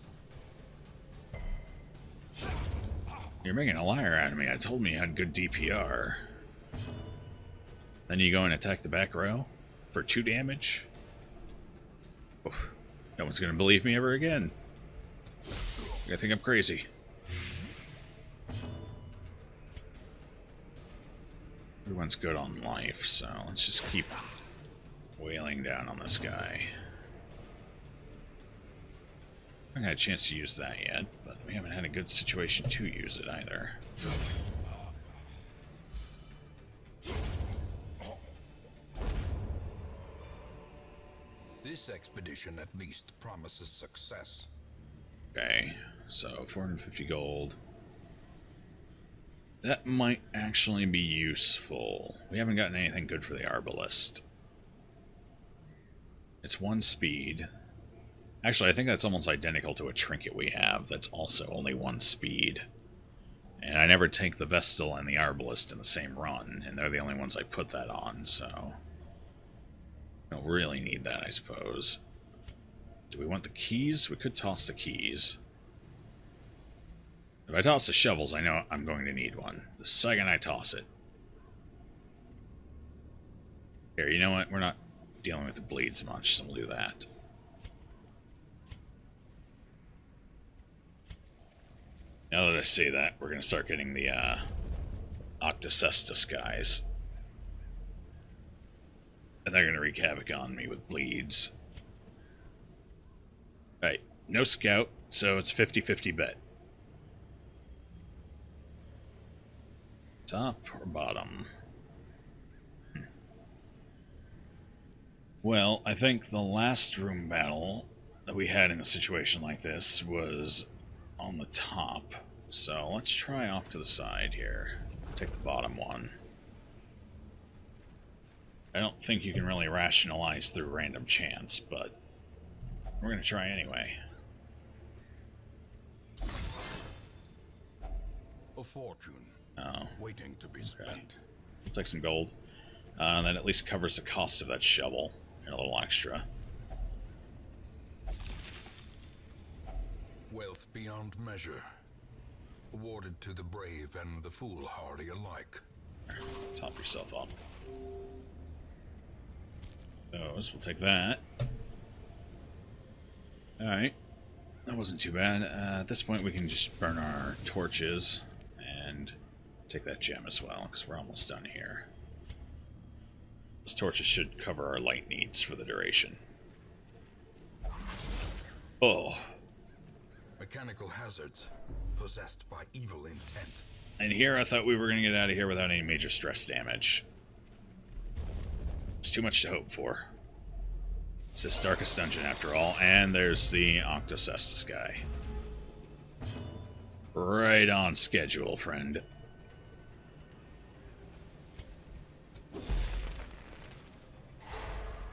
You're making a liar out of me. I told me you had good DPR. Then you go and attack the back row for 2 damage? Oof. No one's going to believe me ever again. I think I'm crazy. Everyone's good on life, so let's just keep wailing down on this guy. I haven't had a chance to use that yet, but we haven't had a good situation to use it either. This expedition at least promises success. Okay, so 450 gold. That might actually be useful. We haven't gotten anything good for the Arbalist. It's 1 speed. Actually, I think that's almost identical to a trinket we have that's also only 1 speed. And I never take the Vestal and the Arbalist in the same run, and they're the only ones I put that on, so... I don't really need that, I suppose. Do we want the keys? We could toss the keys. If I toss the shovels, I know I'm going to need one. The second I toss it. Here, you know what? We're not dealing with the bleeds much, so we'll do that. Now that I say that, we're going to start getting the Octocestus guys. And they're going to wreak havoc on me with bleeds. Right, no scout, so it's 50-50 bet. Top or bottom? Well, I think the last room battle that we had in a situation like this was on the top. So let's try off to the side here. Take the bottom one. I don't think you can really rationalize through random chance, but we're going to try anyway. A fortune. Oh. Waiting to be spent. We'll take some gold. That at least covers the cost of that shovel and a little extra. Wealth beyond measure. Awarded to the brave and the foolhardy alike. Top yourself up. Those, we'll take that. Alright. That wasn't too bad. At this point, we can just burn our torches and take that gem as well, because we're almost done here. Those torches should cover our light needs for the duration. Oh. Mechanical hazards, possessed by evil intent. And here I thought we were going to get out of here without any major stress damage. It's too much to hope for. It's this darkest dungeon after all, and there's the Octocestus guy. Right on schedule, friend.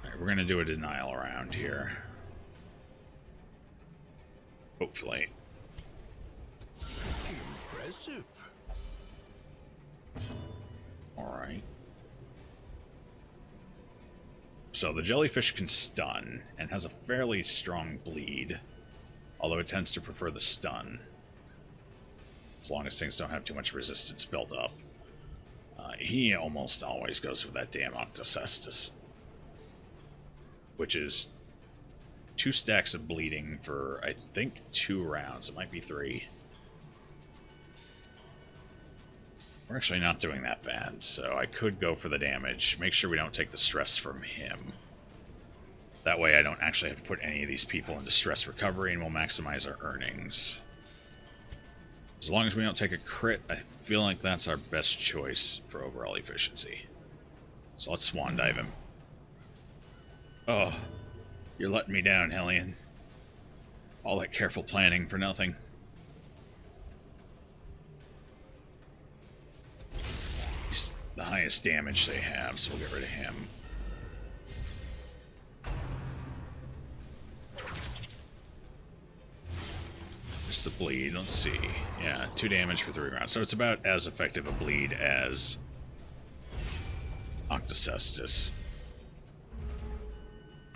Alright, we're going to do a denial around here. Hopefully. Impressive. Alright. So the jellyfish can stun, and has a fairly strong bleed, although it tends to prefer the stun, as long as things don't have too much resistance built up. He almost always goes for that damn Octocestus, which is 2 stacks of bleeding for, I think, 2 rounds. It might be 3. We're actually not doing that bad, so I could go for the damage. Make sure we don't take the stress from him. That way I don't actually have to put any of these people into stress recovery, and we'll maximize our earnings. As long as we don't take a crit, I feel like that's our best choice for overall efficiency. So let's swan dive him. Oh, you're letting me down, Hellion. All that careful planning for nothing. He's the highest damage they have, so we'll get rid of him. There's the bleed. Let's see. Yeah, 2 damage for 3 rounds. So it's about as effective a bleed as Octocestus.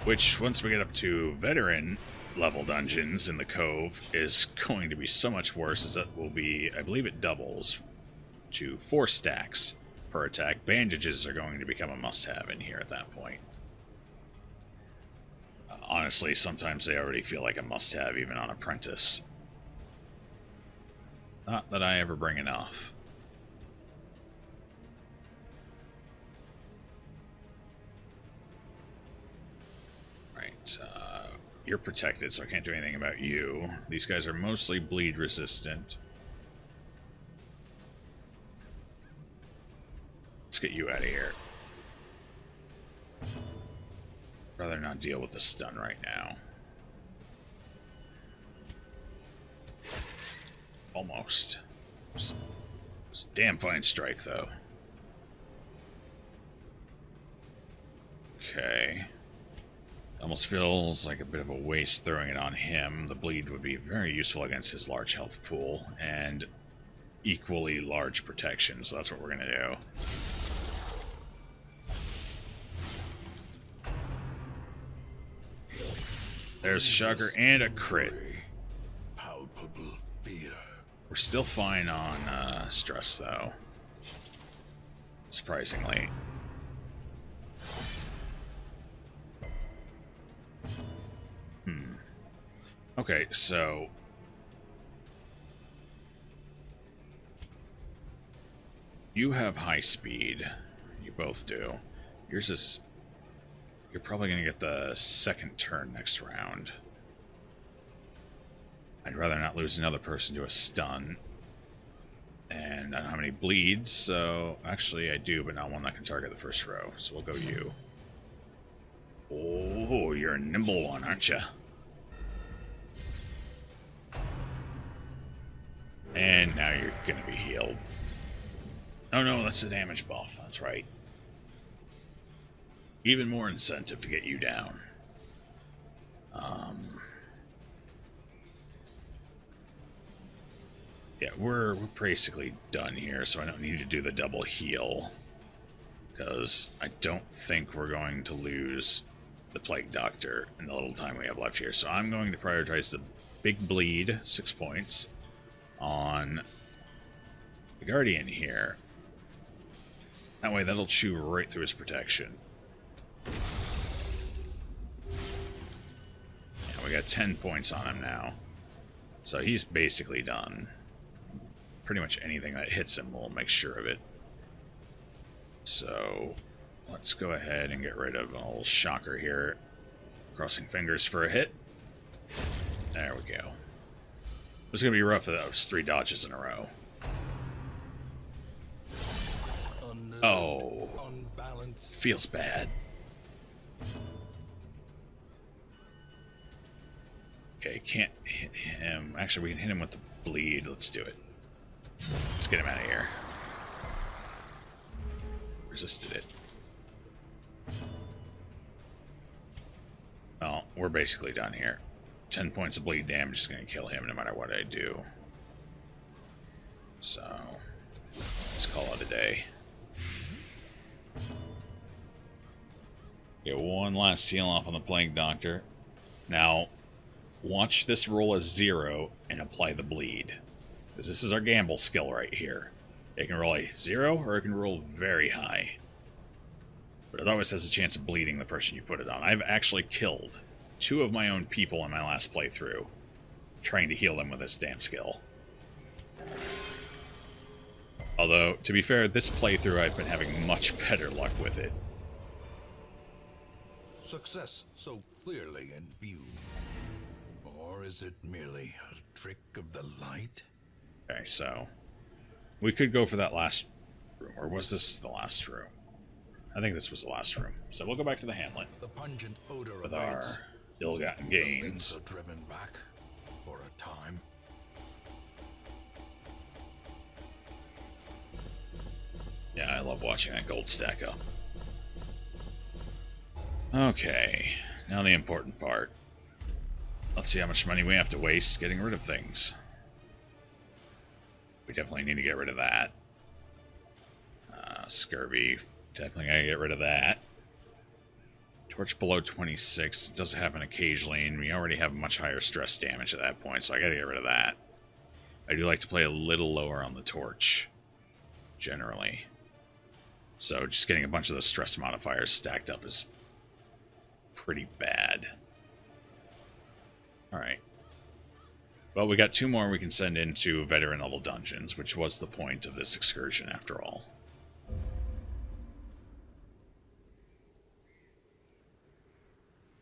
Which, once we get up to veteran level dungeons in the Cove, is going to be so much worse, as that will be, I believe it doubles to 4 stacks per attack. Bandages are going to become a must-have in here at that point. Honestly, sometimes they already feel like a must-have, even on Apprentice. Not that I ever bring enough. Right, you're protected, so I can't do anything about you. These guys are mostly bleed resistant. Let's get you out of here. Rather not deal with the stun right now. Almost. It's a damn fine strike, though. Okay. Almost feels like a bit of a waste throwing it on him. The bleed would be very useful against his large health pool, and equally large protection, so that's what we're going to do. There's a shocker and a crit. Palpable fear. We're still fine on stress, though. Surprisingly. Okay, so... you have high speed. You both do. Yours is... you're probably going to get the second turn next round. I'd rather not lose another person to a stun. And I don't have any bleeds, so... actually, I do, but not one that can target the first row. So we'll go you. Oh, you're a nimble one, aren't you? And now you're going to be healed. Oh no, that's the damage buff. That's right. Even more incentive to get you down. Yeah, we're basically done here, so I don't need to do the double heal. Because I don't think we're going to lose the Plague Doctor in the little time we have left here. So I'm going to prioritize the big bleed, 6 points, on the Guardian here. That way that'll chew right through his protection. Yeah, we got 10 points on him now. So he's basically done. Pretty much anything that hits him will make sure of it. So let's go ahead and get rid of a little shocker here. Crossing fingers for a hit. There we go. It was going to be rough if that was 3 dodges in a row. Oh, feels bad. Okay, can't hit him. Actually, we can hit him with the bleed. Let's do it. Let's get him out of here. Resisted it. Well, we're basically done here. 10 points of bleed damage is going to kill him no matter what I do. So, let's call it a day. Get one last heal off on the Plague Doctor. Now, watch this roll as 0 and apply the bleed. Because this is our gamble skill right here. It can roll a 0 or it can roll very high. But it always has a chance of bleeding the person you put it on. I've actually killed 2 of my own people in my last playthrough trying to heal them with this damn skill. Although, to be fair, this playthrough I've been having much better luck with it. Success so clearly in view. Or is it merely a trick of the light? Okay, so we could go for that last room, or was this the last room? I think this was the last room. So we'll go back to the hamlet The pungent odor with abates. our ill-gotten The things gains. are driven back for a time. Yeah, I love watching that gold stack up. Okay, now the important part. Let's see how much money we have to waste getting rid of things. We definitely need to get rid of that. Scurvy, definitely gotta get rid of that. Torch below 26 does happen occasionally, and we already have much higher stress damage at that point, so I gotta get rid of that. I do like to play a little lower on the torch, generally. So just getting a bunch of those stress modifiers stacked up is pretty bad. Alright. Well, we got 2 more we can send into veteran level dungeons, which was the point of this excursion after all.